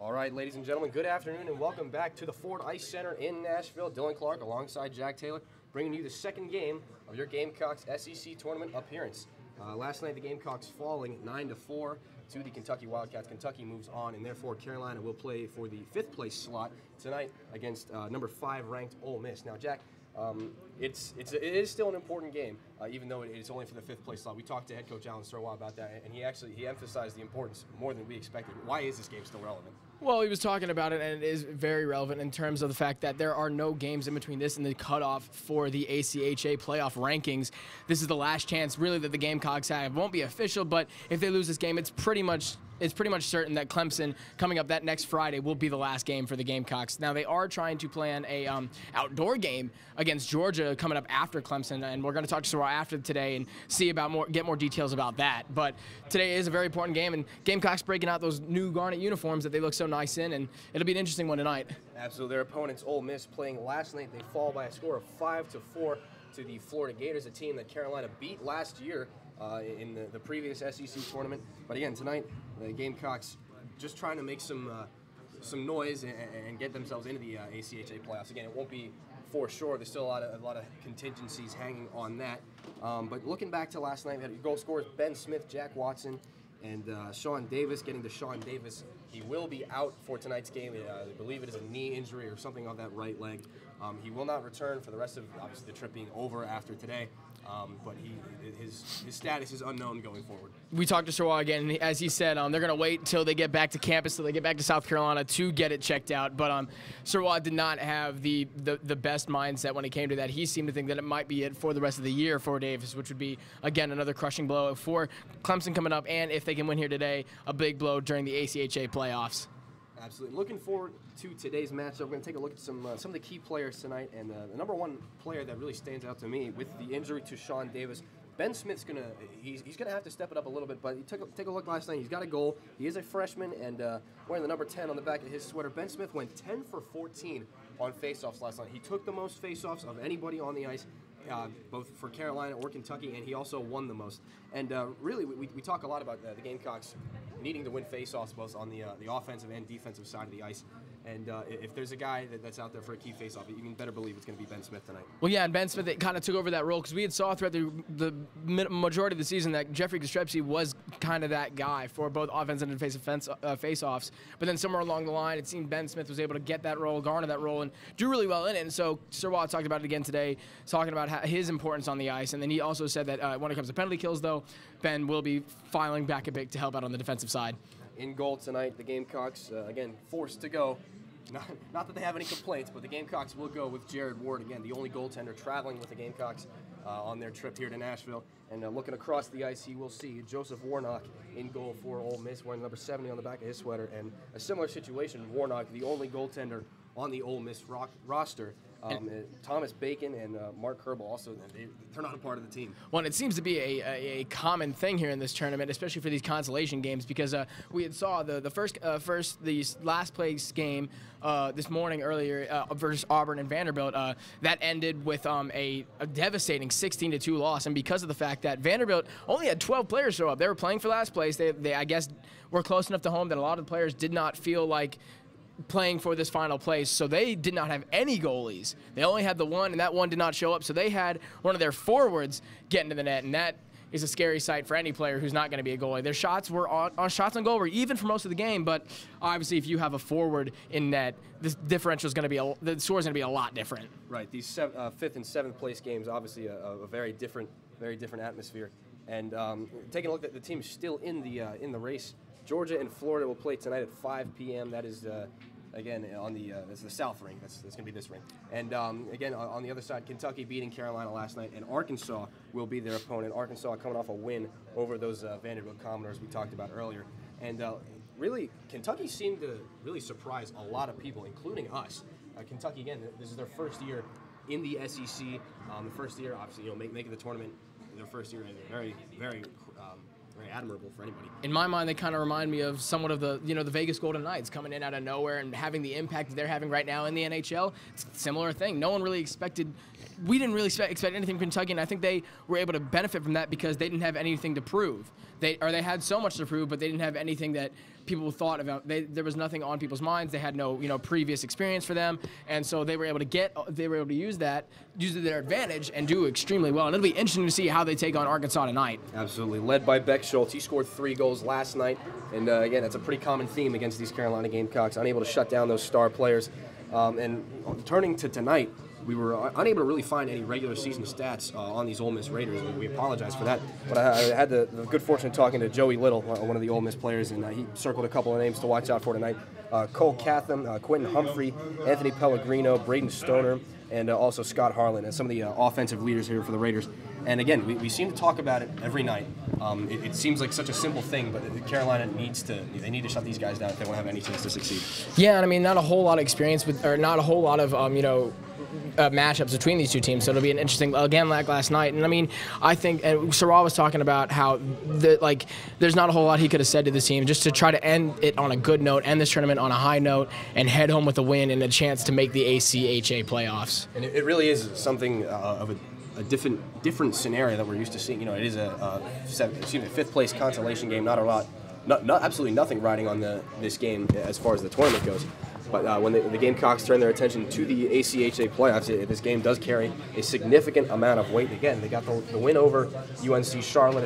All right, ladies and gentlemen, good afternoon and welcome back to the Ford Ice Center in Nashville. Dylan Clark alongside Jack Taylor, bringing you the second game of your Gamecocks SEC tournament appearance. Last night, the Gamecocks falling 9-4 to the Kentucky Wildcats. Kentucky moves on, and therefore Carolina will play for the 5th place slot tonight against number 5 ranked Ole Miss. Now, Jack, it is still an important game, even though it's only for the 5th place slot. We talked to head coach Alan Sturwell about that, and he emphasized the importance more than we expected. Why is this game still relevant? Well, he was talking about it, and it is very relevant in terms of the fact that there are no games in between this and the cutoff for the ACHA playoff rankings. This is the last chance, really, that the Gamecocks have. It won't be official, but if they lose this game, it's pretty much certain that Clemson, coming up that next Friday, will be the last game for the Gamecocks. Now, they are trying to plan a outdoor game against Georgia coming up after Clemson, and we're going to talk to Sorrel after today and see about get more details about that. But today is a very important game, and Gamecocks breaking out those new garnet uniforms that they look so nice in, and it'll be an interesting one tonight. Absolutely. Their opponents, Ole Miss, playing last night. They fall by a score of 5-4 to the Florida Gators, a team that Carolina beat last year in the previous SEC tournament. But again, tonight, the Gamecocks just trying to make some noise and get themselves into the ACHA playoffs. Again, it won't be for sure. There's still a lot of contingencies hanging on that. But looking back to last night, we had goal scorers Ben Smith, Jack Watson, and Sean Davis. Getting to Sean Davis, he will be out for tonight's game. I believe it is a knee injury or something on that right leg. He will not return for the rest of, obviously, the trip being over after today. But his status is unknown going forward. We talked to Sorrel again, and as he said, they're going to wait until they get back to campus, till they get back to South Carolina to get it checked out. But Sorrel did not have the best mindset when it came to that. He seemed to think that it might be it for the rest of the year for Davis, which would be, again, another crushing blow for Clemson coming up, and if they can win here today, a big blow during the ACHA playoffs. Absolutely. Looking forward to today's matchup. We're going to take a look at some of the key players tonight, and the number one player that really stands out to me with the injury to Sean Davis, Ben Smith's he's gonna have to step it up a little bit. But take a look last night. He's got a goal. He is a freshman, and wearing the number 10 on the back of his sweater. Ben Smith went 10 for 14 on faceoffs last night. He took the most faceoffs of anybody on the ice, both for Carolina or Kentucky, and he also won the most. And really, we talk a lot about the Gamecocks needing to win faceoffs both on the offensive and defensive side of the ice. And if there's a guy that's out there for a key faceoff, you can better believe it's going to be Ben Smith tonight. Well, yeah, and Ben Smith kind of took over that role because we had saw throughout the majority of the season that Jeffrey Gestrebsky was kind of that guy for both offensive and defensive faceoffs. But then somewhere along the line, it seemed Ben Smith was able to get that role, garner that role, and do really well in it. And so Sorrel talked about it again today, talking about his importance on the ice. And then he also said that when it comes to penalty kills, though, Ben will be filing back a bit to help out on the defensive side. In goal tonight, the Gamecocks, again, forced to go. Not that they have any complaints, but the Gamecocks will go with Jared Ward, again, the only goaltender traveling with the Gamecocks on their trip here to Nashville. And looking across the ice, he will see Joseph Warnock in goal for Ole Miss, wearing number 70 on the back of his sweater. And a similar situation, Warnock, the only goaltender on the Ole Miss roster. Thomas Bacon and Mark Kerbel also, they're not a part of the team. Well, it seems to be a common thing here in this tournament, especially for these consolation games, because we had saw the last place game this morning earlier versus Auburn and Vanderbilt. That ended with a devastating 16-2 loss, and because of the fact that Vanderbilt only had 12 players show up, they were playing for last place. They I guess were close enough to home that a lot of the players did not feel like playing for this final place, so they did not have any goalies. They only had the one, and that one did not show up, so they had one of their forwards get into the net, and that is a scary sight for any player who's not going to be a goalie. Their shots were shots on goal were even for most of the game, but obviously if you have a forward in net, the differential is going to be the score is going to be a lot different. Right. These 5th and 7th place games, obviously a very different atmosphere. And taking a look at the teams still in the race, Georgia and Florida will play tonight at 5 p.m. That is again on that's the South ring. That's going to be this ring. And again on the other side, Kentucky beating Carolina last night, and Arkansas will be their opponent. Arkansas coming off a win over those Vanderbilt Commodores we talked about earlier. And really, Kentucky seemed to really surprise a lot of people, including us. Kentucky, again, this is their first year in the SEC. The first year, obviously, making the tournament. Their first year, very, very admirable for anybody. In my mind, they kind of remind me of somewhat of the Vegas Golden Knights coming in out of nowhere and having the impact that they're having right now in the NHL. It's a similar thing. No one really expected we didn't really expect anything from Kentucky, and I think they were able to benefit from that because they didn't have anything to prove. They had so much to prove, but they didn't have anything that people thought about. There was nothing on people's minds. They had no previous experience for them, and so they were able to use it to their advantage and do extremely well. And it'll be interesting to see how they take on Arkansas tonight. Absolutely, led by Beck Schultz. He scored 3 goals last night, and again, that's a pretty common theme against these Carolina Gamecocks, unable to shut down those star players. And turning to tonight, we were unable to really find any regular season stats on these Ole Miss Raiders. We apologize for that. But I had the good fortune of talking to Joey Little, one of the Ole Miss players, and he circled a couple of names to watch out for tonight. Cole Catham, Quentin Humphrey, Anthony Pellegrino, Braden Stoner, and also Scott Harlan, and some of the offensive leaders here for the Raiders. And again, we seem to talk about it every night. It seems like such a simple thing, but Carolina need to shut these guys down if they want to have any chance to succeed. Yeah, and I mean, not a whole lot of experience or not a whole lot of matchups between these two teams, so it'll be an interesting, again, like last night. And I mean, I think, and Sarah was talking about how there's not a whole lot he could have said to this team just to try to end it on a good note, end this tournament on a high note, and head home with a win and a chance to make the ACHA playoffs. And it really is something of a different scenario that we're used to seeing. It is a 5th place consolation game. Not a lot, absolutely nothing riding on this game as far as the tournament goes. But when the Gamecocks turn their attention to the ACHA playoffs, this game does carry a significant amount of weight. Again, they got the win over UNC Charlotte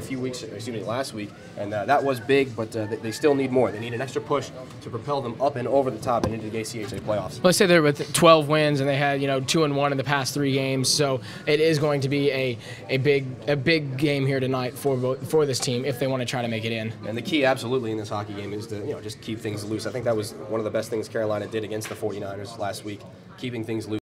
last week, and that was big, but they still need more. They need an extra push to propel them up and over the top and into the ACHA playoffs. Let's say they're with 12 wins, and they had 2-1 in the past 3 games, so it is going to be a big game here tonight for this team if they want to try to make it in. And the key, absolutely, in this hockey game is to just keep things loose. I think that was one of the best things Carolina did against the 49ers last week, keeping things loose.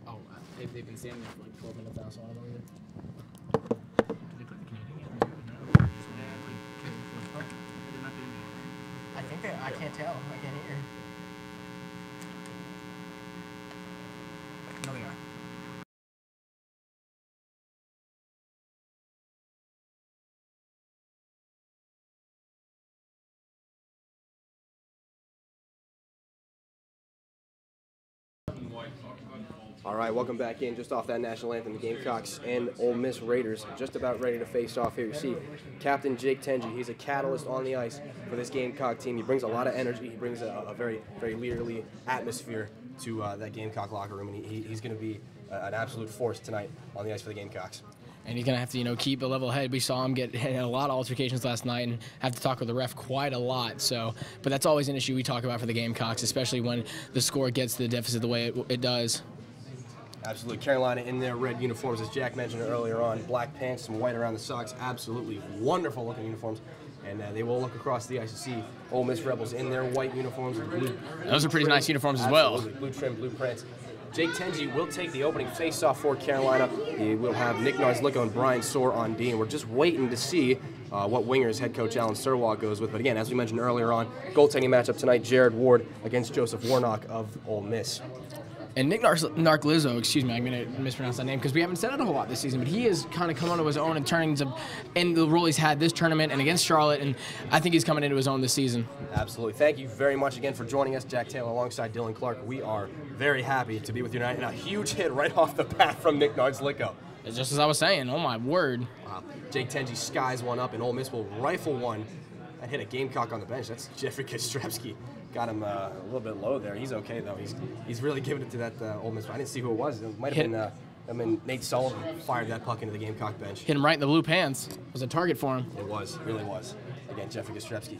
Oh, they've been standing there for like 12 minutes now, so I don't know either. I can't tell. I can't hear. No, they are. All right, welcome back in. Just off that national anthem, the Gamecocks and Ole Miss Raiders just about ready to face off here. You see Captain Jake Tenji. He's a catalyst on the ice for this Gamecock team. He brings a lot of energy. He brings a very, very leaderly atmosphere to that Gamecock locker room, and he's going to be an absolute force tonight on the ice for the Gamecocks. And he's going to have to, keep a level head. We saw him get in a lot of altercations last night and have to talk with the ref quite a lot. So, but that's always an issue we talk about for the Gamecocks, especially when the score gets the deficit the way it does. Absolutely. Carolina in their red uniforms, as Jack mentioned earlier on. Black pants, some white around the socks. Absolutely wonderful looking uniforms. And they will look across the ice to see Ole Miss Rebels in their white uniforms. With blue. Those are pretty nice uniforms as well. Blue trim, blue prints. Jake Tenji will take the opening face-off for Carolina. He will have Nick Narslicko and Brian Soar on D, and we're just waiting to see what wingers head coach Alan Serwalk goes with. But again, as we mentioned earlier on, goaltending matchup tonight, Jared Ward against Joseph Warnock of Ole Miss. And Nick Narslicko, excuse me, I'm going to mispronounce that name because we haven't said it a whole lot this season, but he has kind of come onto his own in the role he's had this tournament and against Charlotte, and I think he's coming into his own this season. Absolutely. Thank you very much again for joining us, Jack Taylor, alongside Dylan Clark. We are very happy to be with you tonight, and a huge hit right off the bat from Nick Narslicko. It's just as I was saying, oh my word. Wow. Jake Tenji skies one up, and Ole Miss will rifle one and hit a Gamecock on the bench. That's Jeffrey Kostrevsky. Got him a little bit low there. He's okay, though. He's really giving it to that Ole Miss. I didn't see who it was. It might have been Nate Sullivan fired that puck into the Gamecock bench. Hit him right in the blue pants. It was a target for him. It was. It really was. Again, Jeffrey Kostrevsky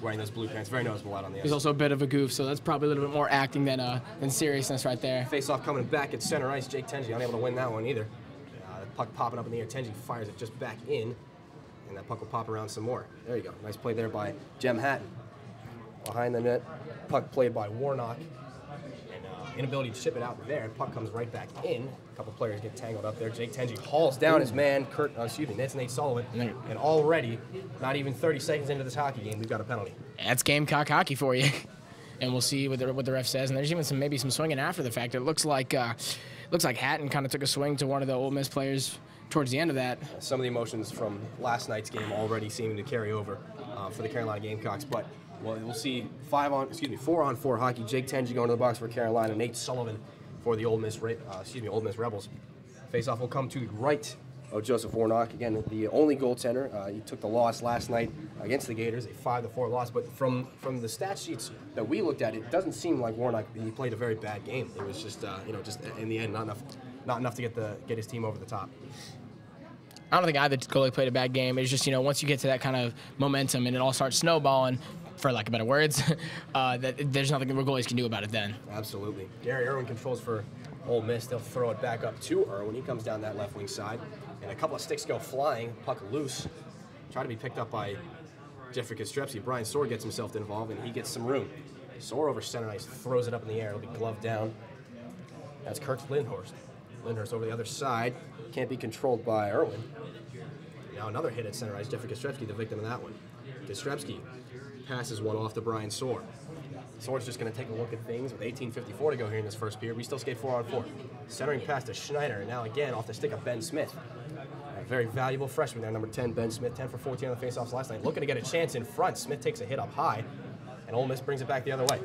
wearing those blue pants. Very noticeable out on the ice. He's also a bit of a goof, so that's probably a little bit more acting than seriousness right there. Face-off coming back at center ice. Jake Tenji unable to win that one either. The puck popping up in the air. Tenji fires it just back in, and that puck will pop around some more. There you go. Nice play there by Jem Hatton. Behind the net, puck played by Warnock, and inability to chip it out there. Puck comes right back in. A couple players get tangled up there. Jake Tenji hauls down his man, that's Nate Sullivan. And already, not even 30 seconds into this hockey game, we've got a penalty. That's Gamecock hockey for you. And we'll see what the ref says. And there's even maybe some swinging after the fact. It looks like Hatton kind of took a swing to one of the Ole Miss players towards the end of that. Some of the emotions from last night's game already seeming to carry over for the Carolina Gamecocks, but we'll see 4-on-4 hockey. Jake Tenji going to the box for Carolina. Nate Sullivan for the Ole Miss Rebels. Face-off will come to the right of Joseph Warnock. Again, the only goaltender. He took the loss last night against the Gators, a 5-4 loss. But from the stat sheets that we looked at, it doesn't seem like Warnock he played a very bad game. It was just just in the end not enough to get his team over the top. I don't think either goalie played a bad game. It's just once you get to that kind of momentum and it all starts snowballing, for lack of better words, that there's nothing goalies can do about it then. Absolutely. Gary Irwin controls for Ole Miss. They'll throw it back up to Irwin. He comes down that left wing side, and a couple of sticks go flying. Puck loose. Try to be picked up by Jeffrey Kostrevsky. Brian Soar gets himself involved, and he gets some room. Soar over center ice, throws it up in the air. It'll be gloved down. That's Kurt Lindhorst. Lindhorst over the other side. Can't be controlled by Irwin. Now another hit at center ice. Jeffrey Kostrevsky, the victim of that one. Kostrevsky passes one off to Brian Soar. Soar's just going to take a look at things with 18:54 to go here in this first period. We still skate 4-on-4. Centering pass to Schneider, and now again off the stick of Ben Smith. A very valuable freshman there, number 10, Ben Smith, 10 for 14 on the faceoffs last night. Looking to get a chance in front. Smith takes a hit up high, and Ole Miss brings it back the other way.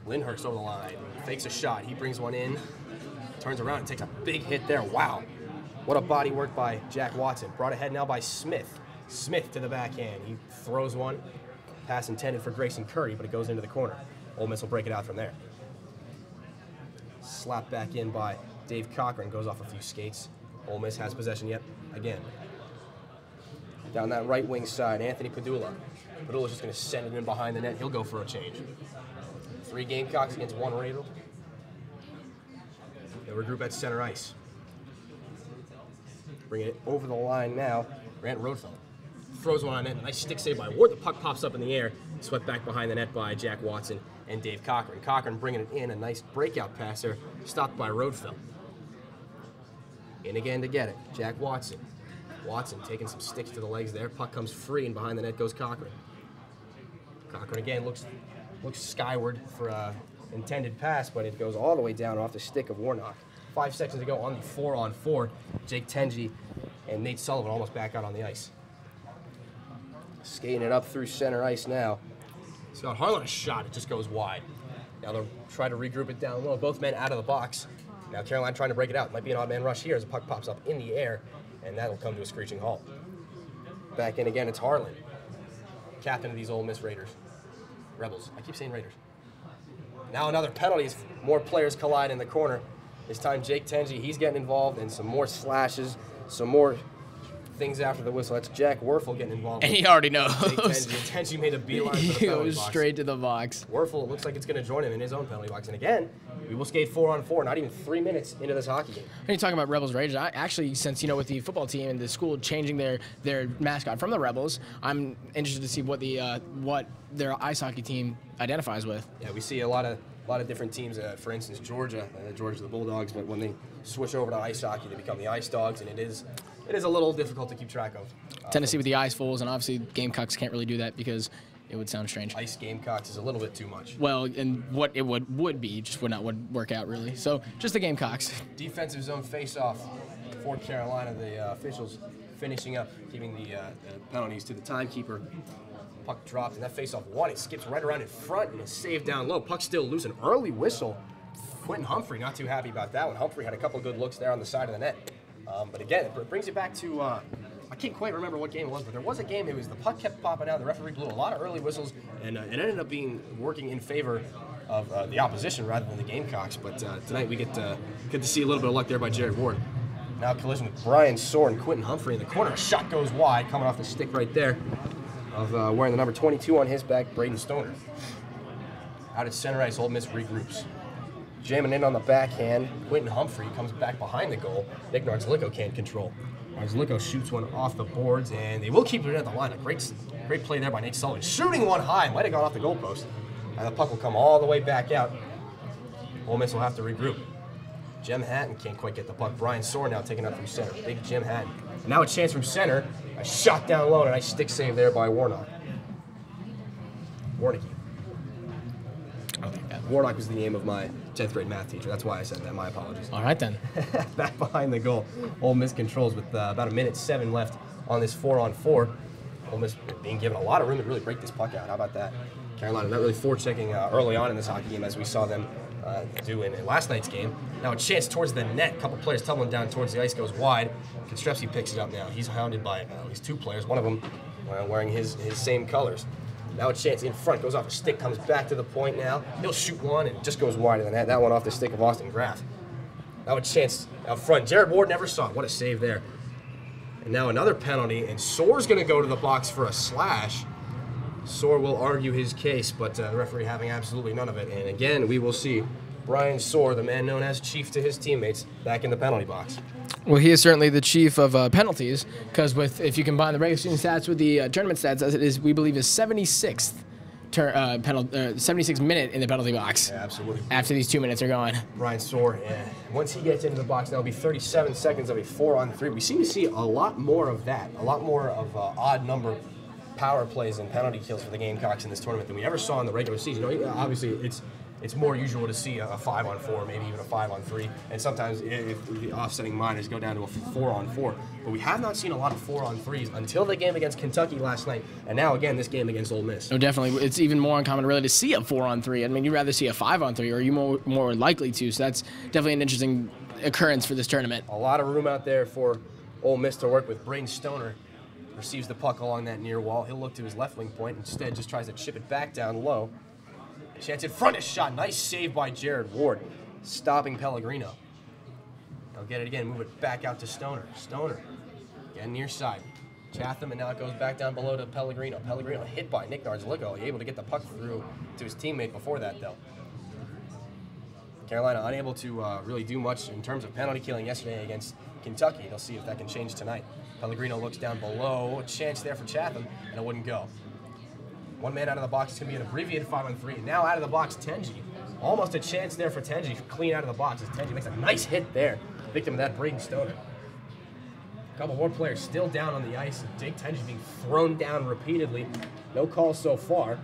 Lindhurst over the line, fakes a shot. He brings one in, turns around and takes a big hit there. Wow. What a body work by Jack Watson. Brought ahead now by Smith. Smith to the backhand. He throws one. Pass intended for Grayson Curry, but it goes into the corner. Ole Miss will break it out from there. Slapped back in by Dave Cochran. Goes off a few skates. Ole Miss has possession yet again. Down that right wing side, Anthony Padula. Padula's just going to send it in behind the net. He'll go for a change. 3 Gamecocks against 1 Raider. They regroup at center ice. Bringing it over the line now. Grant Rodefeld throws one on net. Nice stick save by Ward. The puck pops up in the air. Swept back behind the net by Jack Watson and Dave Cochran. Cochran bringing it in. A nice breakout pass there. Stopped by Rodefeld. In again to get it. Jack Watson. Watson taking some sticks to the legs there. Puck comes free, and behind the net goes Cochran. Cochran again looks skyward for an intended pass, but it goes all the way down off the stick of Warnock. 5 seconds to go on the 4-on-4. Jake Tenji and Nate Sullivan almost back out on the ice. Skating it up through center ice now. Scott Harlan a shot. It just goes wide. Now they'll try to regroup it down low. Both men out of the box. Now Carolina trying to break it out. Might be an odd man rush here as the puck pops up in the air, and that'll come to a screeching halt. Back in again, it's Harlan. Captain of these Ole Miss Rebels. I keep saying Raiders. Now another penalty as more players collide in the corner. This time Jake Tenji, he's getting involved, and some more slashes, some more things after the whistle. That's Jack Werfel getting involved. And he already knows. Tenji made a beeline for the he penalty goes box. straight to the box. Werfel looks like it's going to join him in his own penalty box. And again, we will skate 4-on-4, not even 3 minutes into this hockey game. When you're talking about Rebels Raiders, I actually, since, with the football team and the school changing their mascot from the Rebels, I'm interested to see what their ice hockey team identifies with. Yeah, we see a lot of A lot of different teams, for instance, Georgia, the Bulldogs, but when they switch over to ice hockey, they become the Ice Dogs, and it is a little difficult to keep track of. Tennessee with the Ice Fools, and obviously Gamecocks can't really do that because it would sound strange. Ice Gamecocks is a little bit too much. Well, and what it would be just would not work out really. So just the Gamecocks. Defensive zone face-off for Carolina. The officials finishing up, giving the penalties to the timekeeper. Puck dropped, and that face-off won. It skips right around in front and is saved down low. Puck still loose. An early whistle. Quentin Humphrey not too happy about that one. Humphrey had a couple good looks there on the side of the net. But again, it brings it back to, I can't quite remember what game it was, but there was a game, the puck kept popping out, the referee blew a lot of early whistles, and it ended up working in favor of the opposition rather than the Gamecocks. But tonight we get to see a little bit of luck there by Jared Ward. Now collision with Brian Soar and Quentin Humphrey in the corner. A shot goes wide, coming off the stick right there of wearing the number 22 on his back, Braden Stoner. Out at center ice, Ole Miss regroups. Jamming in on the backhand, Quentin Humphrey comes back behind the goal. Nick Nardzliko can't control. Nardzliko shoots one off the boards, and they will keep it at the line. A great play there by Nate Sullivan. Shooting one high, might have gone off the goalpost. And the puck will come all the way back out. Ole Miss will have to regroup. Jem Hatton can't quite get the puck. Brian Soar now taking up from center. Big Jem Hatton. And now a chance from center. A shot down low, and a nice stick save there by Warnock. Warnicky. Warnock was the name of my 10th grade math teacher. That's why I said that. My apologies. All right, then. Back behind the goal. Ole Miss controls with about 1:07 left on this 4-on-4. Ole Miss being given a lot of room to really break this puck out. How about that? Carolina not really forechecking early on in this hockey game as we saw them do in last night's game. Now a chance towards the net. A couple players tumbling down towards the ice, goes wide. Konstrevsky picks it up now. He's hounded by at least two players. One of them wearing his same colors. Now a chance in front, goes off a stick, comes back to the point now. He'll shoot one and it just goes wide of the net. That one off the stick of Austin Graff. Now a chance out front. Jared Ward never saw it. What a save there. And now another penalty, and Soar's going to go to the box for a slash. Soar will argue his case, but the referee having absolutely none of it. And again, we will see Brian Soar, the man known as chief to his teammates, back in the penalty box. Well, he is certainly the chief of penalties, because if you combine the regular season stats with the tournament stats, as it is, we believe, his 76th 76th minute in the penalty box. Yeah, absolutely. After these 2 minutes are gone. Brian Soar, once he gets into the box, that'll be 37 seconds of a 4-on-3. We seem to see a lot more of that, a lot more of odd number power plays and penalty kills for the Gamecocks in this tournament than we ever saw in the regular season. You know, obviously, it's more usual to see a 5-on-4, maybe even a 5-on-3, and sometimes if the offsetting minors go down to a 4-on-4. But we have not seen a lot of 4-on-3s until the game against Kentucky last night, and now again this game against Ole Miss. No, definitely. It's even more uncommon really to see a 4-on-3. I mean, you'd rather see a 5-on-3, or you more likely to. So that's definitely an interesting occurrence for this tournament. A lot of room out there for Ole Miss to work with. Braden Stoner receives the puck along that near wall. He'll look to his left wing point. Instead, just tries to chip it back down low. Chance in front, a shot. Nice save by Jared Ward, stopping Pellegrino. He'll get it again, move it back out to Stoner. Stoner, again near side. Chatham, and now it goes back down below to Pellegrino. Pellegrino hit by Nick Nardzliko, able to get the puck through to his teammate before that, though. Carolina unable to really do much in terms of penalty killing yesterday against Kentucky. They'll see if that can change tonight. Pellegrino looks down below. A chance there for Chatham, and it wouldn't go. One man out of the box. It's going to be an abbreviated 5-on-3. Now out of the box, Tenji. Almost a chance there for Tenji. Clean out of the box as Tenji makes a nice hit there. Victim of that, Braden Stoner. A couple more players still down on the ice. Jake Tenji being thrown down repeatedly. No calls so far.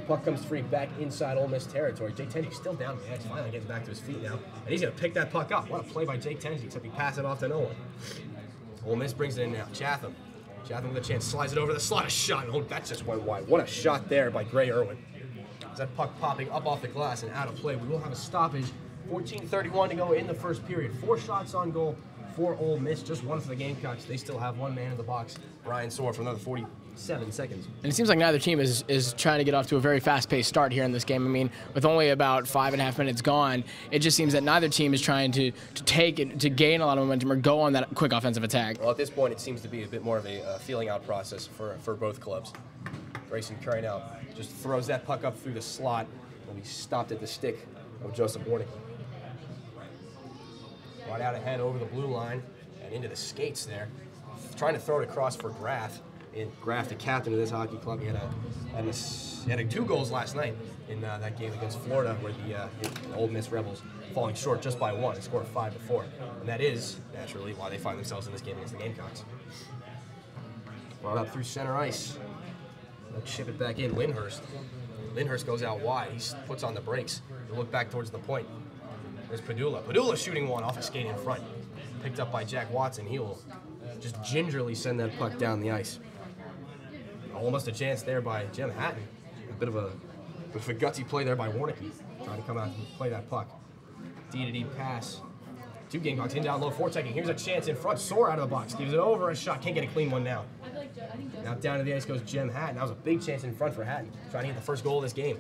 Puck comes free back inside Ole Miss territory. Jake Tenji still down on the ice. Finally getting back to his feet now. And he's going to pick that puck up. What a play by Jake Tenji, except he passed it off to no one. Ole Miss brings it in now. Chatham. Chatham with a chance, slides it over the slot, a shot. Oh, that just went wide. What a shot there by Gray Irwin. As that puck popping up off the glass and out of play. We will have a stoppage. 14:31 to go in the first period. 4 shots on goal for Ole Miss, just 1 for the Gamecocks. They still have 1 man in the box, Brian Soar, for another 47 seconds. And it seems like neither team is trying to get off to a very fast-paced start here in this game. I mean, with only about 5.5 minutes gone, it just seems that neither team is trying to take it, to gain a lot of momentum or go on that quick offensive attack. Well, at this point, it seems to be a bit more of a feeling out process for both clubs. Grayson Curry now just throws that puck up through the slot, and he stopped at the stick of Joseph Warnick. Right out ahead over the blue line and into the skates there. Trying to throw it across for Graff. Graff, the captain of this hockey club, he had 2 goals last night in that game against Florida, where the Ole Miss Rebels falling short just by 1 and scored 5-4, and that is naturally why they find themselves in this game against the Gamecocks. Brought up through center ice. They'll chip it back in. Lindhurst goes out wide. He puts on the brakes. They look back towards the point. There's Padula. Padula shooting one off a skate in front. Picked up by Jack Watson. He will just gingerly send that puck down the ice. Almost a chance there by Jim Hatton. A bit of a gutsy play there by Warnicki, trying to come out and play that puck. D-to-D pass. 2 Gamecocks in down low, forechecking. Here's a chance in front. Soar out of the box. Gives it over a shot. Can't get a clean one now. Now down to the ice goes Jim Hatton. That was a big chance in front for Hatton. Trying to get the first goal of this game.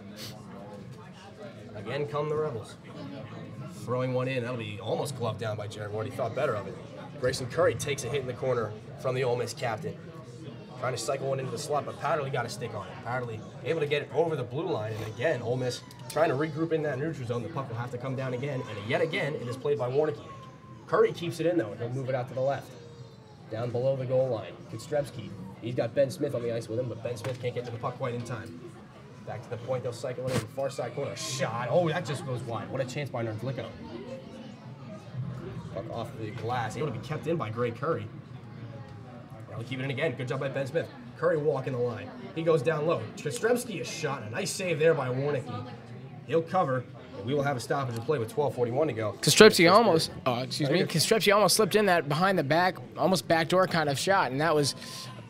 Again come the Rebels. Throwing one in. That'll be almost gloved down by Jared Ward. He thought better of it. Grayson Curry takes a hit in the corner from the Ole Miss captain. Trying to cycle one into the slot, but Powderly got a stick on it. Powderly able to get it over the blue line, and again, Ole Miss trying to regroup in that neutral zone. The puck will have to come down again, and yet again, it is played by Warnicki. Curry keeps it in, though, and he'll move it out to the left. Down below the goal line, Kostrebski. He's got Ben Smith on the ice with him, but Ben Smith can't get to the puck quite in time. Back to the point, they'll cycle it in, far side corner. Shot, oh, that just goes wide. What a chance by Nerdlicko. Puck off the glass, able to be kept in by Gray Curry. They'll keep it in again. Good job by Ben Smith. Curry walking the line. He goes down low. Kostrebski is shot. A nice save there by Warnicki. He'll cover. And we will have a stoppage of play with 12:41 to go. Kostrebski almost, Kostrebski almost slipped in that behind the back, almost backdoor kind of shot, and that was.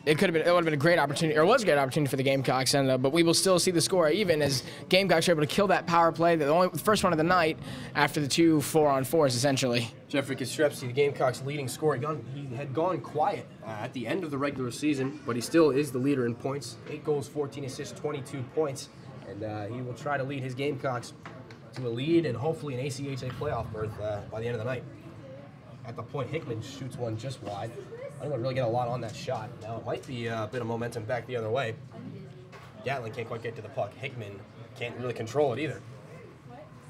It would have been a great opportunity, or was a great opportunity for the Gamecocks, but we will still see the score even as Gamecocks are able to kill that power play, the first one of the night after the 2 4-on-4s essentially. Jeffrey Kostrebski, the Gamecocks' leading scorer, he had gone quiet at the end of the regular season, but he still is the leader in points. 8 goals, 14 assists, 22 points, and he will try to lead his Gamecocks to a lead and hopefully an ACHA playoff berth by the end of the night. At the point, Hickman shoots one just wide. I don't really get a lot on that shot. Now, it might be a bit of momentum back the other way. Gatlin can't quite get to the puck. Hickman can't really control it either.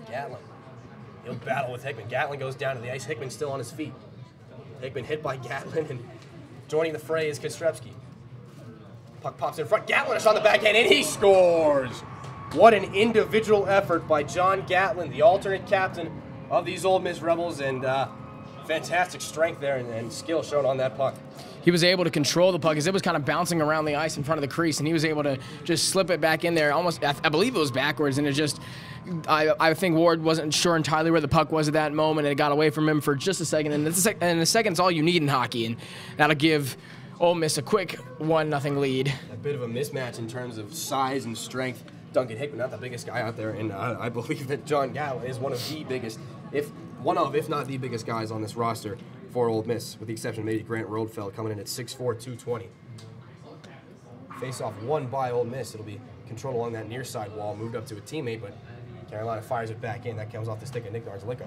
Gatlin. He'll battle with Hickman. Gatlin goes down to the ice. Hickman's still on his feet. Hickman hit by Gatlin, and joining the fray is Kostrebski. Puck pops in front. Gatlin is on the backhand, and he scores! What an individual effort by John Gatlin, the alternate captain of these Ole Miss Rebels, and fantastic strength there and skill shown on that puck. He was able to control the puck as it was kind of bouncing around the ice in front of the crease, and he was able to just slip it back in there. Almost, I believe it was backwards, and it just, I think Ward wasn't sure entirely where the puck was at that moment, and it got away from him for just a second. And a second's all you need in hockey, and that'll give Ole Miss a quick 1-0 lead. A bit of a mismatch in terms of size and strength. Duncan Hickman, not the biggest guy out there, and I believe that John Gatlin is one of the biggest, if not the biggest guys on this roster for Ole Miss, with the exception of maybe Grant Rodfeld coming in at 6'4", 220. Face-off won by Ole Miss. It'll be controlled along that near side wall, moved up to a teammate, but Carolina fires it back in. That comes off the stick of Nick Nardlicko.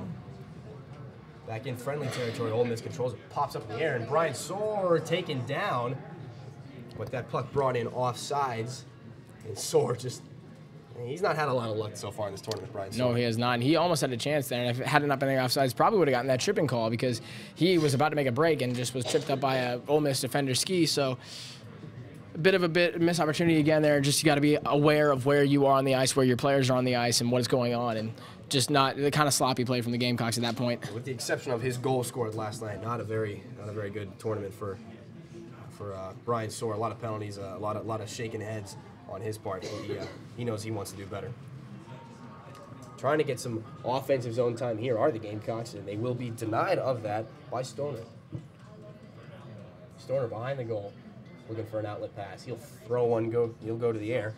Back in friendly territory, Ole Miss controls it, pops up in the air, and Brian Soar taken down, but that puck brought in offsides, and Soar just... He's not had a lot of luck so far in this tournament, Brian. No, he has not. And he almost had a chance there, and if it had not been the offsides, probably would have gotten that tripping call because he was about to make a break and just was tripped up by a Ole Miss defender ski. So a bit of a missed opportunity again there. Just you got to be aware of where you are on the ice, where your players are on the ice, and what is going on, and just not the kind of sloppy play from the Gamecocks at that point. With the exception of his goal scored last night, not a very good tournament for Brian Soar. A lot of penalties, a lot of shaking heads on his part. He knows he wants to do better. Trying to get some offensive zone time here are the Gamecocks, and they will be denied of that by Stoner. Stoner behind the goal, looking for an outlet pass. He'll throw one, he'll go to the air,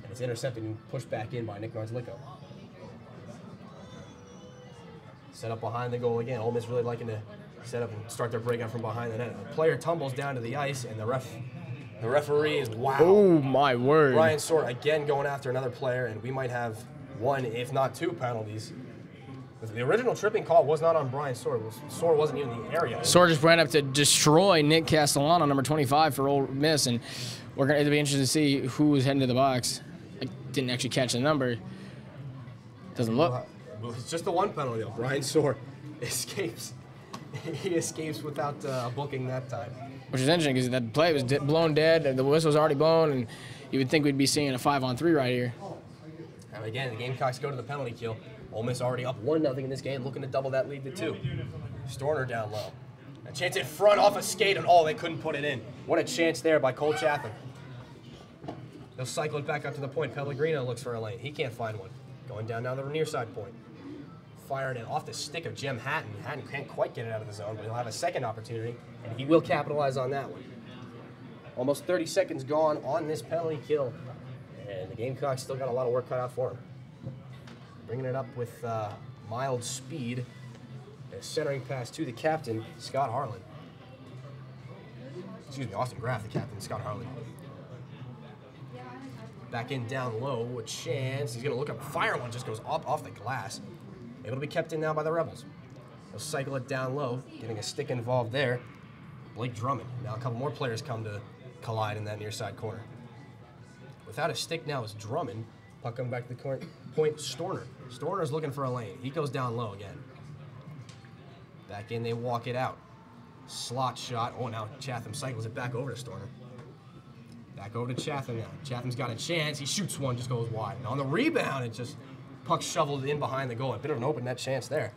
and it's intercepted and pushed back in by Nick Nardlicko. Set up behind the goal again. Ole Miss really liking to set up and start their breakout from behind the net. The player tumbles down to the ice, and the referee is, wow. Oh, my word. Brian Soar again going after another player, and we might have one, if not two, penalties. The original tripping call was not on Brian Soar. Soar wasn't even in the area. Soar just ran up to destroy Nick Castellano, number 25 for Ole Miss, and it'll be interesting to see who was heading to the box. I didn't actually catch the number. Doesn't look. Well, it's just the one penalty, though. Brian Soar escapes. He escapes without booking that time. Which is interesting because that play was blown dead, and the whistle was already blown, and you would think we'd be seeing a 5-on-3 right here. And again, the Gamecocks go to the penalty kill. Ole Miss already up 1-0 in this game, looking to double that lead to 2. Storner down low. A chance in front off a skate, and they couldn't put it in. What a chance there by Cole Chatham. They'll cycle it back up to the point. Pellegrino looks for a lane. He can't find one. Going down the near side point. Fired it off the stick of Jem Hatton. Hatton can't quite get it out of the zone, but he'll have a second opportunity, and he will capitalize on that one. Almost 30 seconds gone on this penalty kill, and the Gamecocks still got a lot of work cut out for him. Bringing it up with mild speed. A centering pass to the captain, Scott Harlan. Excuse me, Austin Graff, the captain, Scott Harlan. Back in down low, a chance. He's going to look up, fire one, just goes up off the glass. Able to be kept in now by the Rebels. They'll cycle it down low, getting a stick involved there. Blake Drummond. Now a couple more players come to collide in that near side corner. Without a stick now is Drummond. Puck coming back to the point, Storner. Storner's looking for a lane. He goes down low again. Back in, they walk it out. Slot shot. Now Chatham cycles it back over to Storner. Back over to Chatham now. Chatham's got a chance. He shoots one, just goes wide. And on the rebound, it just puck shoveled in behind the goal. A bit of an open net chance there.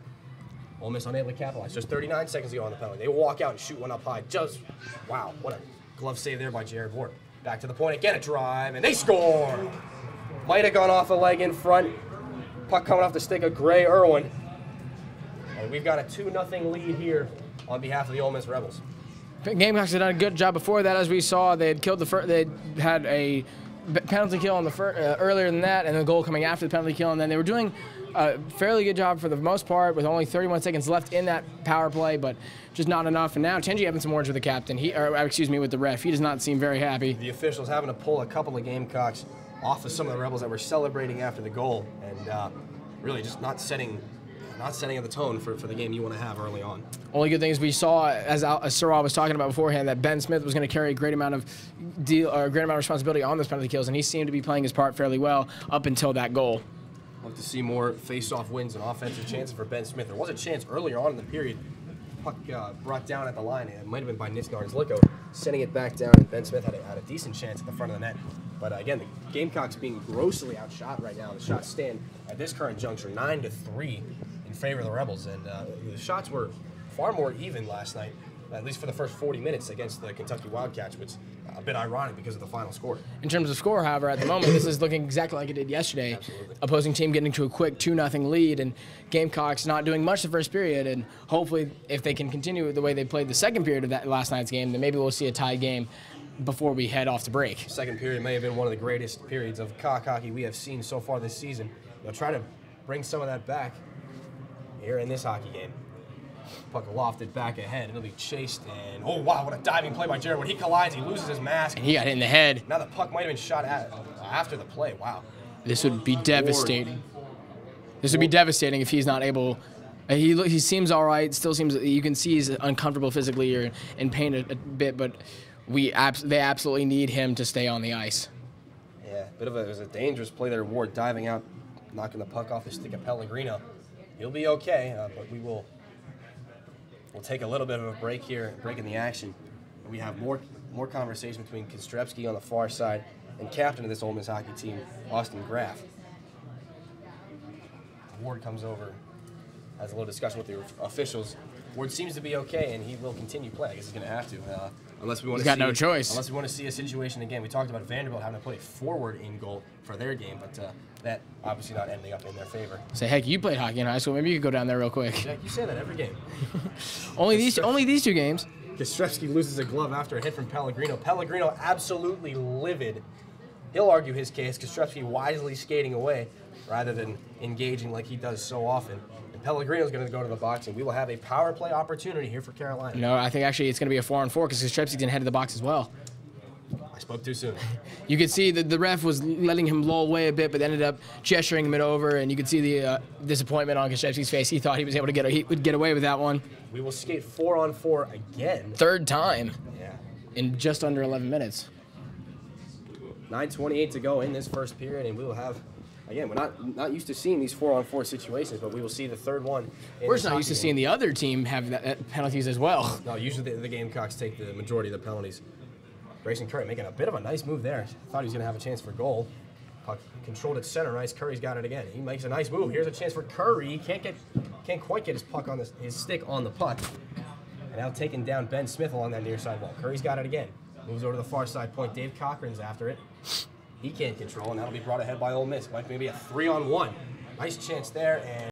Ole Miss unable to capitalize. Just 39 seconds to go on the penalty. They walk out and shoot one up high. Just, wow, what a glove save there by Jared Ward. Back to the point again, a drive, and they score! Might have gone off a leg in front. Puck coming off the stick of Gray Irwin. And we've got a 2-0 lead here on behalf of the Ole Miss Rebels. Gamecocks had done a good job before that, as we saw. They had killed they had a penalty kill on the earlier than that, and a goal coming after the penalty kill, and then they were doing a fairly good job for the most part, with only 31 seconds left in that power play, but just not enough. And now Tenji having some words with the captain, with the ref. He does not seem very happy. The officials having to pull a couple of Gamecocks off of some of the Rebels that were celebrating after the goal, and really just not setting the tone for the game you want to have early on. Only good thing is we saw, as Siraj was talking about beforehand, that Ben Smith was going to carry a great amount of responsibility on those penalty kills, and he seemed to be playing his part fairly well up until that goal. Love to see more face-off wins and offensive chances for Ben Smith. There was a chance earlier on in the period. Puck brought down at the line. It might have been by Nisnards-Licko, sending it back down, and Ben Smith had a decent chance at the front of the net. But again, the Gamecocks being grossly outshot right now. The shots stand at this current juncture 9-3 in favor of the Rebels, and the shots were far more even last night, at least for the first 40 minutes against the Kentucky Wildcats, which is a bit ironic because of the final score. In terms of score, however, at the moment, this is looking exactly like it did yesterday. Absolutely. Opposing team getting to a quick 2-0 lead, and Gamecocks not doing much the first period, and hopefully if they can continue the way they played the second period of that last night's game, then maybe we'll see a tie game before we head off to break. Second period may have been one of the greatest periods of cock hockey we have seen so far this season. They'll try to bring some of that back here in this hockey game. Puck lofted back ahead, and it'll be chased, and oh wow, what a diving play by Jared. When he collides, he loses his mask. And he got hit in the head. Now the puck might have been shot at after the play. Wow. This would be devastating. This would be devastating if he's not able. He seems all right. Still seems, you can see he's uncomfortable physically or in pain a bit, but they absolutely need him to stay on the ice. Yeah, it was a dangerous play there. Ward diving out, knocking the puck off the stick of Pellegrino. He'll be okay, but we'll take a little bit of a break here, break in the action. We have more conversation between Kostrepski on the far side and captain of this Ole Miss hockey team, Austin Graff. Ward comes over, has a little discussion with the officials. Ward seems to be okay, and he will continue playing. I guess he's going to have to, unless we want to. He's got no choice. Unless we want to see a situation again. We talked about Vanderbilt having to put a forward in goal for their game, but that obviously not ending up in their favor. Say, heck, you played hockey in high school. Maybe you could go down there real quick. Jack, you say that every game. only these two games. Kostrepski loses a glove after a hit from Pellegrino. Pellegrino absolutely livid. He'll argue his case. Kostrepski wisely skating away rather than engaging like he does so often. And Pellegrino's going to go to the box, and we will have a power play opportunity here for Carolina. No, I think actually it's going to be a 4-on-4 because Kostrepski's going to head to the box as well. I spoke too soon. You could see that the ref was letting him loll away a bit, but ended up gesturing him over, and you could see the disappointment on Kostrepski's face. He thought he was able to get away with that one. We will skate 4-on-4 again. Third time. Yeah. In just under 11 minutes. 9:28 to go in this first period, and we will have Again, we're not used to seeing these 4-on-4 situations, but we will see the third one. We're just not used to seeing the other team have penalties as well. No, usually the Gamecocks take the majority of the penalties. Grayson Curry making a bit of a nice move there. Thought he was going to have a chance for goal. Puck controlled at center ice. Curry's got it again. He makes a nice move. Here's a chance for Curry. He can't quite get his puck on his stick on the puck. And now taking down Ben Smith along that near side wall. Curry's got it again. Moves over to the far side point. Dave Cochran's after it. He can't control, and that'll be brought ahead by Ole Miss. Might maybe a 3-on-1. Nice chance there, and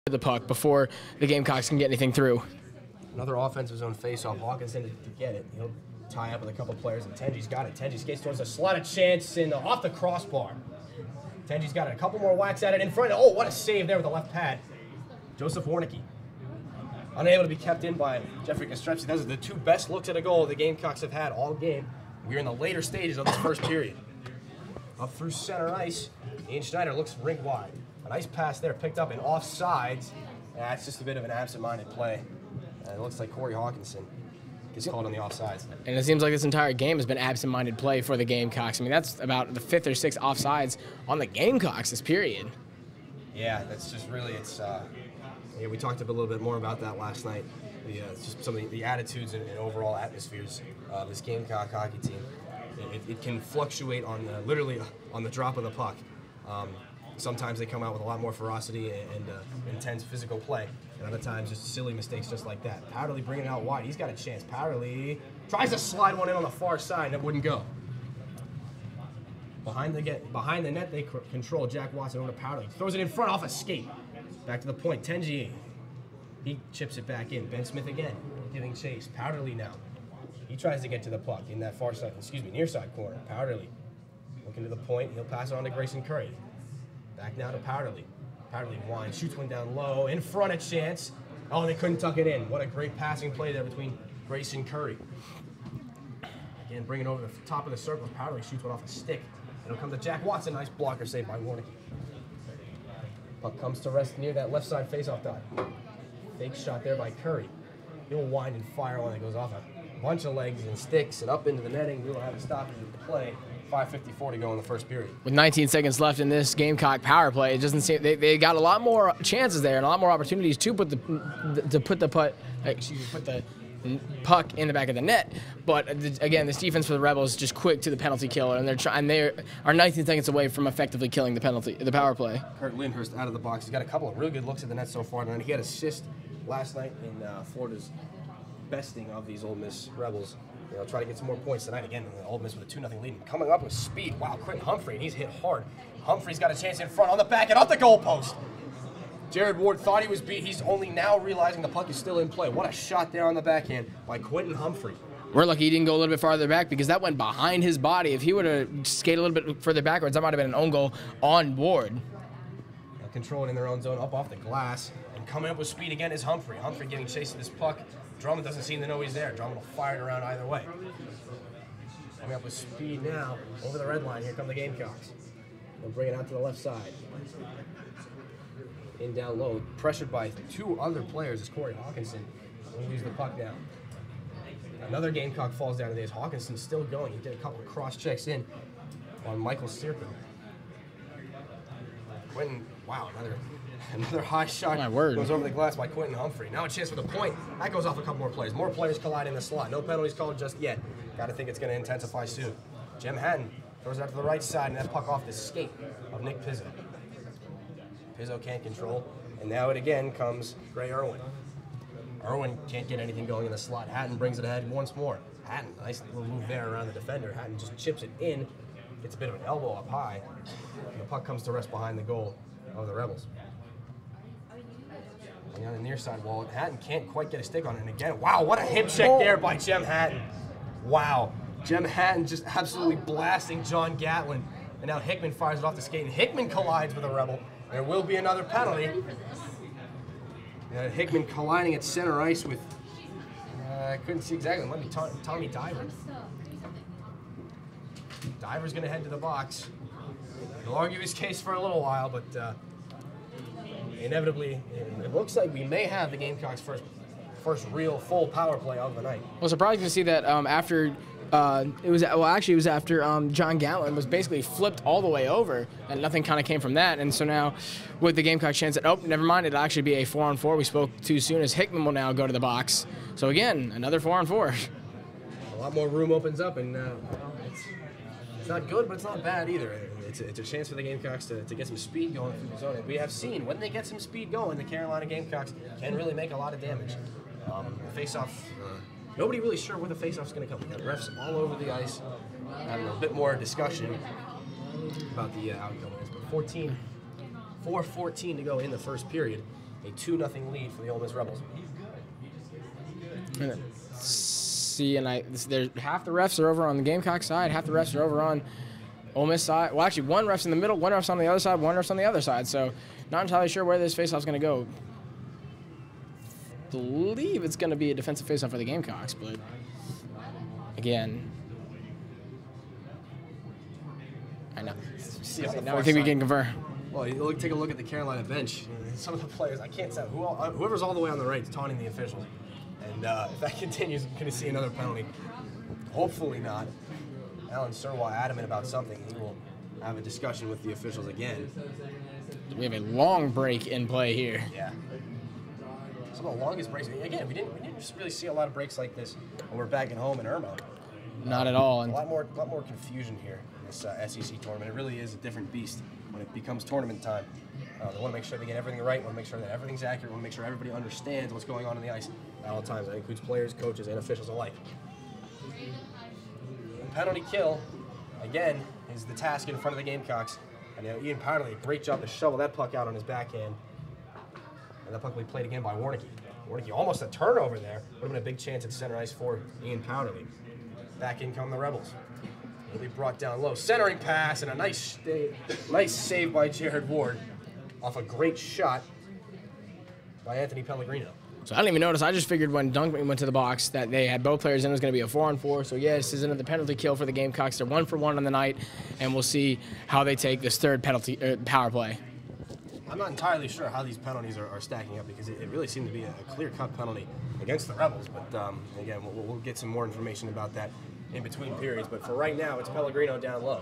The puck before the Gamecocks can get anything through. another offensive zone faceoff. Hawkins in to get it. He'll tie up with a couple players, and Tenji's got it. Tenji skates towards a slot of chance off the crossbar. Tenji's got it. A couple more whacks at it in front. Oh, what a save there with the left pad. Joseph Warnicki. Unable to be kept in by Jeffrey Kostrepsky. Those are the two best looks at a goal the Gamecocks have had all game. We're in the later stages of this first period. Up through center ice, Ian Schneider looks rink wide. A nice pass there picked up in offsides. That's just a bit of an absent-minded play. It looks like Corey Hawkinson gets called on the offsides. And it seems like this entire game has been absent-minded play for the Gamecocks. I mean, that's about the 5th or 6th offsides on the Gamecocks this period. Yeah, that's just really, yeah, we talked a little bit more about that last night. Just some of the attitudes and overall atmospheres of this Gamecock hockey team. it can fluctuate on literally on the drop of the puck. Sometimes they come out with a lot more ferocity and intense physical play, and other times just silly mistakes just like that. Powderly bringing it out wide. He's got a chance. Powderly tries to slide one in on the far side, and it wouldn't go. Behind the net, they control. Jack Watson over to Powderly. Throws it in front off a skate. Back to the point. Tenji. He chips it back in. Ben Smith again, giving chase. Powderly now. He tries to get to the puck in that far side, near side corner. Powderly looking to the point. He'll pass it on to Grayson Curry. Back now to Powderly. Powderly winds, shoots one down low, in front of chance. Oh, they couldn't tuck it in. What a great passing play there between Grayson Curry. Again, bring it over the top of the circle. Powderly shoots one off a stick. It'll come to Jack Watson. Nice blocker save by Warnick. Puck comes to rest near that left side faceoff dot. Fake shot there by Curry. He'll wind and fire one that goes off a bunch of legs and sticks and up into the netting. We'll have a stoppage of the play. 5:54 to go in the first period. With 19 seconds left in this Gamecock power play, it doesn't seem they got a lot more chances there and a lot more opportunities to put the puck in the back of the net. But again, this defense for the Rebels is just quick to the penalty killer, and they are 19 seconds away from effectively killing the power play. Kurt Lindhurst out of the box. He's got a couple of really good looks at the net so far, and he had an assist last night in Florida's besting of these Ole Miss Rebels. They'll try to get some more points tonight. Again, Ole Miss with a 2-0 lead. Coming up with speed. Wow, Quentin Humphrey, and he's hit hard. Humphrey's got a chance in front on the back and off the goalpost. Jared Ward thought he was beat. He's only now realizing the puck is still in play. What a shot there on the backhand by Quentin Humphrey. We're lucky he didn't go a little bit farther back because that went behind his body. If he would have skated a little bit further backwards, that might have been an own goal on Ward. Controlling in their own zone, up off the glass. And coming up with speed again is Humphrey. Humphrey giving chase to this puck. Drummond doesn't seem to know he's there. Drummond will fire it around either way. Coming up with speed now over the red line. Here come the Gamecocks. They'll bring it out to the left side. In down low, pressured by two other players is Corey Hawkinson. We'll use the puck now. Another Gamecock falls down to this. Hawkinson's still going. He did a couple of cross checks in on Michael Sirkin. Quentin, wow, another high shot goes over the glass by Quentin Humphrey. Now a chance for the point. That goes off a couple more players. More players collide in the slot. No penalties called just yet. Got to think it's going to intensify soon. Jem Hatton throws it out to the right side, and that puck off the skate of Nick Pizzo. Pizzo can't control, and now it again comes Gray Irwin. Irwin can't get anything going in the slot. Hatton brings it ahead once more. Hatton, nice little move there around the defender. Hatton just chips it in, gets a bit of an elbow up high, and the puck comes to rest behind the goal of the Rebels. And on the near side wall, Hatton can't quite get a stick on it, and again, wow, what a hip check there by Jem Hatton. Wow, Jem Hatton just absolutely blasting John Gatlin, and now Hickman fires it off the skate, and Hickman collides with a Rebel. There will be another penalty. Hickman colliding at center ice with, I couldn't see exactly, it might be Tommy Diver. Diver's going to head to the box. He'll argue his case for a little while, but inevitably, it looks like we may have the Gamecocks' first real full power play of the night. Well, surprising to see that after it was after John Gatlin was basically flipped all the way over, and nothing kind of came from that. And so now, with the Gamecock chance that, oh, never mind, it'll actually be a 4-on-4. We spoke too soon, as Hickman will now go to the box. So again, another 4-on-4. A lot more room opens up, and it's not good, but it's not bad either. It's a chance for the Gamecocks to get some speed going through the zone. And we have seen when they get some speed going, the Carolina Gamecocks can really make a lot of damage. Face-off. Nobody really sure where the face-off is going to come. We got refs all over the ice. Having a bit more discussion about the outcome. But 4:14 to go in the first period. A 2-0 lead for the Ole Miss Rebels. See, and half the refs are over on the Gamecock side, half the refs are over on Ole Miss side. Well, actually, one ref's in the middle, one ref's on the other side, one ref's on the other side. So, not entirely sure where this face-off is going to go. I believe it's going to be a defensive face-off for the Gamecocks, but again, I know. Now I think we can confirm. Well, take a look at the Carolina bench. Some of the players, I can't tell. Whoever's all the way on the right is taunting the officials. And if that continues, we're going to see another penalty. Hopefully not. Alan Surwa adamant about something. He will have a discussion with the officials again. We have a long break in play here. Yeah. Some of the longest breaks. Again, we didn't really see a lot of breaks like this when we're back at home in Irmo. Not at all. A lot more confusion here in this SEC tournament. It really is a different beast when it becomes tournament time. They want to make sure they get everything right. Want to make sure that everything's accurate. Want to make sure everybody understands what's going on the ice at all times. That includes players, coaches, and officials alike. Penalty kill, again, is the task in front of the Gamecocks. And Ian Powderly, a great job to shovel that puck out on his backhand. And that puck will be played again by Warnicki. Warnicki almost a turnover there. Would have been a big chance at center ice for Ian Powderly. Back in come the Rebels. It'll be brought down low. Centering pass and a nice save by Jared Ward off a great shot by Anthony Pellegrino. So I didn't even notice. I just figured when Dunkman went to the box that they had both players in. It was going to be a 4-on-4. So, yes, this is another penalty kill for the Gamecocks. They're 1-for-1 on the night, and we'll see how they take this third penalty power play. I'm not entirely sure how these penalties are stacking up because it really seemed to be a clear-cut penalty against the Rebels. But, again, we'll get some more information about that in between periods. But for right now, it's Pellegrino down low.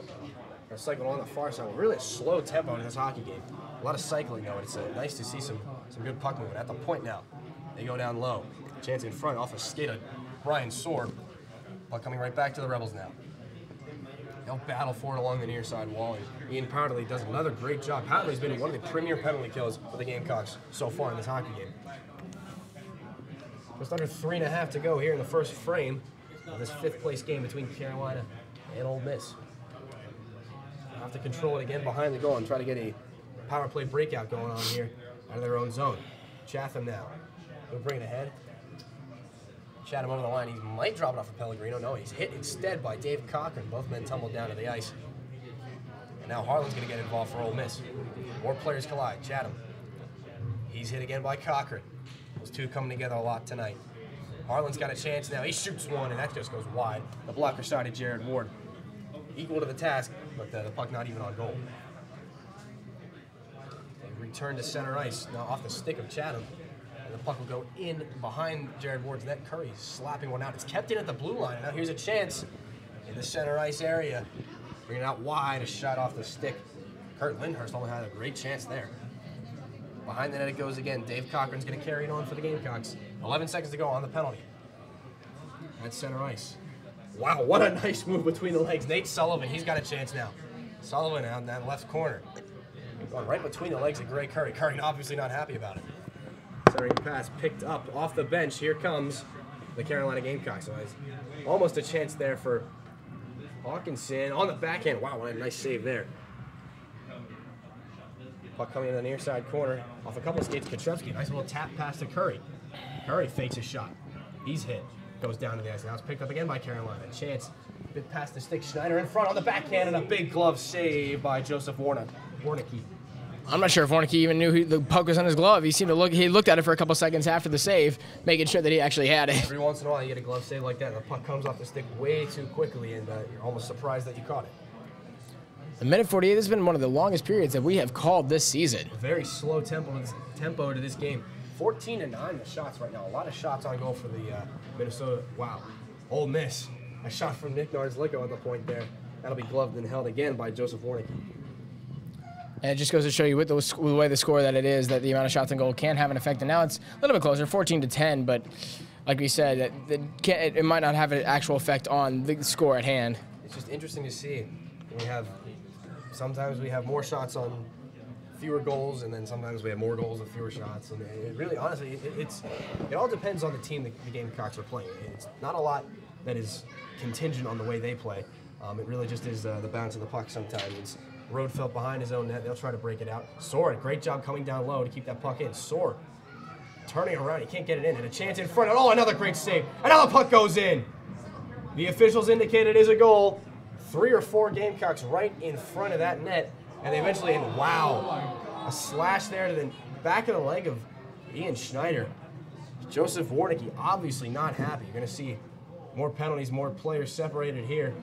They're cycling on the far side. Really a slow tempo in this hockey game. A lot of cycling, though. It's nice to see some good puck movement. At the point now, they go down low. Chance in front off a skate of Brian Soar. Puck coming right back to the Rebels now. They'll battle for it along the near side wall. And Ian Powderly does another great job. Powderly's been one of the premier penalty kills for the Gamecocks so far in this hockey game. Just under 3.5 to go here in the first frame of this 5th place game between Carolina and Ole Miss. They'll have to control it again behind the goal and try to get a power play breakout going on here out of their own zone. Chatham now. He'll bring it ahead. Chatham over the line. He might drop it off of Pellegrino. No, he's hit instead by Dave Cochran. Both men tumbled down to the ice. And now Harlan's going to get involved for Ole Miss. More players collide. Chatham. He's hit again by Cochran. Those two coming together a lot tonight. Harlan's got a chance now. He shoots one, and that just goes wide. The blocker side of Jared Ward. Equal to the task, but the puck not even on goal. They return to center ice. Now off the stick of Chatham. The puck will go in behind Jared Ward's net. Curry slapping one out. It's kept in at the blue line. Now here's a chance in the center ice area. Bringing it out wide, a shot off the stick. Kurt Lindhurst only had a great chance there. Behind the net it goes again. Dave Cochran's going to carry it on for the Gamecocks. 11 seconds to go on the penalty. At center ice. Wow, what a nice move between the legs. Nate Sullivan, he's got a chance now. Sullivan out in that left corner. Going right between the legs of Gray Curry. Curry obviously not happy about it. Centering pass picked up off the bench. Here comes the Carolina Gamecocks. So it's almost a chance there for Hawkinson on the backhand. Wow, what a nice save there. Puck coming in the near side corner off a couple of skates. Katrevsky, nice little tap pass to Curry. Curry fakes a shot. He's hit. Goes down to the ice. Now it's picked up again by Carolina. Chance, bit past the stick. Schneider in front on the backhand and a big glove save by Joseph Warnicki. I'm not sure if Warnicki even knew the puck was on his glove. He looked at it for a couple seconds after the save, making sure that he actually had it. Every once in a while you get a glove save like that and the puck comes off the stick way too quickly and you're almost surprised that you caught it. The minute 48 has been one of the longest periods that we have called this season. A very slow tempo to this game. 14-9 the shots right now. A lot of shots on goal for the Minnesota. Wow. Ole Miss. A shot from Nick Narzlicko at the point there. That'll be gloved and held again by Joseph Warnicki. And it just goes to show you with the way the score that it is, that the amount of shots on goal can have an effect. And now it's a little bit closer, 14-10, but like we said, it might not have an actual effect on the score at hand. It's just interesting to see. Sometimes we have more shots on fewer goals, and then sometimes we have more goals with fewer shots. And it really, honestly, it all depends on the team the Gamecocks are playing. It's not a lot that is contingent on the way they play. It really just is the bounce of the puck sometimes. It's Roadfelt behind his own net. They'll try to break it out. Soar, great job coming down low to keep that puck in. Soar turning around. He can't get it in. And a chance in front. Oh, another great save. Another puck goes in. The officials indicate it is a goal. 3 or 4 Gamecocks right in front of that net. And they eventually end. Wow. A slash there to the back of the leg of Ian Schneider. Joseph Warnicki obviously not happy. You're going to see more penalties, more players separated here.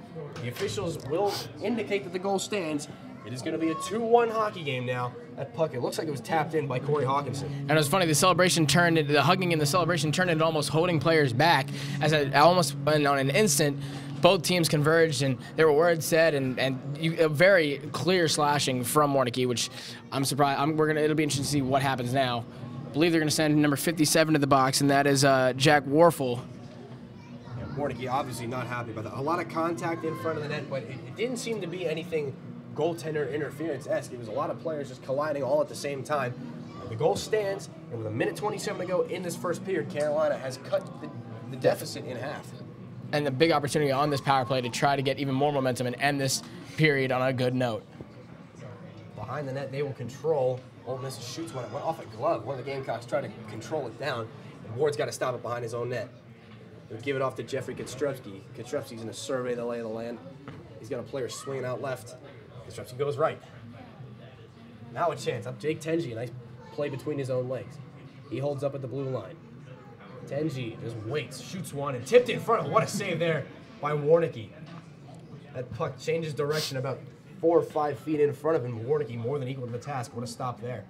The officials will indicate that the goal stands. It is going to be a 2-1 hockey game now. That puck, it looks like it was tapped in by Corey Hawkinson. And it was funny, the hugging in the celebration turned into almost holding players back, as almost on an instant, both teams converged and there were words said and a very clear slashing from Warnicki, which I'm surprised. It'll be interesting to see what happens now. I believe they're going to send number 57 to the box, and that is Jack Warfel. Warnicki obviously not happy about that. A lot of contact in front of the net, but it didn't seem to be anything goaltender interference-esque. It was a lot of players just colliding all at the same time. The goal stands, and with a minute 27 to go in this first period, Carolina has cut the deficit in half. And the big opportunity on this power play to try to get even more momentum and end this period on a good note. Behind the net, they will control. Ole Miss shoots one. It went off a glove. One of the Gamecocks tried to control it down, and Ward's got to stop it behind his own net. He'll give it off to Jeffrey Kostrevsky. Kostrevsky's going to survey the lay of the land. He's got a player swinging out left. Kostrevsky goes right. Now a chance. Up Jake Tenji. A nice play between his own legs. He holds up at the blue line. Tenji just waits, shoots one, and tipped in front of. What a save there by Warnicki. That puck changes direction about 4 or 5 feet in front of him. Warnicki more than equal to the task. What a stop there.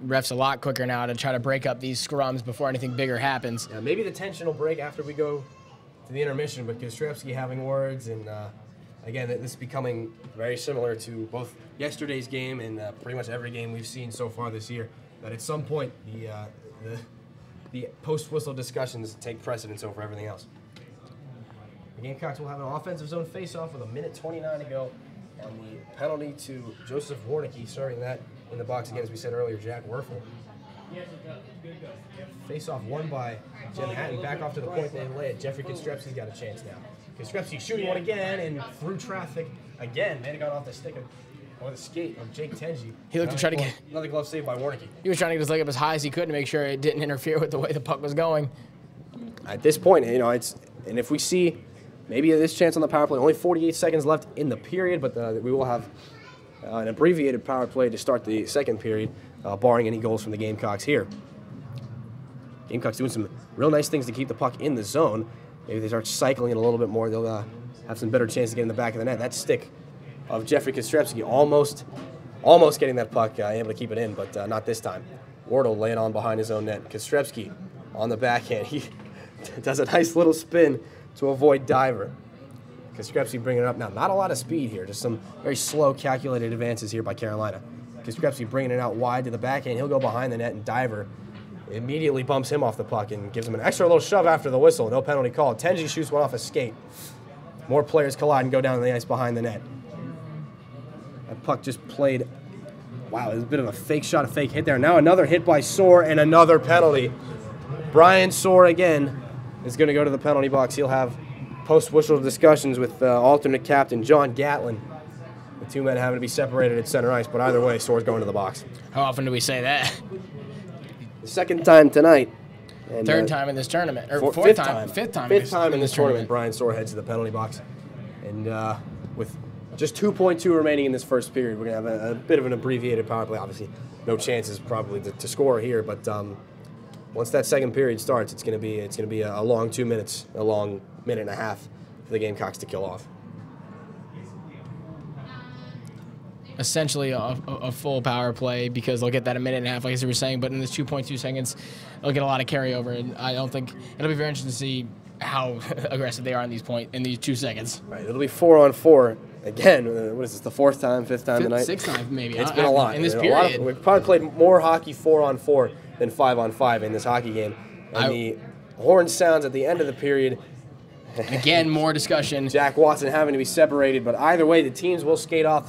Ref's a lot quicker now to try to break up these scrums before anything bigger happens. Yeah, maybe the tension will break after we go to the intermission, but Kostrevsky having words, and again, this is becoming very similar to both yesterday's game and pretty much every game we've seen so far this year, that at some point the post-whistle discussions take precedence over everything else. The Gamecocks will have an offensive zone face-off with a minute 29 to go, and the penalty to Joseph Warnicki, serving that in the box again, as we said earlier, Jack Werfel. Face-off won by Jim Hatton, back off to the point they lay it. Jeffrey Kostrevsky's got a chance now. Kostrevsky shooting one again, and through traffic again. Man, it got off the stick or the skate of Jake Tenji. He looked to try to get another glove save by Warnicki. He was trying to get his leg up as high as he could to make sure it didn't interfere with the way the puck was going. At this point, you know, and if we see maybe this chance on the power play, only 48 seconds left in the period, but we will have an abbreviated power play to start the second period, barring any goals from the Gamecocks here. Gamecocks doing some real nice things to keep the puck in the zone. Maybe they start cycling it a little bit more. They'll have some better chance to get in the back of the net. That stick of Jeffrey Kostrevsky almost getting that puck, able to keep it in, but not this time. Ward will lay it on behind his own net. Kostrevsky on the backhand. He does a nice little spin to avoid diver. Kostrevsky bringing it up now. Not a lot of speed here, just some very slow, calculated advances here by Carolina. Kostrevsky bringing it out wide to the backhand. He'll go behind the net, and diver immediately bumps him off the puck and gives him an extra little shove after the whistle. No penalty called. Tenji shoots one off a skate. More players collide and go down the ice behind the net. That puck just played. Wow, it was a bit of a fake shot, a fake hit there. Now another hit by Soar and another penalty. Brian Soar again is going to go to the penalty box. He'll have post-whistle discussions with alternate captain John Gatlin. The two men having to be separated at center ice, but either way, Soar's going to the box. How often do we say that? The second time tonight. And, Third time in this tournament, or fifth time in this tournament. tournament. Brian Soar heads to the penalty box, and with just 2.2 remaining in this first period, we're gonna have a bit of an abbreviated power play. Obviously, no chances probably to score here, but once that second period starts, it's gonna be a long 2 minutes, a long minute and a half for the Gamecocks to kill off. Essentially a full power play, because they'll get that a minute and a half, like I was saying, but in this 2.2 seconds, they'll get a lot of carryover, and I don't think it'll be very interesting to see how aggressive they are in these 2 seconds. Right, it'll be 4-on-4 again. What is this? The fourth time, fifth time tonight? Sixth time, maybe. It's been a lot in this period. We've probably played more hockey 4-on-4 than 5-on-5 in this hockey game. And the horn sounds at the end of the period. Again, more discussion. Jack Watson having to be separated, but either way, the teams will skate off.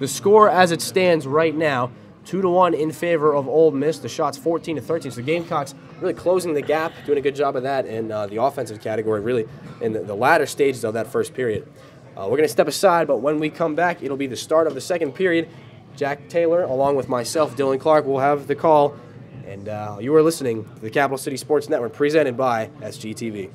The score as it stands right now, 2-1 in favor of Ole Miss. The shot's 14-13. So the Gamecocks really closing the gap, doing a good job of that in the offensive category, really in the latter stages of that first period. We're going to step aside, but when we come back, it'll be the start of the second period. Jack Taylor, along with myself, Dillion Clark, will have the call. And you are listening to the Capital City Sports Network, presented by SGTV.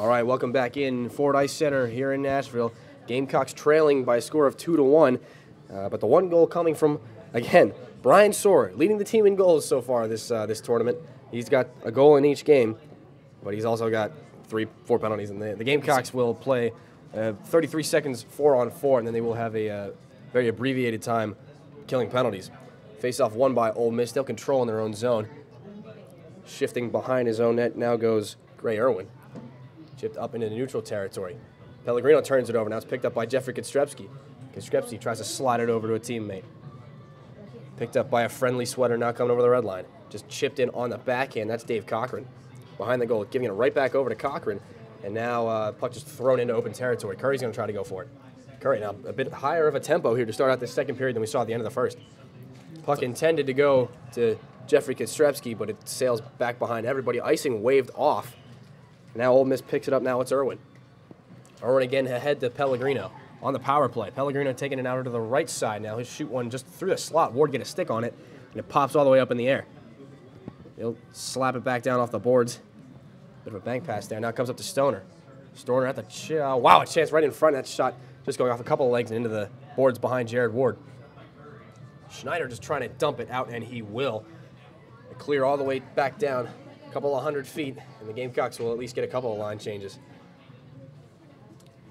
All right, welcome back in Ford Ice Center here in Nashville. Gamecocks trailing by a score of 2-1, but the one goal coming from, again, Brian Soar, leading the team in goals so far this tournament. He's got a goal in each game, but he's also got 3-4 penalties. And the Gamecocks will play 33 seconds 4-on-4, and then they will have a very abbreviated time killing penalties. Face-off won by Ole Miss. They'll control in their own zone. Shifting behind his own net now goes Gray Irwin. Chipped up into the neutral territory. Pellegrino turns it over. Now it's picked up by Jeffrey Kostrepski. Kostrepski tries to slide it over to a teammate. Picked up by a friendly sweater now coming over the red line. Just chipped in on the backhand. That's Dave Cochran. Behind the goal, giving it right back over to Cochran. And now puck just thrown into open territory. Curry's going to try to go for it. Curry now a bit higher of a tempo here to start out this second period than we saw at the end of the first. Puck intended to go to Jeffrey Kostrepski, but it sails back behind everybody. Icing waved off. Now Ole Miss picks it up. Now it's Irwin. Irwin again ahead to Pellegrino on the power play. Pellegrino taking it out to the right side now. He'll shoot one just through the slot. Ward get a stick on it, and it pops all the way up in the air. He'll slap it back down off the boards. Bit of a bank pass there. Now it comes up to Stoner. Stoner at the wow, a chance right in front. That shot just going off a couple of legs and into the boards behind Jared Ward. Schneider just trying to dump it out, and he will. Clear all the way back down, a couple of 100 feet, and the Gamecocks will at least get a couple of line changes.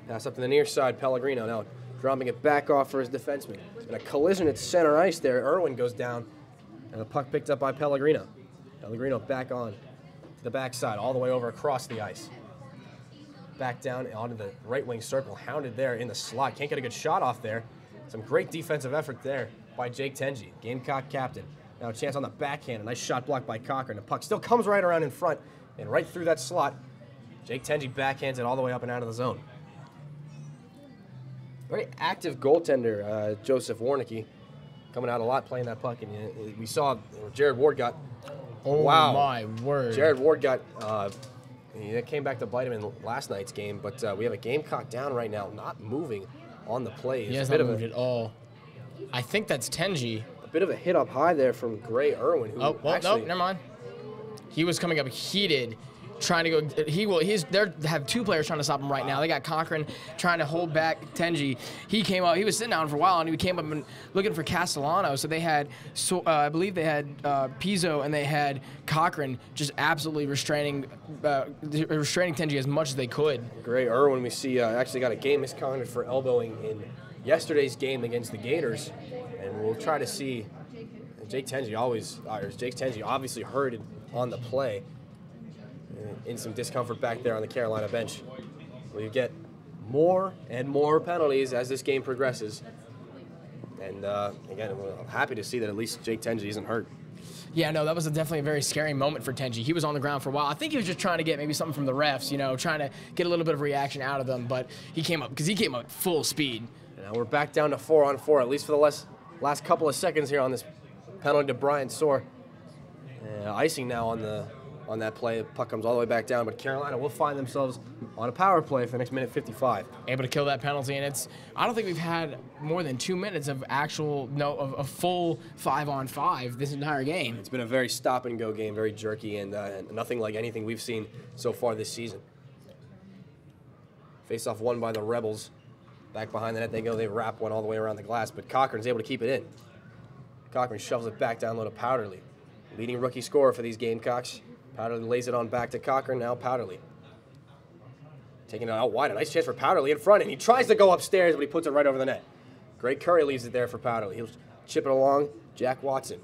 Pass up to the near side, Pellegrino now dropping it back off for his defenseman. And a collision at center ice there. Irwin goes down, and the puck picked up by Pellegrino. Pellegrino back on to the backside, all the way over across the ice. Back down onto the right wing circle, hounded there in the slot. Can't get a good shot off there. Some great defensive effort there by Jake Tenji, Gamecock captain. Now a chance on the backhand, a nice shot blocked by Cochran. The puck still comes right around in front and right through that slot. Jake Tenji backhands it all the way up and out of the zone. Very active goaltender, Joseph Warnicki, coming out a lot playing that puck. And we saw Jared Ward got, oh wow. My word. Jared Ward got, he came back to bite him in last night's game, but we have a Gamecock down right now, not moving on the play. He hasn't moved at all. I think that's Tenji. Bit of a hit up high there from Gray Irwin. Who no, never mind. He was coming up heated, trying to go. They have two players trying to stop him right now. They got Cochran trying to hold back Tenji. He came up. He was sitting down for a while, and he came up and looking for Castellano. So they had, I believe they had Pizzo and they had Cochran just absolutely restraining Tenji as much as they could. Gray Irwin, we see actually got a game misconduct for elbowing in yesterday's game against the Gators. And we'll try to see. Jake Tenji obviously hurt on the play. In some discomfort back there on the Carolina bench. We get more and more penalties as this game progresses. And again, we're happy to see that at least Jake Tenji isn't hurt. Yeah, no, that was definitely a very scary moment for Tenji. He was on the ground for a while. I think he was just trying to get maybe something from the refs, trying to get a little bit of reaction out of them. But he came up at full speed. And now we're back down to 4-on-4, at least for the last couple of seconds here on this penalty to Brian Soar. Icing now on that play. The puck comes all the way back down, but Carolina will find themselves on a power play for the next minute 55. Able to kill that penalty, and I don't think we've had more than 2 minutes of a full 5-on-5 this entire game. It's been a very stop-and-go game, very jerky, and nothing like anything we've seen so far this season. Face-off won by the Rebels. Back behind the net they go. They wrap one all the way around the glass, but Cochran's able to keep it in. Cochran shovels it back down low to Powderly. Leading rookie scorer for these Gamecocks. Powderly lays it on back to Cochran. Now Powderly. Taking it out wide. A nice chance for Powderly in front, and he tries to go upstairs, but he puts it right over the net. Great Curry leaves it there for Powderly. He'll chip it along. Jack Watson.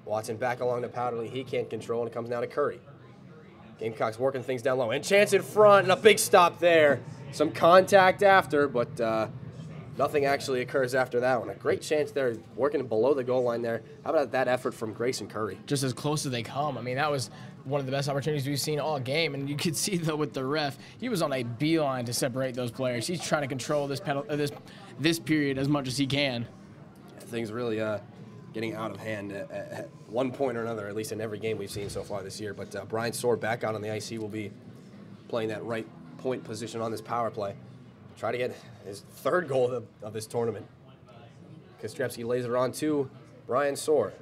Watson back along to Powderly. He can't control, and it comes down to Curry. Gamecocks working things down low. And chance in front, and a big stop there. Some contact after, but nothing actually occurs after that one. A great chance there, working below the goal line there. How about that effort from Grayson Curry? Just as close as they come. I mean, that was one of the best opportunities we've seen all game, and you could see, though, with the ref, he was on a beeline to separate those players. He's trying to control this period as much as he can. Things really getting out of hand at one point or another, at least in every game we've seen so far this year. But Brian Soar back out on the ice. He will be playing that right point position on this power play. Try to get his third goal of this tournament. Kostrepski lays it on to Brian Soar.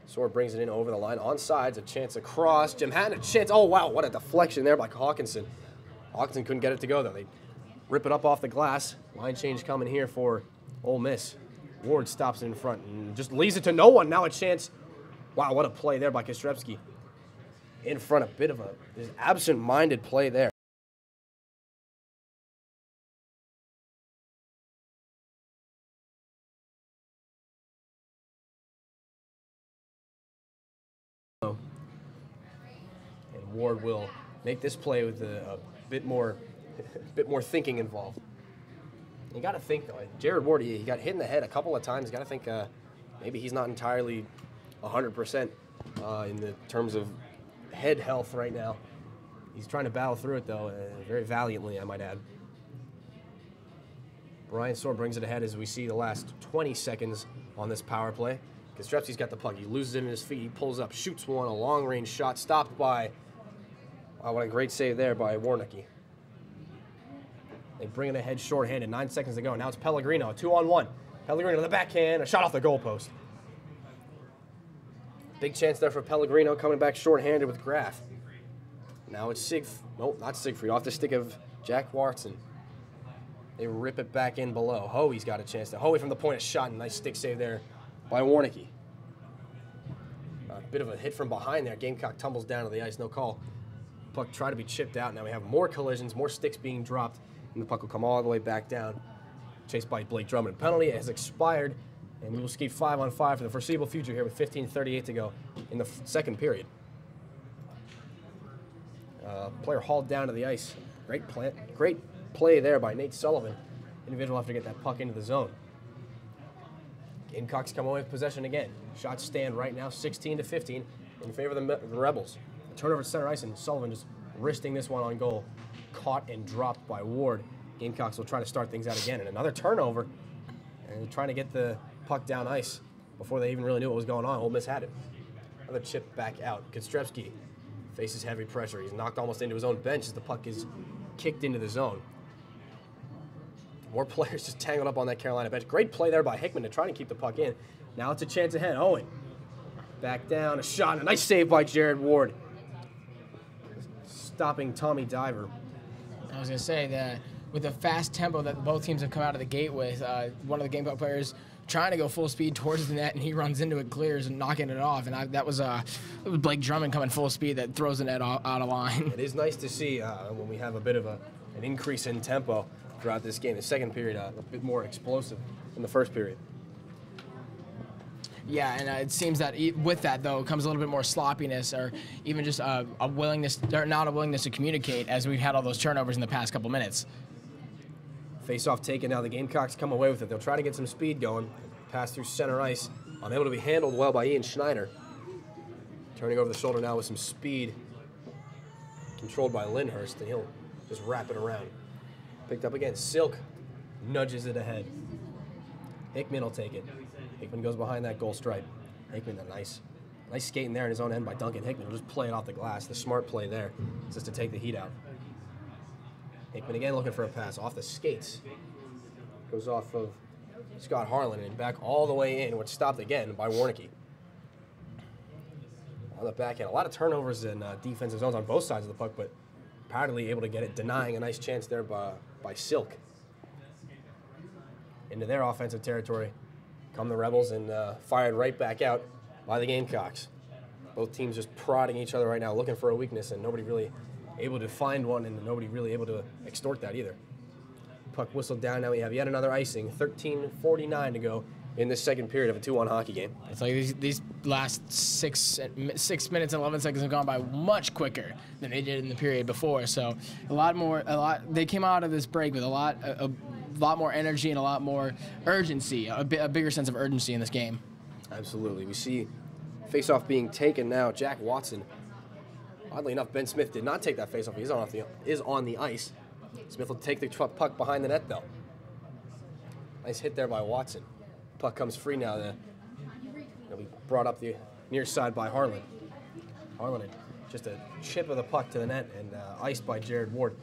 Soar brings it in over the line. On sides, a chance across. Jim Hatton, a chance. Oh, wow, what a deflection there by Hawkinson. Hawkinson couldn't get it to go, though. They rip it up off the glass. Line change coming here for Ole Miss. Ward stops it in front and just leaves it to no one. Now a chance. Wow, what a play there by Kostrevsky. In front, a bit of a absent-minded play there. And Ward will make this play with a bit more thinking involved. You got to think, though. Jared Ward, he got hit in the head a couple of times. Got to think maybe he's not entirely 100% in the terms of head health right now. He's trying to battle through it, though, very valiantly, I might add. Brian Soar brings it ahead as we see the last 20 seconds on this power play. Kostrevsky's got the puck. He loses it in his feet. He pulls up, shoots one, a long-range shot, stopped by, what a great save there by Warnicki. They bring it ahead shorthanded, 9 seconds to go. Now it's Pellegrino, a 2-on-1. Pellegrino to the backhand, a shot off the goalpost. Big chance there for Pellegrino, coming back shorthanded with Graf. Now it's not Siegfried, off the stick of Jack Watson. They rip it back in below. Hoey's got a chance to. Hoey from the point of shot, and nice stick save there by Warnicki. A bit of a hit from behind there. Gamecock tumbles down to the ice, no call. Puck tried to be chipped out. Now we have more collisions, more sticks being dropped, and the puck will come all the way back down. Chased by Blake Drummond. Penalty has expired, and we will skate 5-on-5 for the foreseeable future here with 15:38 to go in the second period. Player hauled down to the ice. Great play there by Nate Sullivan. Individual have to get that puck into the zone. Gamecocks come away with possession again. Shots stand right now 16-15 in favor of the Rebels. A turnover at center ice, and Sullivan just wristing this one on goal. Caught and dropped by Ward. Gamecocks will try to start things out again. And another turnover. And trying to get the puck down ice before they even really knew what was going on. Ole Miss had it. Another chip back out. Kostrevsky faces heavy pressure. He's knocked almost into his own bench as the puck is kicked into the zone. More players just tangled up on that Carolina bench. Great play there by Hickman to try to keep the puck in. Now it's a chance ahead. Owen back down, a shot, a nice save by Jared Ward. Stopping Tommy Diver. I was going to say that with the fast tempo that both teams have come out of the gate with, one of the Gamecock players trying to go full speed towards the net, and he runs into it, clears, and knocking it off. And that was Blake Drummond coming full speed that throws the net out of line. It is nice to see when we have a bit of an increase in tempo throughout this game. The second period, a bit more explosive than the first period. Yeah, and it seems that with that, though, comes a little bit more sloppiness, or even just a willingness, or not a willingness to communicate, as we've had all those turnovers in the past couple minutes. Face-off taken now. The Gamecocks come away with it. They'll try to get some speed going. Pass through center ice. Unable to be handled well by Ian Schneider. Turning over the shoulder now with some speed. Controlled by Lindhurst, and he'll just wrap it around. Picked up again. Silk nudges it ahead. Hickman will take it. Hickman goes behind that goal stripe. Hickman, a nice skating there in his own end by Duncan Hickman. He'll just play it off the glass. The smart play there is just to take the heat out. Hickman again looking for a pass off the skates. Goes off of Scott Harlan and back all the way in, which stopped again by Warnicki. On the backhand, a lot of turnovers in defensive zones on both sides of the puck, but apparently able to get it, denying a nice chance there by Silk. Into their offensive territory come the Rebels, and fired right back out by the Gamecocks. Both teams just prodding each other right now, looking for a weakness, and nobody really able to find one, and nobody really able to extort that either. Puck whistled down. Now we have yet another icing. 13:49 to go in this second period of a 2-1 hockey game. It's like these last 6 minutes and 11 seconds have gone by much quicker than they did in the period before. So they came out of this break with a lot more energy and a lot more urgency, a bigger sense of urgency in this game. Absolutely. We see face-off being taken now. Jack Watson. Oddly enough, Ben Smith did not take that face-off. He is on the ice. Smith will take the puck behind the net, though. Nice hit there by Watson. Puck comes free now. It'll be brought up the near side by Harlan. Harlan, just a chip of the puck to the net, and iced by Jared Ward.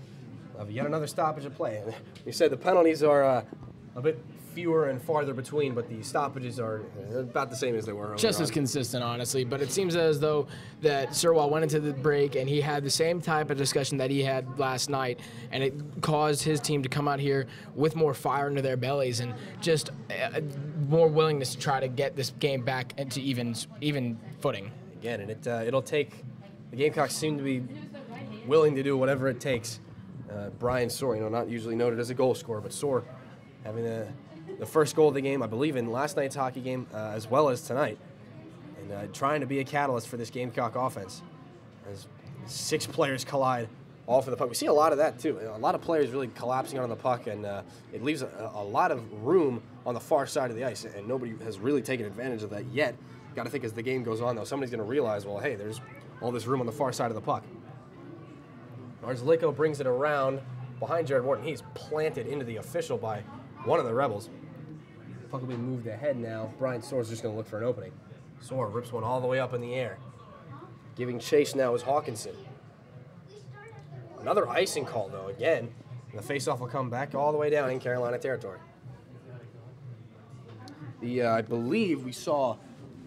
Yet another stoppage of play. You said the penalties are a bit fewer and farther between, but the stoppages are about the same as they were. Just as consistent, honestly. But it seems as though that Sirwall went into the break and he had the same type of discussion that he had last night, and it caused his team to come out here with more fire into their bellies and just more willingness to try to get this game back into even footing. Again, and it'll take. The Gamecocks seem to be willing to do whatever it takes. Brian Soar, not usually noted as a goal scorer, but Soar having the first goal of the game, I believe, in last night's hockey game, as well as tonight, and trying to be a catalyst for this Gamecock offense. As 6 players collide all for the puck. We see a lot of that, too. A lot of players really collapsing on the puck, and it leaves a lot of room on the far side of the ice, and nobody has really taken advantage of that yet. Got to think as the game goes on, though, somebody's going to realize, well, hey, there's all this room on the far side of the puck. Marzlico brings it around behind Jared Wharton. He's planted into the official by one of the Rebels. Puck will be moved ahead now. Brian Soar's just going to look for an opening. Soar rips one all the way up in the air. Giving chase now is Hawkinson. Another icing call, though, again. And the faceoff will come back all the way down in Carolina territory. I believe we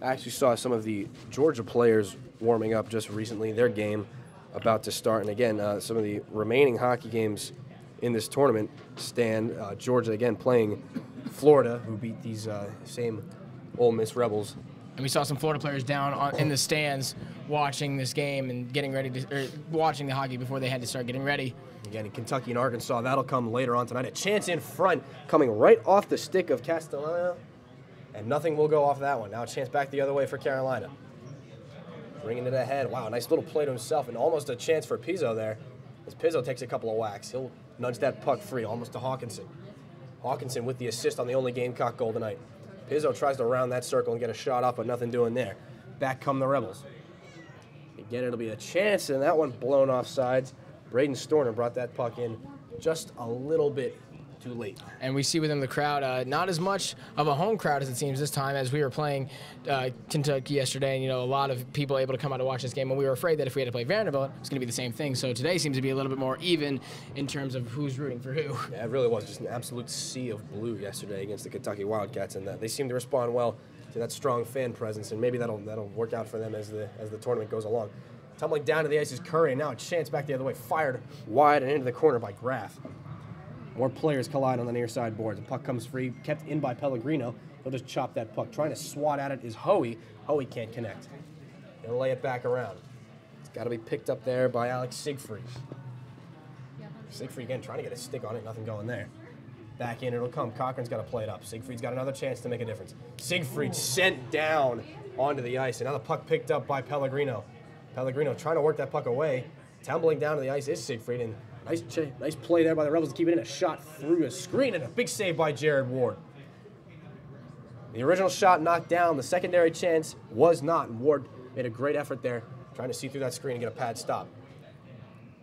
actually saw some of the Georgia players warming up just recently. Their game about to start. And again, some of the remaining hockey games in this tournament stand. Georgia, again, playing Florida, who beat these same Ole Miss Rebels. And we saw some Florida players down in the stands watching this game and getting ready to, watching the hockey before they had to start getting ready. Again, in Kentucky and Arkansas, that'll come later on tonight. A chance in front coming right off the stick of Castellano, and nothing will go off that one. Now a chance back the other way for Carolina. Bringing it ahead. Wow, nice little play to himself, and almost a chance for Pizzo there. As Pizzo takes a couple of whacks, he'll nudge that puck free, almost to Hawkinson. Hawkinson with the assist on the only Gamecock goal tonight. Pizzo tries to round that circle and get a shot off, but nothing doing there. Back come the Rebels. Again, it'll be a chance, and that one blown off sides. Braden Storner brought that puck in just a little bit too late. And we see within the crowd, not as much of a home crowd as it seems this time, as we were playing Kentucky yesterday, and a lot of people able to come out to watch this game, and we were afraid that if we had to play Vanderbilt, it was going to be the same thing. So today seems to be a little bit more even in terms of who's rooting for who. Yeah, it really was just an absolute sea of blue yesterday against the Kentucky Wildcats, and they seem to respond well to that strong fan presence, and maybe that'll work out for them as the tournament goes along. Tumbling down to the ice is Curry, and now a chance back the other way, fired wide and into the corner by Graff. More players collide on the near side boards. The puck comes free, kept in by Pellegrino. He'll just chop that puck. Trying to swat at it is Hoey. Hoey can't connect. He'll lay it back around. It's got to be picked up there by Alex Siegfried. Siegfried again trying to get a stick on it, nothing going there. Back in, it'll come. Cochran's got to play it up. Siegfried's got another chance to make a difference. Siegfried sent down onto the ice, and now the puck picked up by Pellegrino. Pellegrino trying to work that puck away. Tumbling down to the ice is Siegfried, and nice play there by the Rebels to keep it in. A shot through a screen, and a big save by Jared Ward. The original shot knocked down. The secondary chance was not, and Ward made a great effort there, trying to see through that screen and get a pad stop.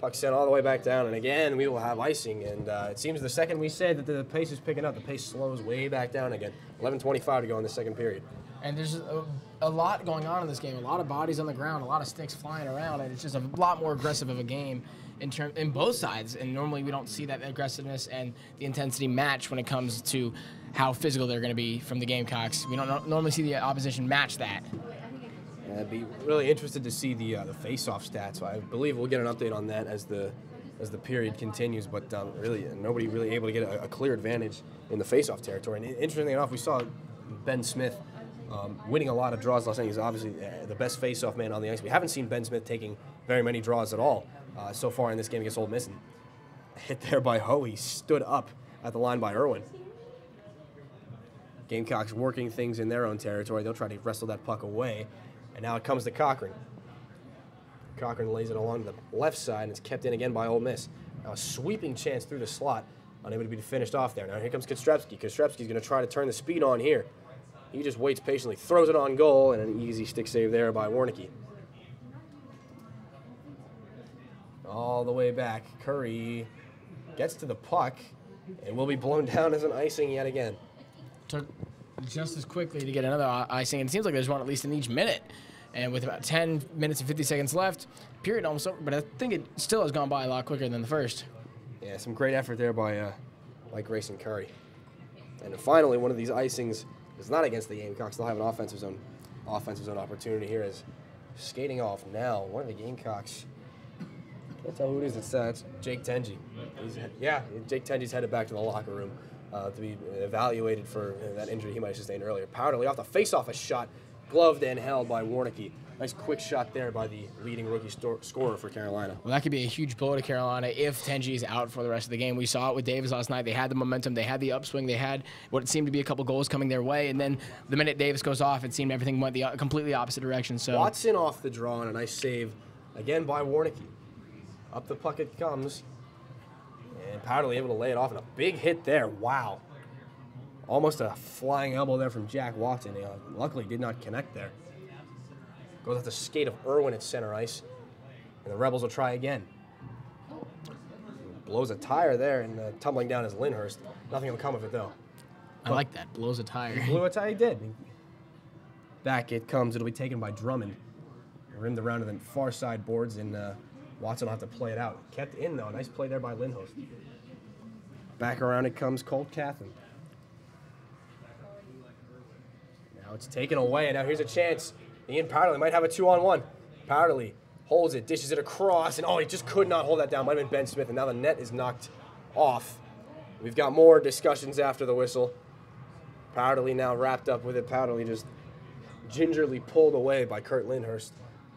Puck sent all the way back down, and again, we will have icing, and it seems the second we said that the pace is picking up, the pace slows way back down again. 11:25 to go in the second period. And there's a lot going on in this game, a lot of bodies on the ground, a lot of sticks flying around, and it's just a lot more aggressive of a game in both sides. And normally we don't see that aggressiveness and the intensity match when it comes to how physical they're going to be from the Gamecocks. We don't normally see the opposition match that. Yeah, I'd be really interested to see the face-off stats. I believe we'll get an update on that as the period continues, but really nobody really able to get a clear advantage in the face-off territory. And interestingly enough, we saw Ben Smith winning a lot of draws last night. He's obviously the best face-off man on the ice. We haven't seen Ben Smith taking very many draws at all so far in this game against Ole Miss. And hit there by Hoey, stood up at the line by Irwin. Gamecocks working things in their own territory. They'll try to wrestle that puck away. And now it comes to Cochran. Cochran lays it along the left side, and it's kept in again by Ole Miss. Now a sweeping chance through the slot, unable to be finished off there. Now here comes Kostrepski. Kostrepski's going to try to turn the speed on here. He just waits patiently, throws it on goal, and an easy stick save there by Warnicki. All the way back, Curry gets to the puck and will be blown down as an icing yet again. Took just as quickly to get another icing, and it seems like there's one at least in each minute. And with about 10 minutes and 50 seconds left, period almost over, but I think it still has gone by a lot quicker than the first. Yeah, some great effort there by Grayson Curry. And finally, one of these icings is not against the Gamecocks. They'll have an offensive zone opportunity here as skating off now. One of the Gamecocks. Can't tell who it is. It's Jake Tenji. Jake Tenji's headed back to the locker room to be evaluated for that injury he might have sustained earlier. Powderly off the face-off a shot, gloved and held by Warnicki. Nice quick shot there by the leading rookie scorer for Carolina. Well, that could be a huge blow to Carolina if Tenji is out for the rest of the game. We saw it with Davis last night. They had the momentum. They had the upswing. They had what seemed to be a couple goals coming their way. And then the minute Davis goes off, it seemed everything went the completely opposite direction. So Watson off the draw and a nice save again by Warnicki. Up the puck it comes. And Powderly able to lay it off. And a big hit there. Wow. Almost a flying elbow there from Jack Watson. Luckily did not connect there. Goes off the skate of Irwin at center ice. And the Rebels will try again. Blows a tire there, and tumbling down is Lindhurst. Nothing will come of it, though. I like that. Blows a tire. Blew a tire, he did. Back it comes. It'll be taken by Drummond. Rimmed around to the far side boards, and Watson will have to play it out. Kept in, though. Nice play there by Lindhurst. Back around it comes Colt Cathan. Now it's taken away, and now here's a chance. Ian Powderly might have a 2-on-1. Powderly holds it, dishes it across, and he just could not hold that down. Might have been Ben Smith, and now the net is knocked off. We've got more discussions after the whistle. Powderly now wrapped up with it. Powderly just gingerly pulled away by Kurt Lindhurst.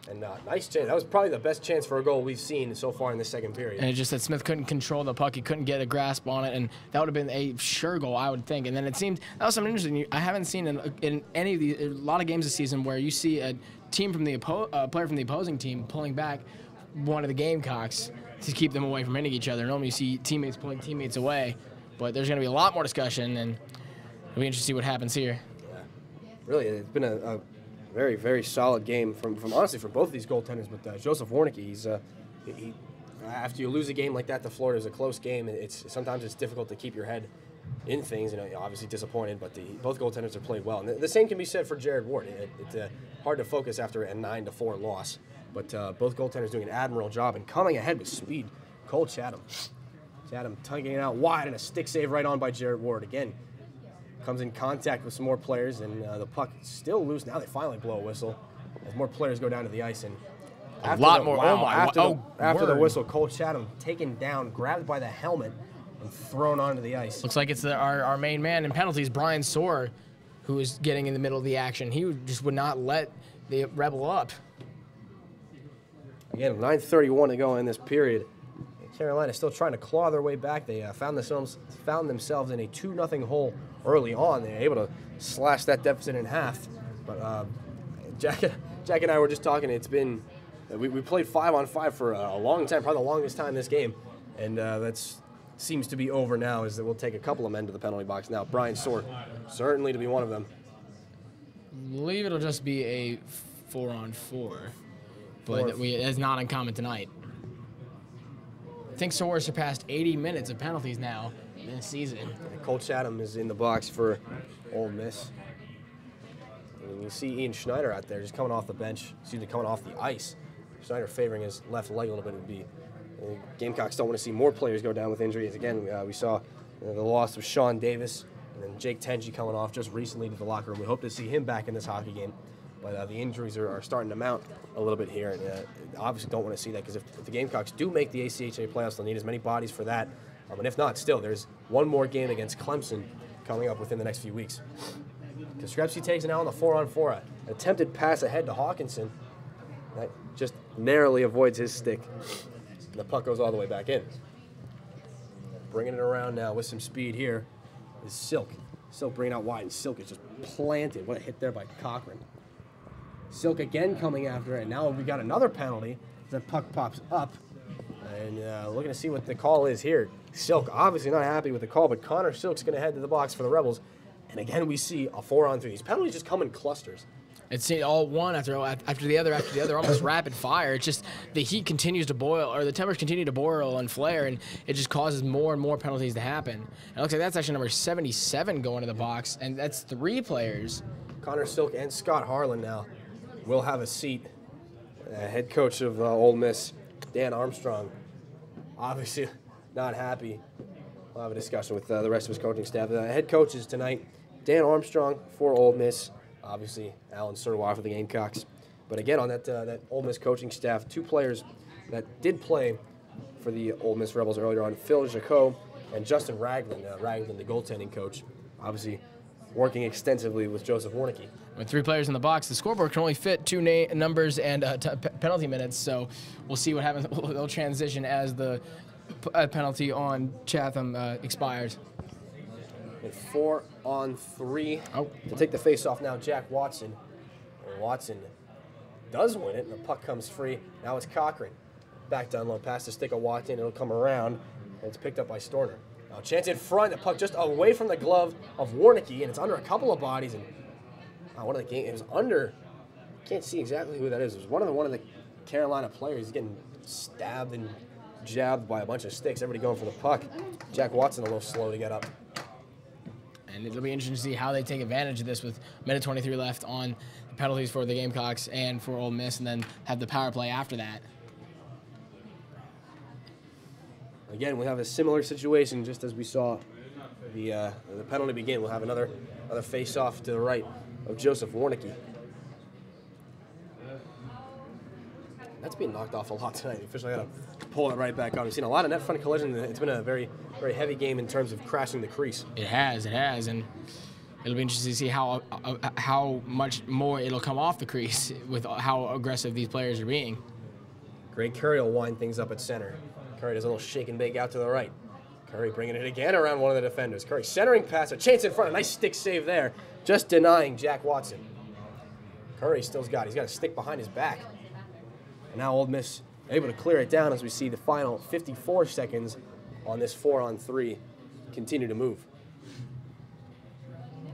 And nice chance. That was probably the best chance for a goal we've seen so far in the second period. And it just that Smith couldn't control the puck. He couldn't get a grasp on it, and that would have been a sure goal, I would think. And then it seemed that was something interesting. I haven't seen in any of a lot of games this season where you see a team from the player from the opposing team pulling back one of the Gamecocks to keep them away from hitting each other. Normally you see teammates pulling teammates away, but there's going to be a lot more discussion, and it'll be interesting to see what happens here. Yeah. Really, it's been a very, very solid game from honestly from both of these goaltenders. But Joseph Warnicki, he after you lose a game like that to Florida, it's a close game. Sometimes it's difficult to keep your head in things. Obviously disappointed, but both goaltenders have played well. And the same can be said for Jared Ward. It's hard to focus after a 9-4 loss, but both goaltenders doing an admirable job and coming ahead with speed. Cole Chatham tugging it out wide and a stick save right on by Jared Ward again. Comes in contact with some more players, and the puck is still loose. Now they finally blow a whistle as more players go down to the ice. And after the whistle, Cole Chatham taken down, grabbed by the helmet, and thrown onto the ice. Looks like it's our main man in penalties, Brian Soar, who is getting in the middle of the action. He just would not let the Rebel up. Again, 9:31 to go in this period. Carolina still trying to claw their way back. They found themselves in a 2-0 hole early on. They were able to slash that deficit in half. But Jack and I were just talking. It's been we played 5-on-5 for a long time, probably the longest time this game, and that's seems to be over now. Is that we'll take a couple of men to the penalty box now. Brian Soar, certainly to be one of them. I believe it'll just be a 4-on-4, but it's not uncommon tonight. I think Soar surpassed 80 minutes of penalties now this season. And Cole Chatham is in the box for Ole Miss. And you see Ian Schneider out there just coming off the bench, coming off the ice. Schneider favoring his left leg a little bit. Gamecocks don't want to see more players go down with injuries. Again, we saw the loss of Sean Davis and then Jake Tenji coming off just recently to the locker room. We hope to see him back in this hockey game. But the injuries are starting to mount a little bit here. And obviously don't want to see that because if the Gamecocks do make the ACHA playoffs, they'll need as many bodies for that. And if not, still, there's one more game against Clemson coming up within the next few weeks. Koskrepski takes it now on the 4-on-4. An attempted pass ahead to Hawkinson. That just narrowly avoids his stick. And the puck goes all the way back in. Bringing it around now with some speed here is Silk. Silk bringing out wide, and Silk is just planted. What a hit there by Cochran. Silk again coming after it. Now we got another penalty. The puck pops up. And looking to see what the call is here. Silk obviously not happy with the call, but Connor Silk's going to head to the box for the Rebels. And again, we see a 4-on-3. These penalties just come in clusters. It's all one after the other, almost rapid fire. It's just the heat continues to boil, or the tempers continue to boil and flare, and it just causes more and more penalties to happen. And it looks like that's actually number 77 going to the box, and that's 3 players. Connor Silk and Scott Harlan now will have a seat. Head coach of Ole Miss, Dan Armstrong, obviously not happy we'll have a discussion with the rest of his coaching staff. The head coaches tonight, Dan Armstrong for Ole Miss, obviously Alan Surwa for the Gamecocks. But again, on that Ole Miss coaching staff, 2 players that did play for the Ole Miss Rebels earlier on, Phil Jacot and Justin Ragland. Ragland, the goaltending coach, obviously working extensively with Joseph Warnicki. With 3 players in the box, the scoreboard can only fit 2 numbers and penalty minutes, so we'll see what happens. They'll transition as the penalty on Chatham expires. With 4-on-3 to take the face-off now, Jack Watson. And Watson does win it, and the puck comes free. Now it's Cochran. Back down low, past the stick of Watson. It'll come around, and it's picked up by Storner. Now chance in front, the puck just away from the glove of Warnicki, and it's under a couple of bodies. And one of the game, it was under. Can't see exactly who that is. It was one of the Carolina players getting stabbed and jabbed by a bunch of sticks. Everybody going for the puck. Jack Watson a little slow to get up. And it'll be interesting to see how they take advantage of this with minute 23 left on the penalties for the Gamecocks and for Ole Miss, and then have the power play after that. Again, we have a similar situation just as we saw the penalty begin. We'll have another face-off to the right of Joseph Warnicki. That's being knocked off a lot tonight. The official got to pull it right back on. We've seen a lot of net front collisions. It's been a very, very heavy game in terms of crashing the crease. It has, and it'll be interesting to see how much more it'll come off the crease with how aggressive these players are being. Greg Curry will wind things up at center. Curry does a little shake and bake out to the right. Curry bringing it again around one of the defenders. Curry centering pass, a chance in front, a nice stick save there, just denying Jack Watson. Curry still's got it. He's got a stick behind his back. And now Ole Miss able to clear it down as we see the final 54 seconds on this 4-on-3 continue to move.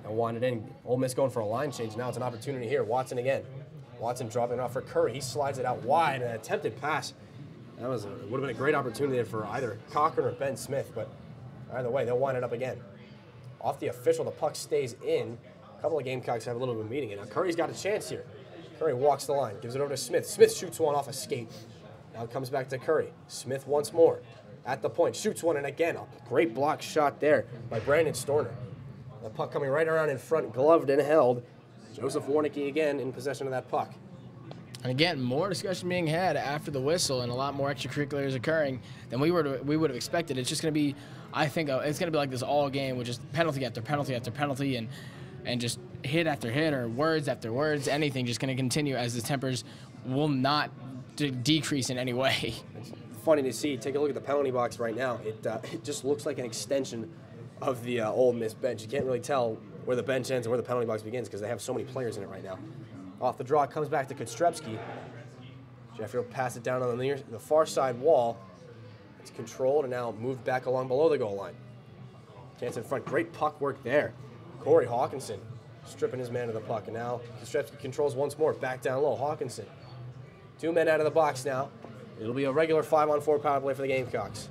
And wind it in. Ole Miss going for a line change. Now it's an opportunity here. Watson again. Watson dropping it off for Curry. He slides it out wide. An attempted pass. That would have been a great opportunity for either Cochran or Ben Smith, but either way, they'll wind it up again. Off the official, the puck stays in. A couple of Gamecocks have a little bit of a meeting. And now Curry's got a chance here. Curry walks the line, gives it over to Smith. Smith shoots one off a skate. Now it comes back to Curry. Smith once more. At the point, shoots one, and again, a great block shot there by Brandon Storner. The puck coming right around in front, gloved and held. Joseph Warnicki again in possession of that puck. And again, more discussion being had after the whistle and a lot more extracurriculars occurring than we would have expected. It's just going to be, I think, it's going to be like this all game with just penalty after penalty after penalty and just hit after hit or words after words, anything just going to continue as the tempers will not decrease in any way. It's funny to see. Take a look at the penalty box right now. It just looks like an extension of the Ole Miss bench. You can't really tell where the bench ends and where the penalty box begins because they have so many players in it right now. Off the draw, it comes back to Kostrepski. Jeffrey will pass it down on the far side wall. It's controlled and now moved back along below the goal line. Chance in front. Great puck work there. Corey Hawkinson stripping his man to the puck. And now Kostrepski controls once more. Back down low. Hawkinson. 2 men out of the box now. It'll be a regular 5-on-4 power play for the Gamecocks.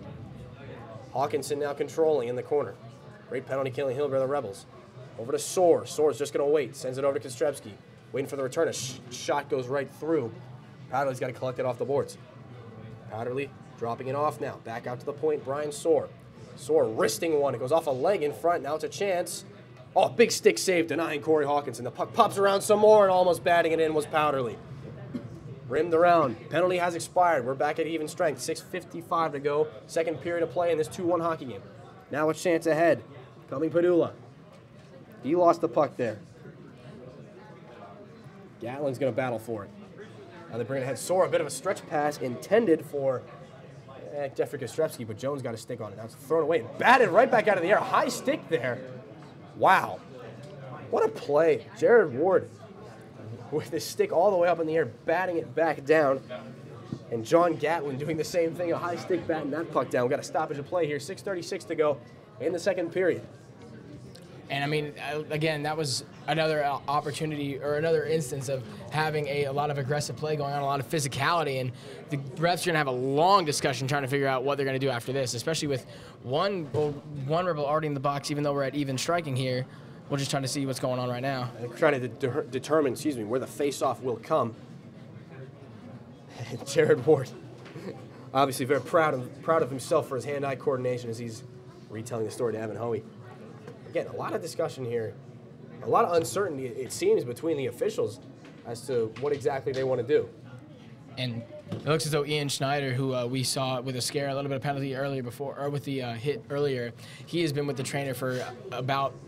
Hawkinson now controlling in the corner. Great penalty killing Hill by the Rebels. Over to Soar. Soar's just going to wait. Sends it over to Kostrepski. Waiting for the return. A shot goes right through. Powderly's got to collect it off the boards. Powderly dropping it off now. Back out to the point. Brian Soar. Soar wristing one. It goes off a leg in front. Now it's a chance. Oh, big stick save denying Corey Hawkinson. The puck pops around some more and almost batting it in was Powderly. Rimmed around. Penalty has expired. We're back at even strength. 6:55 to go. Second period of play in this 2-1 hockey game. Now a chance ahead. Coming Padula. He lost the puck there. Gatlin's going to battle for it. Now they bring it ahead. Soar, a bit of a stretch pass intended for Jeffrey Kostrepski, but Jones got a stick on it. Now it's thrown away. Batted right back out of the air. High stick there. Wow. What a play. Jared Ward with his stick all the way up in the air, batting it back down. And John Gatlin doing the same thing, a high stick batting that puck down. We've got a stoppage of play here. 6:36 to go in the second period. And I mean, again, that was another opportunity or another instance of having a lot of aggressive play going on, a lot of physicality, and the refs are going to have a long discussion trying to figure out what they're going to do after this, especially with one Rebel already in the box, even though we're at even striking here. We're just trying to see what's going on right now. They're trying to determine, where the face-off will come. Jared Ward, obviously very proud of himself for his hand-eye coordination as he's retelling the story to Evan Hoey. Again, a lot of discussion here, a lot of uncertainty, it seems, between the officials as to what exactly they want to do. And it looks as though Ian Schneider, who we saw with a scare, a little bit of penalty earlier or with the hit earlier, he has been with the trainer for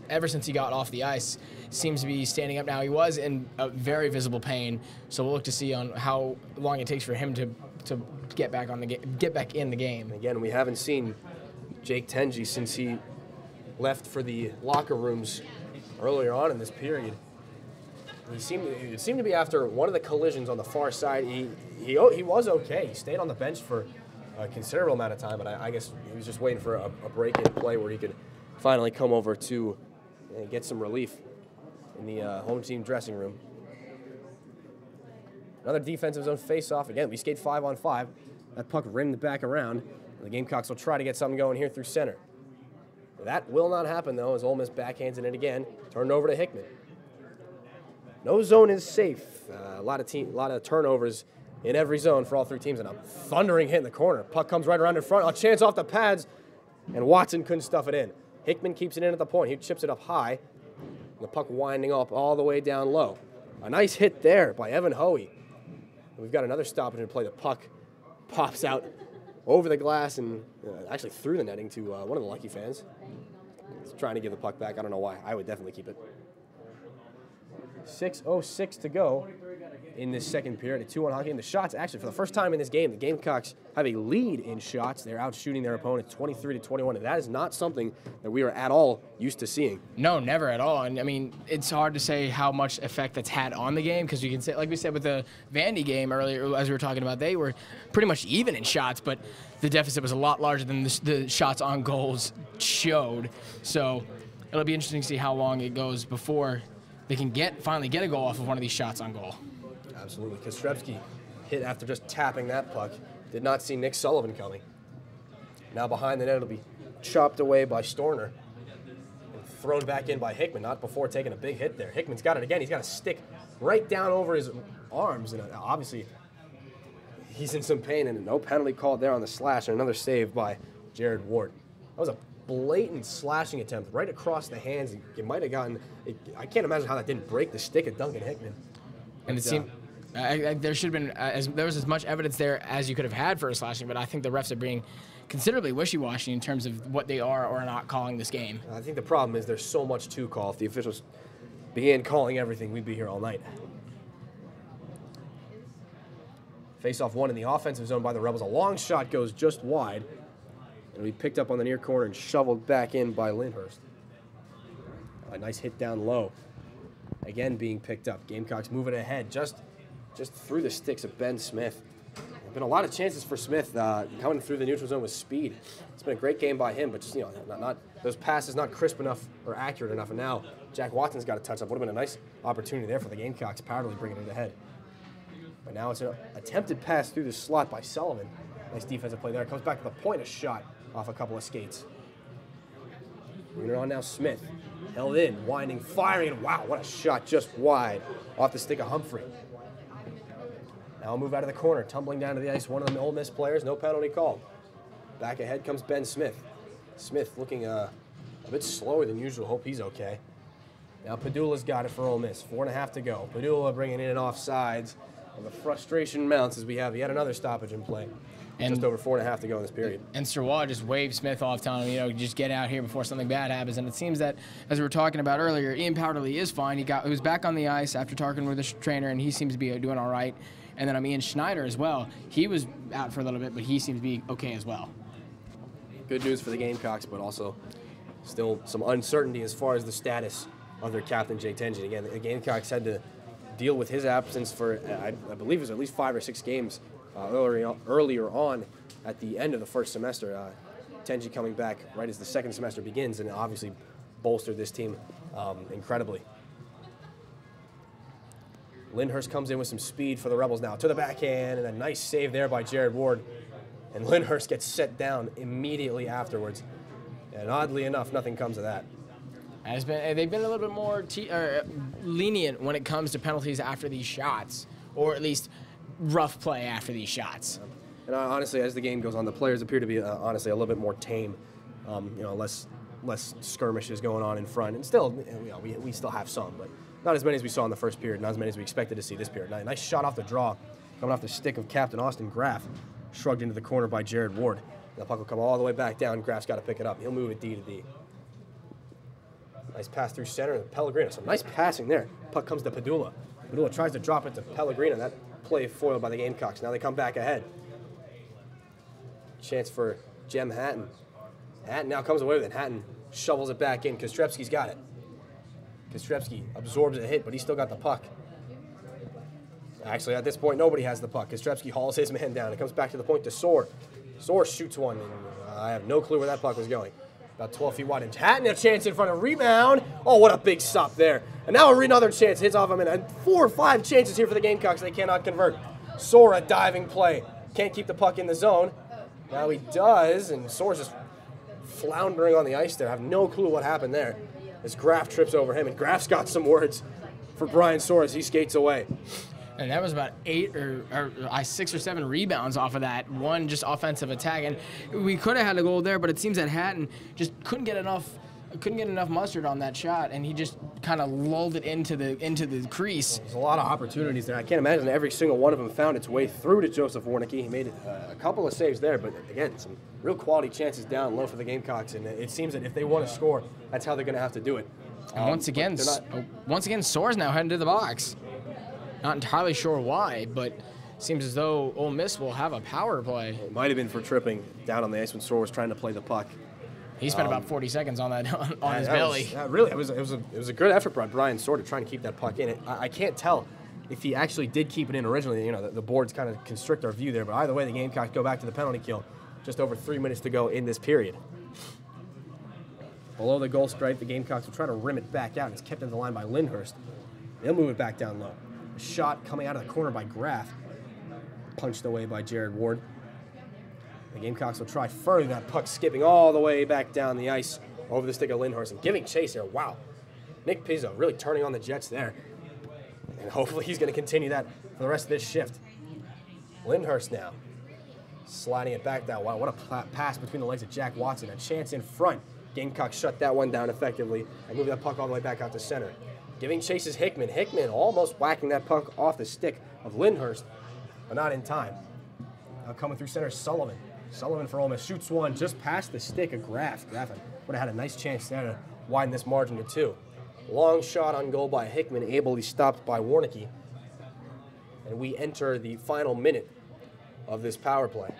ever since he got off the ice. Seems to be standing up now. He was in a very visible pain, so we'll look to see on how long it takes for him to get back in the game. Again, we haven't seen Jake Tenji since he left for the locker rooms earlier on in this period. It seemed to be after one of the collisions on the far side. He was okay. He stayed on the bench for a considerable amount of time, but I guess he was just waiting for a break-in play where he could finally come over to get some relief in the home team dressing room. Another defensive zone face-off. Again, we skate 5-on-5. That puck rimmed back around. The Gamecocks will try to get something going here through center. That will not happen, though, as Ole Miss backhands it again. Turned over to Hickman. No zone is safe. A lot of turnovers in every zone for all three teams, and a thundering hit in the corner. Puck comes right around in front. A chance off the pads, and Watson couldn't stuff it in. Hickman keeps it in at the point. He chips it up high. The puck winding up all the way down low. A nice hit there by Evan Hoey. We've got another stoppage in play. The puck pops out over the glass and actually through the netting to one of the Lucky fans. He's trying to give the puck back. I don't know why. I would definitely keep it. 6:06 to go in this second period. A 2-1 hockey game. The shots, actually, for the first time in this game, the Gamecocks have a lead in shots. They're out shooting their opponent 23-21, and that is not something that we are at all used to seeing. No, never at all. And I mean, it's hard to say how much effect that's had on the game, because you can say, like we said with the Vandy game earlier, as we were talking about, they were pretty much even in shots, but the deficit was a lot larger than the shots on goals showed. So it'll be interesting to see how long it goes before they can finally get a goal off of one of these shots on goal. Absolutely. Kostrevsky hit after just tapping that puck. Did not see Nick Sullivan coming. Now behind the net, it'll be chopped away by Storner and thrown back in by Hickman, not before taking a big hit there. Hickman's got it again. He's got a stick right down over his arms, and obviously he's in some pain, and no penalty called there on the slash, and another save by Jared Ward. That was a blatant slashing attempt right across the hands. It might have gotten, I can't imagine how that didn't break the stick of Duncan Hickman. And it seemed there should have been there was as much evidence there as you could have had for a slashing, but I think the refs are being considerably wishy-washy in terms of what they are or are not calling this game. I think the problem is there's so much to call. If the officials began calling everything, we'd be here all night. Face-off one in the offensive zone by the Rebels. A long shot goes just wide. It'll be picked up on the near corner and shoveled back in by Lindhurst. A nice hit down low. Again being picked up. Gamecocks moving ahead just through the sticks of Ben Smith. There's been a lot of chances for Smith coming through the neutral zone with speed. It's been a great game by him, but just not those passes not crisp enough or accurate enough. And now Jack Watson's got a touch up. Would have been a nice opportunity there for the Gamecocks, powerfully bringing it ahead. But now it's an attempted pass through the slot by Sullivan. Nice defensive play there. Comes back to the point, a shot off a couple of skates. Bringing it on now, Smith. Held in, winding, firing, and wow, what a shot just wide off the stick of Humphrey. Now a move out of the corner, tumbling down to the ice, one of the Ole Miss players, no penalty called. Back ahead comes Ben Smith. Smith looking a bit slower than usual, hope he's okay. Now Padula's got it for Ole Miss, 4.5 to go. Padula bringing in offsides, and the frustration mounts as we have yet another stoppage in play. And just over 4.5 to go in this period. And Sirwa just waved Smith off, telling him, just get out here before something bad happens. And it seems that, as we were talking about earlier, Ian Powderly is fine. He was back on the ice after talking with the trainer, and he seems to be doing all right. And then Ian Schneider as well. He was out for a little bit, but he seems to be okay as well. Good news for the Gamecocks, but also still some uncertainty as far as the status of their captain, Jay Tenjin. Again, the Gamecocks had to deal with his absence for, I believe it was at least 5 or 6 games earlier on at the end of the first semester. Tenji coming back right as the second semester begins, and obviously bolstered this team incredibly. Lindhurst comes in with some speed for the Rebels now. To the backhand, and a nice save there by Jared Ward. And Lindhurst gets set down immediately afterwards. And oddly enough, nothing comes of that. They've been a little bit more lenient when it comes to penalties after these shots, or at least rough play after these shots. And honestly, as the game goes on, the players appear to be honestly a little bit more tame less skirmishes going on in front, and still, we still have some, but not as many as we saw in the first period, not as many as we expected to see this period. Nice shot off the draw, coming off the stick of Captain Austin Graff, shrugged into the corner by Jared Ward. The puck will come all the way back down. Graff's got to pick it up. He'll move it D to D. Nice pass through center to Pellegrino. Some nice passing there. Puck comes to Padula. Padula tries to drop it to Pellegrino. That play foiled by the Gamecocks. Now they come back ahead. Chance for Jem Hatton. Hatton now comes away with it. Hatton shovels it back in. Kostrepski's got it. Kostrepski absorbs a hit, but he's still got the puck. Actually, at this point, nobody has the puck. Kostrepski hauls his man down. It comes back to the point to Soar. Soar shoots one, and I have no clue where that puck was going. About 12 feet wide. And Hatton a chance in front of rebound. Oh, what a big stop there. And now another chance hits off him. And 4 or 5 chances here for the Gamecocks. They cannot convert. Soar a diving play. Can't keep the puck in the zone. Now he does, and Soar's just floundering on the ice there. I have no clue what happened there. As Graff trips over him, and Graff's got some words for Brian Soar as he skates away. And that was about 6 or 7 rebounds off of that one just offensive attack, and we could have had a goal there, but it seems that Hatton just couldn't get enough mustard on that shot, and he just kind of lulled it into the crease. There's a lot of opportunities there. I can't imagine every single one of them found its way through to Joseph Warnicki. He made a couple of saves there, but again, some real quality chances down low for the Gamecocks, and it seems that if they want to score, that's how they're going to have to do it. And once again, Soar's now heading to the box. Not entirely sure why, but seems as though Ole Miss will have a power play. It might have been for tripping down on the ice when Soar was trying to play the puck. He spent about 40 seconds on that on his belly. Really, it was a good effort by Brian Soar to try and keep that puck in. I can't tell if he actually did keep it in originally. The boards kind of constrict our view there, but either way, the Gamecocks go back to the penalty kill. Just over 3 minutes to go in this period. Below the goal stripe, the Gamecocks will try to rim it back out. It's kept in the line by Lindhurst. They'll move it back down low. A shot coming out of the corner by Graff. Punched away by Jared Ward. The Gamecocks will try further. That puck skipping all the way back down the ice over the stick of Lindhurst and giving chase there. Wow. Nick Pizzo really turning on the Jets there. And hopefully he's going to continue that for the rest of this shift. Lindhurst now sliding it back down. Wow, what a pass between the legs of Jack Watson. A chance in front. Gamecocks shut that one down effectively and move that puck all the way back out to center. Giving chase is Hickman. Hickman almost whacking that puck off the stick of Lindhurst, but not in time. Now coming through center, Sullivan. Sullivan for Ole Miss shoots one just past the stick of Graff. Graff would have had a nice chance there to widen this margin to 2. Long shot on goal by Hickman, ably stopped by Warnicki. And we enter the final minute of this power play.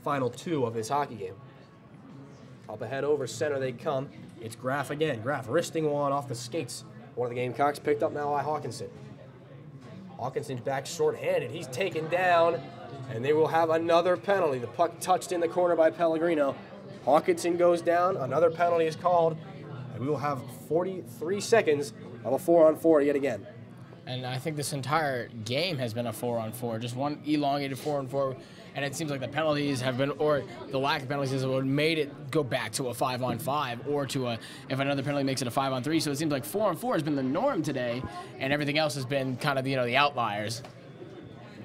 Final 2 of this hockey game. Up ahead over center they come. It's Graff again. Graff wristing one off the skates. One of the Gamecocks picked up now by Hawkinson. Hawkinson's back short-handed. He's taken down, and they will have another penalty. The puck touched in the corner by Pellegrino. Hawkinson goes down. Another penalty is called, and we will have 43 seconds of a 4-on-4 yet again. And I think this entire game has been a 4-on-4, just one elongated 4-on-4. And it seems like the penalties have been, or the lack of penalties has made it go back to a 5-on-5, or to if another penalty makes it a 5-on-3. So it seems like 4-on-4 has been the norm today, and everything else has been kind of the outliers.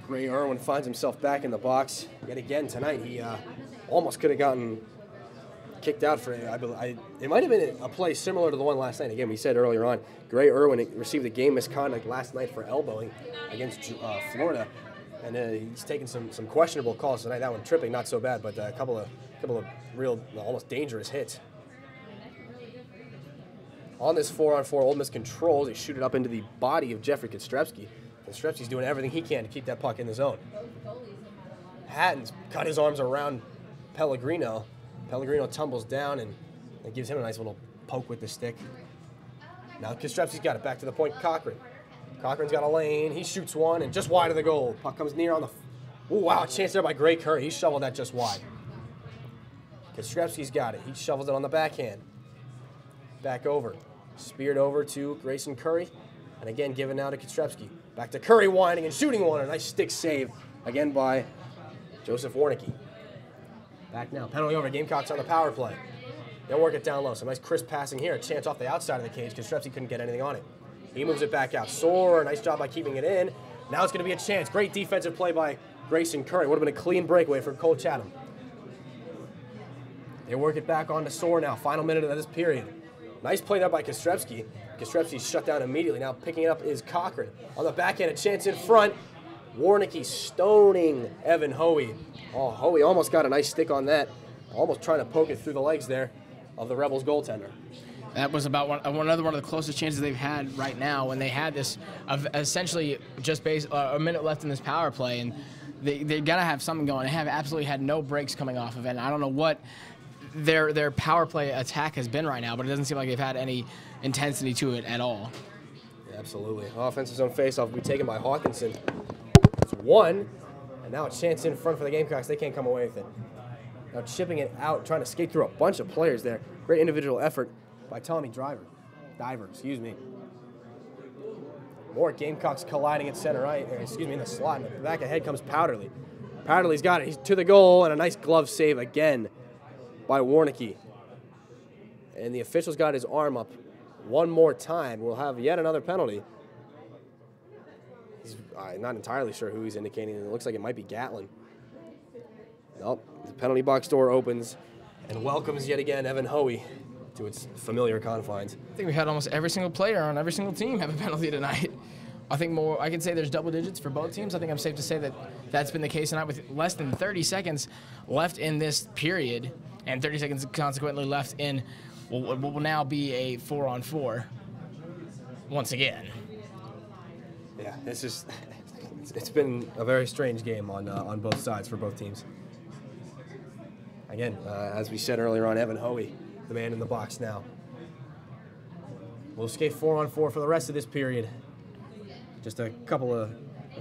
Gray Irwin finds himself back in the box yet again tonight. He almost could have gotten kicked out for it might have been a play similar to the one last night. Again, we said earlier on, Gray Irwin received a game misconduct last night for elbowing against Florida. And he's taken some questionable calls tonight. That one tripping, not so bad, but a couple of real, almost dangerous hits. On this 4-on-4, Ole Miss controls. They shoot it up into the body of Jeffrey Kostrepski. Kostrepski's doing everything he can to keep that puck in the zone. Hatton's got his arms around Pellegrino. Pellegrino tumbles down and gives him a nice little poke with the stick. Now Kostrepski's got it. Back to the point, Cochran. Cochran's got a lane. He shoots one and just wide of the goal. Puck comes near on the... Ooh, wow, a chance there by Gray Curry. He shoveled that just wide. Kostrepski's got it. He shovels it on the backhand. Back over. Speared over to Grayson Curry. And again, given now to Kostrepski. Back to Curry winding and shooting one. A nice stick save again by Joseph Warnicki. Back now. Penalty over. Gamecocks on the power play. They'll work it down low. Some nice crisp passing here. A chance off the outside of the cage. Kostrepski couldn't get anything on it. He moves it back out. Soar, nice job by keeping it in. Now it's going to be a chance. Great defensive play by Grayson Curry. Would have been a clean breakaway for Cole Chatham. They work it back onto Soar now. Final minute of this period. Nice play there by Kostrepski. Kostrepski's shut down immediately. Now picking it up is Cochran. On the back end, a chance in front. Warnicki stoning Evan Hoey. Oh, Hoey almost got a nice stick on that. Almost trying to poke it through the legs there of the Rebels goaltender. That was about another one of the closest chances they've had right now when they had this essentially just a minute left in this power play, and they got to have something going. They have absolutely had no breaks coming off of it. And I don't know what their power play attack has been right now, but it doesn't seem like they've had any intensity to it at all. Yeah, absolutely. Offensive zone faceoff will be taken by Hawkinson. It's one, and now a chance in front for the Gamecocks. They can't come away with it. Now chipping it out, trying to skate through a bunch of players there. Great individual effort by Tommy Diver, excuse me. More Gamecocks colliding at center right, in the slot. And back ahead comes Powderly. Powderly's got it. He's to the goal, and a nice glove save again by Warnicki. And the official's got his arm up one more time. We'll have yet another penalty. He's not entirely sure who he's indicating. It looks like it might be Gatlin. Nope. The penalty box door opens and welcomes yet again Evan Hoey to its familiar confines. I think we had almost every single player on every single team have a penalty tonight. I can say there's double digits for both teams. I think I'm safe to say that that's been the case tonight with less than 30 seconds left in this period, and 30 seconds consequently left in what will now be a 4-on-4 once again. Yeah, it's been a very strange game on both sides for both teams. Again, as we said earlier on, Evan Hoey, the man in the box now. We'll skate 4-on-4 for the rest of this period. Just a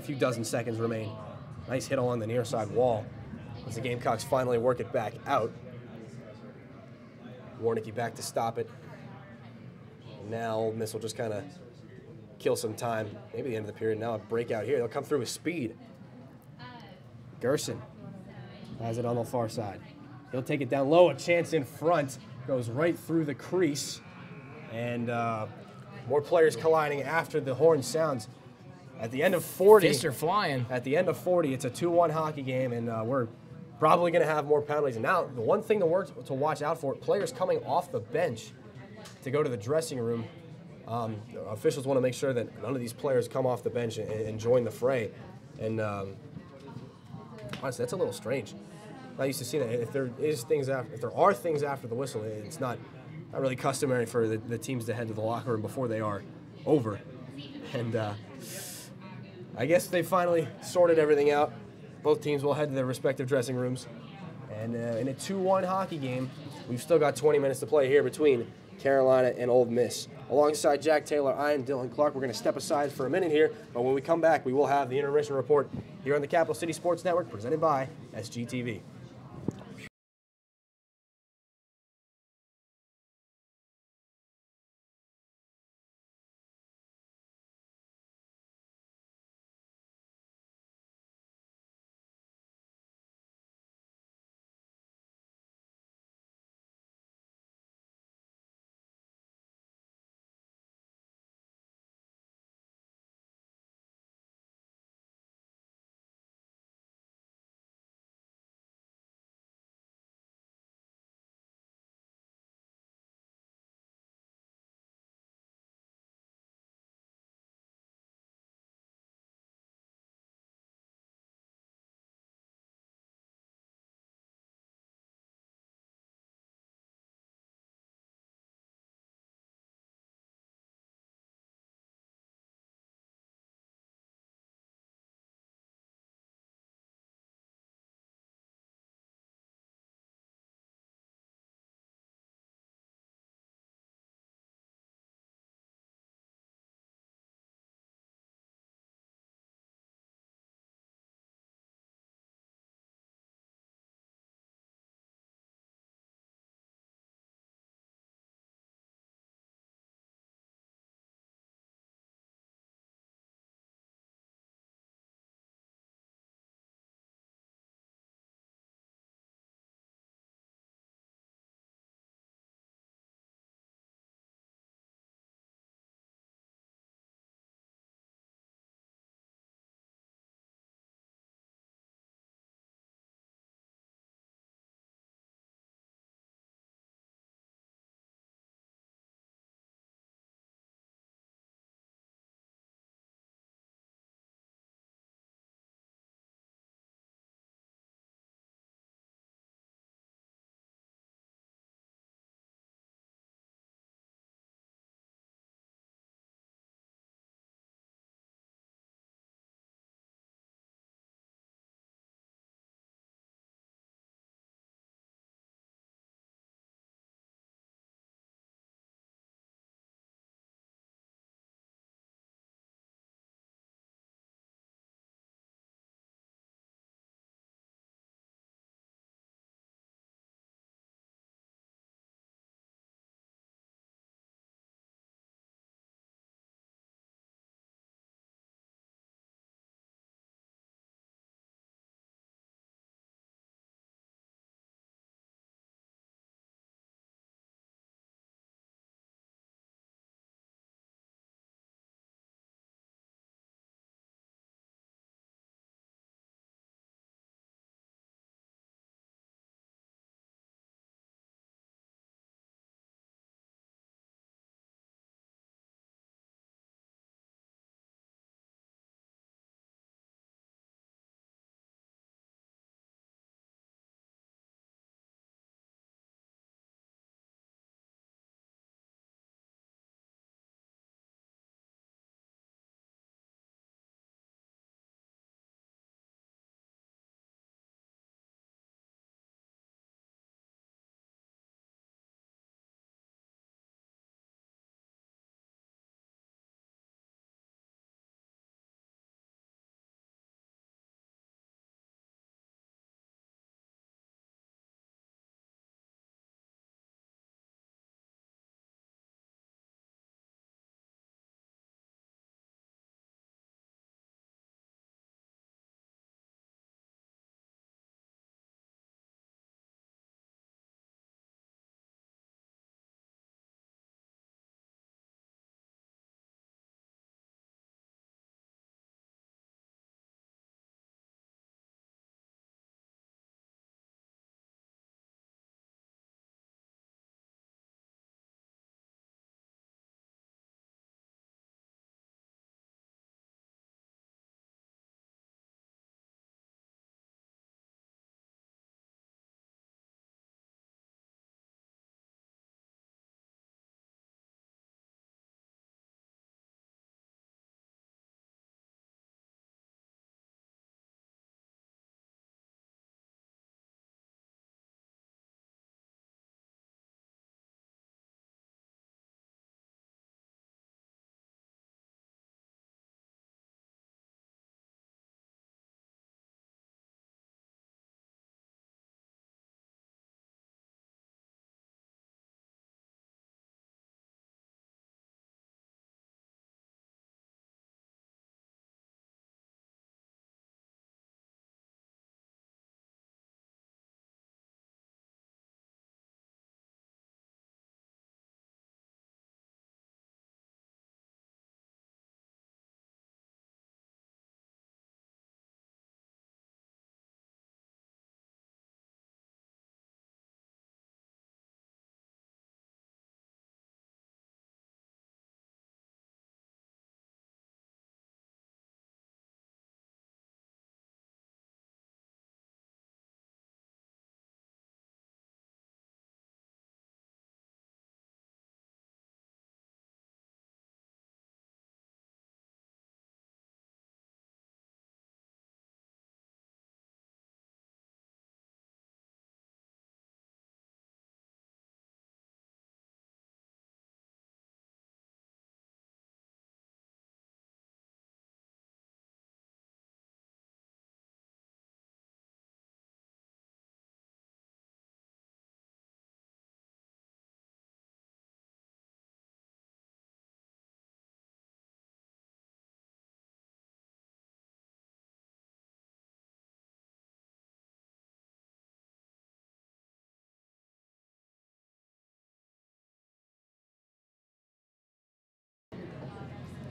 few dozen seconds remain. Nice hit along the near side wall as the Gamecocks finally work it back out. Warnicki back to stop it. Now Ole Miss will just kind of kill some time. Maybe the end of the period. Now a breakout here. They'll come through with speed. Gerson has it on the far side. He'll take it down low. A chance in front. Goes right through the crease. And more players colliding after the horn sounds. At the end of 40. Fists are flying. At the end of 40, it's a 2-1 hockey game, and we're probably going to have more penalties. And now, the one thing to watch out for, players coming off the bench to go to the dressing room. Officials want to make sure that none of these players come off the bench and join the fray. And honestly, that's a little strange. I'm not used to seeing that. If there are things after the whistle, it's not really customary for the teams to head to the locker room before they are over. And I guess they finally sorted everything out. Both teams will head to their respective dressing rooms. And in a 2-1 hockey game, we've still got 20 minutes to play here between Carolina and Ole Miss. Alongside Jack Taylor, I am Dillion Clark. We're going to step aside for a minute here, but when we come back, we will have the intermission report here on the Capital City Sports Network, presented by SGTV.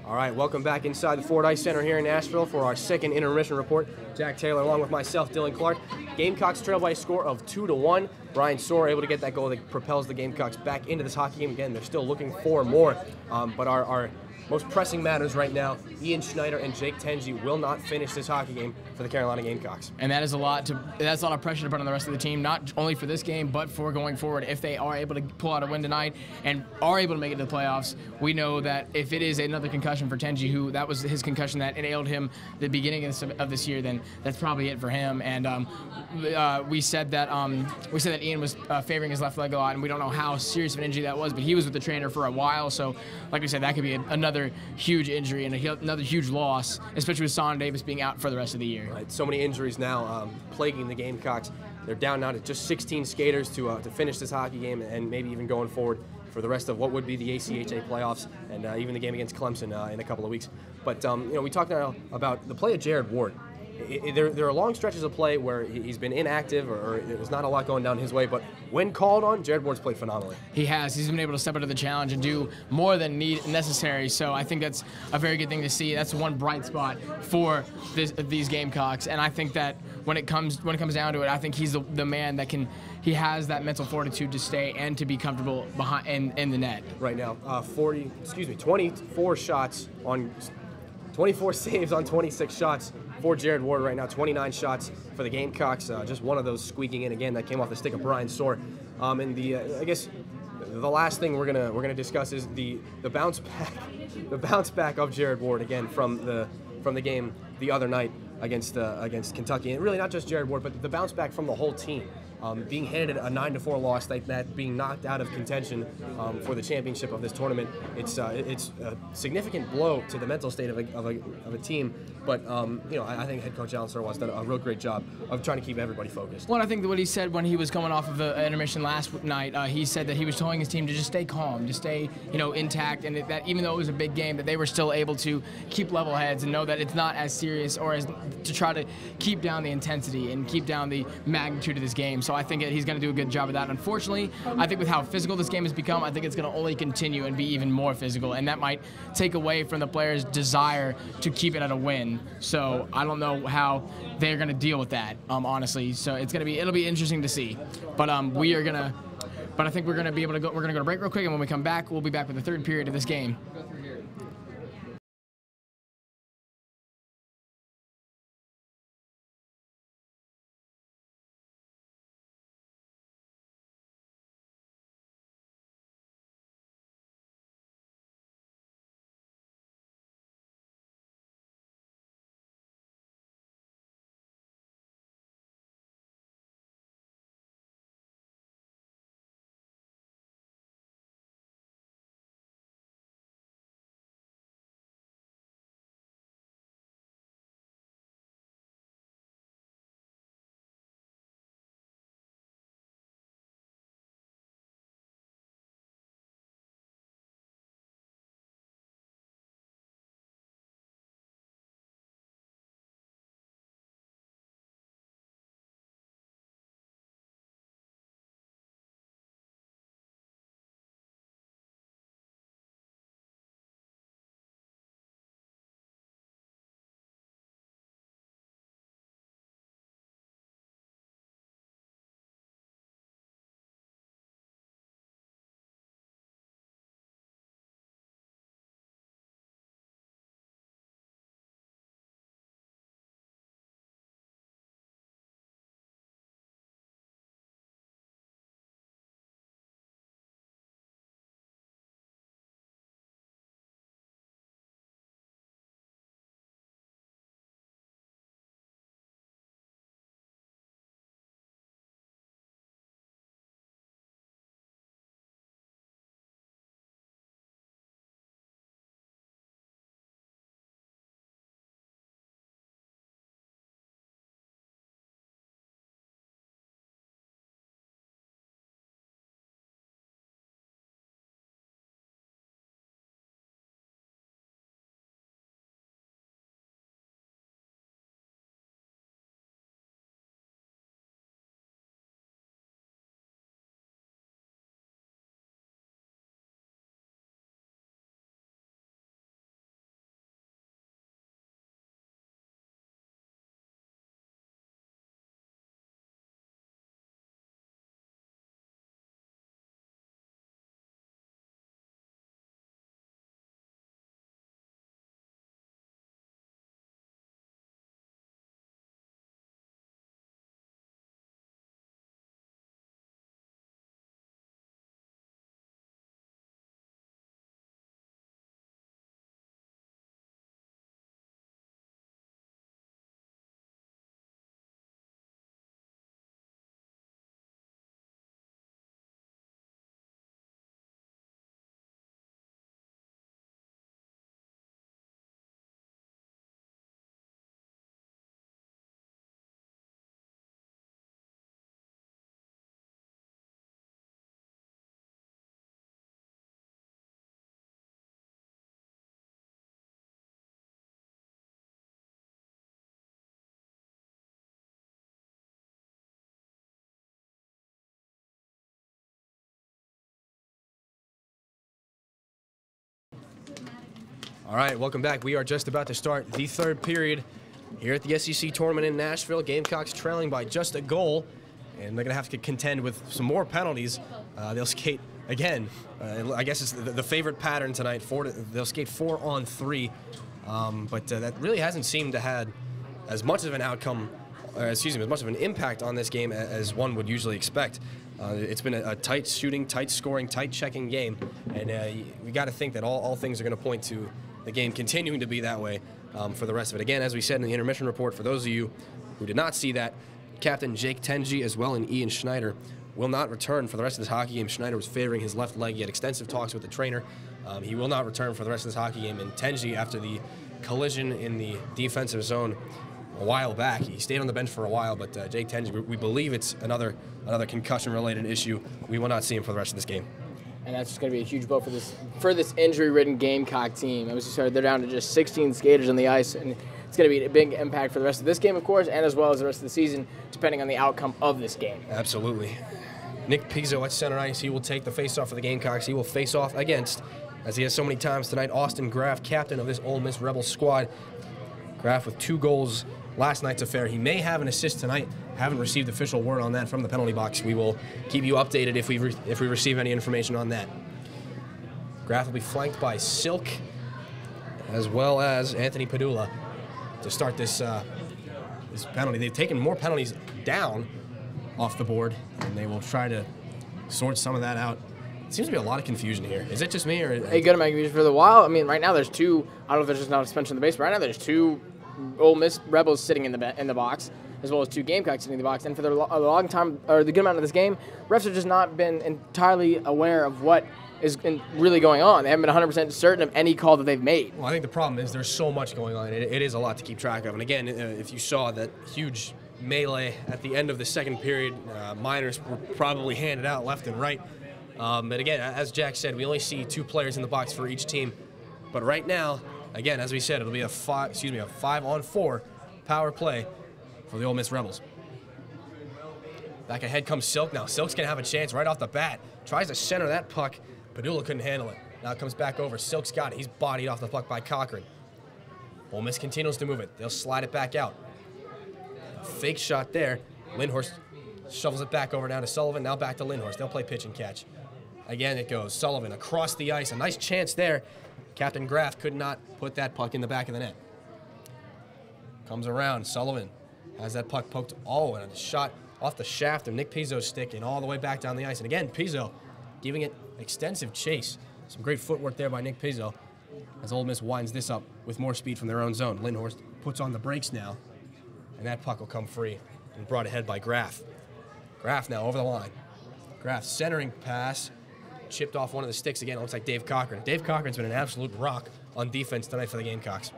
All right, welcome back inside the Ford Ice Center here in Nashville for our second intermission report. Jack Taylor along with myself, Dillion Clark. Gamecocks trail by a score of 2-1. Brian Soar able to get that goal that propels the Gamecocks back into this hockey game. Again, they're still looking for more, but our most pressing matters right now, Ian Schneider and Jake Tenji will not finish this hockey game for the Carolina Gamecocks. And that's a lot of pressure to put on the rest of the team, not only for this game, but for going forward. If they are able to pull out a win tonight and are able to make it to the playoffs, we know that if it is another concussion for Tenji, who that was his concussion that ailed him the beginning of this year, then that's probably it for him. And we said that Ian was favoring his left leg a lot, and we don't know how serious of an injury that was, but he was with the trainer for a while, so like we said, that could be another huge injury and another huge loss, especially with Son Davis being out for the rest of the year. Right, so many injuries now plaguing the Gamecocks. They're down now to just 16 skaters to finish this hockey game, and maybe even going forward for the rest of what would be the ACHA playoffs and even the game against Clemson in a couple of weeks. But we talked now about the play of Jared Ward. There are long stretches of play where he's been inactive or there's not a lot going down his way, but when called on, Jared Ward's played phenomenally. He has. He's been able to step into the challenge and do more than necessary, so I think that's a very good thing to see. That's one bright spot for these Gamecocks, and I think that when it comes down to it, I think he's the man that he has that mental fortitude to stay and to be comfortable behind in the net. Right now, 24 shots on 24 saves on 26 shots for Jared Ward right now. 29 shots for the Gamecocks. Just one of those squeaking in again that came off the stick of Brian Soar. And I guess the last thing we're gonna discuss is the bounce back of Jared Ward again from the game the other night against Kentucky, and really not just Jared Ward, but the bounce back from the whole team. Being handed a 9-4 loss like that, being knocked out of contention for the championship of this tournament, it's a significant blow to the mental state of a team. But I think head coach Alan Sarwat's has done a real great job of trying to keep everybody focused. Well, I think that what he said when he was coming off of the intermission last night, he said that he was telling his team to just stay calm, to stay intact, and that even though it was a big game, that they were still able to keep level heads and know that it's not as serious, or as to try to keep down the intensity and keep down the magnitude of this game. So I think that he's going to do a good job of that. Unfortunately, I think with how physical this game has become, I think it's going to only continue and be even more physical, and that might take away from the players' desire to keep it at a win. So I don't know how they're going to deal with that, honestly. So it'll be interesting to see. But I think we're going to be able to go. We're going to go to break real quick, and when we come back, we'll be back with the third period of this game. All right, welcome back. We are just about to start the third period here at the SEC tournament in Nashville. Gamecocks trailing by just a goal, and they're going to have to contend with some more penalties. They'll skate again. I guess it's the favorite pattern tonight. They'll skate 4 on 3, but that really hasn't seemed to have as much of an outcome, as much of an impact on this game as one would usually expect. It's been a tight shooting, tight scoring, tight checking game, and we got to think that all things are going to point to the game continuing to be that way for the rest of it. Again, as we said in the intermission report, for those of you who did not see that, Captain Jake Tenji as well and Ian Schneider will not return for the rest of this hockey game. Schneider was favoring his left leg. He had extensive talks with the trainer. He will not return for the rest of this hockey game. And Tenji, after the collision in the defensive zone a while back, he stayed on the bench for a while, but Jake Tenji, we believe it's another concussion-related issue. We will not see him for the rest of this game. And that's just going to be a huge blow for this injury-ridden Gamecock team. As we said, they're down to just 16 skaters on the ice, and it's going to be a big impact for the rest of this game, of course, and as well as the rest of the season, depending on the outcome of this game. Absolutely. Nick Pizzo at center ice. He will take the face-off for the Gamecocks. He will face off against, as he has so many times tonight, Austin Graff, captain of this Ole Miss Rebels squad. Graff with 2 goals last night's affair. He may have an assist tonight. Haven't received official word on that from the penalty box. We will keep you updated if we receive any information on that. Graff will be flanked by Silk as well as Anthony Padula to start this penalty. They've taken more penalties down off the board, and they will try to sort some of that out. It seems to be a lot of confusion here. Is it just me, or a good amount of confusion for the while? I mean, right now there's 2. I don't know if there's just not a suspension in the base, but right now there's 2 Ole Miss Rebels sitting in the box, as well as 2 Gamecocks sitting in the box. And for the long time, or the good amount of this game, refs have just not been entirely aware of what is really going on. They haven't been 100% certain of any call that they've made. Well, I think the problem is there's so much going on. It is a lot to keep track of. And again, if you saw that huge melee at the end of the second period, minors were probably handed out left and right. But again, as Jack said, we only see 2 players in the box for each team. But right now, again, as we said, it'll be a 5 on 4 power play for the Ole Miss Rebels. Back ahead comes Silk now. Silk's going to have a chance right off the bat. Tries to center that puck. Padula couldn't handle it. Now it comes back over. Silk's got it. He's bodied off the puck by Cochran. Ole Miss continues to move it. They'll slide it back out. Fake shot there. Lindhorst shovels it back over down to Sullivan. Now back to Lindhorst. They'll play pitch and catch. Again it goes. Sullivan across the ice. A nice chance there. Captain Graff could not put that puck in the back of the net. Comes around. Sullivan has that puck poked. Oh, and a shot off the shaft of Nick Pizzo's stick and all the way back down the ice. And again, Pizzo giving it extensive chase. Some great footwork there by Nick Pizzo as Ole Miss winds this up with more speed from their own zone. Lindhorst puts on the brakes now, and that puck will come free and brought ahead by Graff. Graff now over the line. Graff centering pass, chipped off one of the sticks again. It looks like Dave Cochran. Dave Cochran's been an absolute rock on defense tonight for the Gamecocks.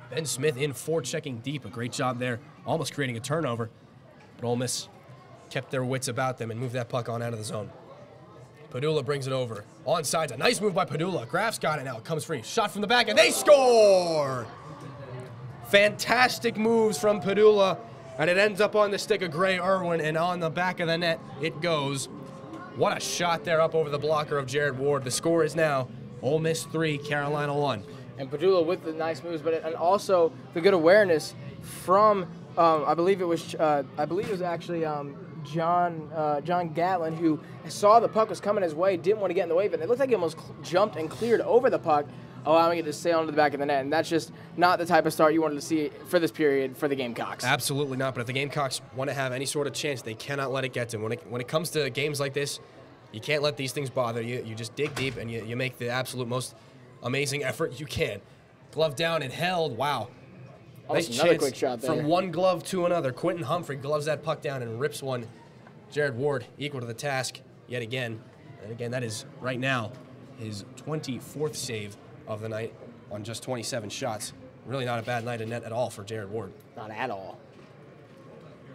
Ben Smith in checking deep. A great job there, almost creating a turnover. But Ole Miss kept their wits about them and moved that puck on out of the zone. Padula brings it over. Onside, a nice move by Padula. Graff's got it now. It comes free. Shot from the back, and they score! Fantastic moves from Padula, and it ends up on the stick of Gray Irwin, and on the back of the net it goes. What a shot there up over the blocker of Jared Ward. The score is now Ole Miss 3, Carolina 1. And Padula with the nice moves, and also the good awareness from I believe it was actually John Gatlin, who saw the puck was coming his way, didn't want to get in the way, but it looked like he almost jumped and cleared over the puck, allowing it to sail into the back of the net. And that's just not the type of start you wanted to see for this period for the Gamecocks. Absolutely not. But if the Gamecocks want to have any sort of chance, they cannot let it get to them. When it comes to games like this, you can't let these things bother you. You just dig deep and you make the absolute most amazing effort you can. Glove down and held. Wow. Nice another quick shot there. From one glove to another. Quentin Humphrey gloves that puck down and rips one. Jared Ward equal to the task yet again. And again, that is right now his 24th save of the night on just 27 shots. Really not a bad night in net at all for Jared Ward. Not at all.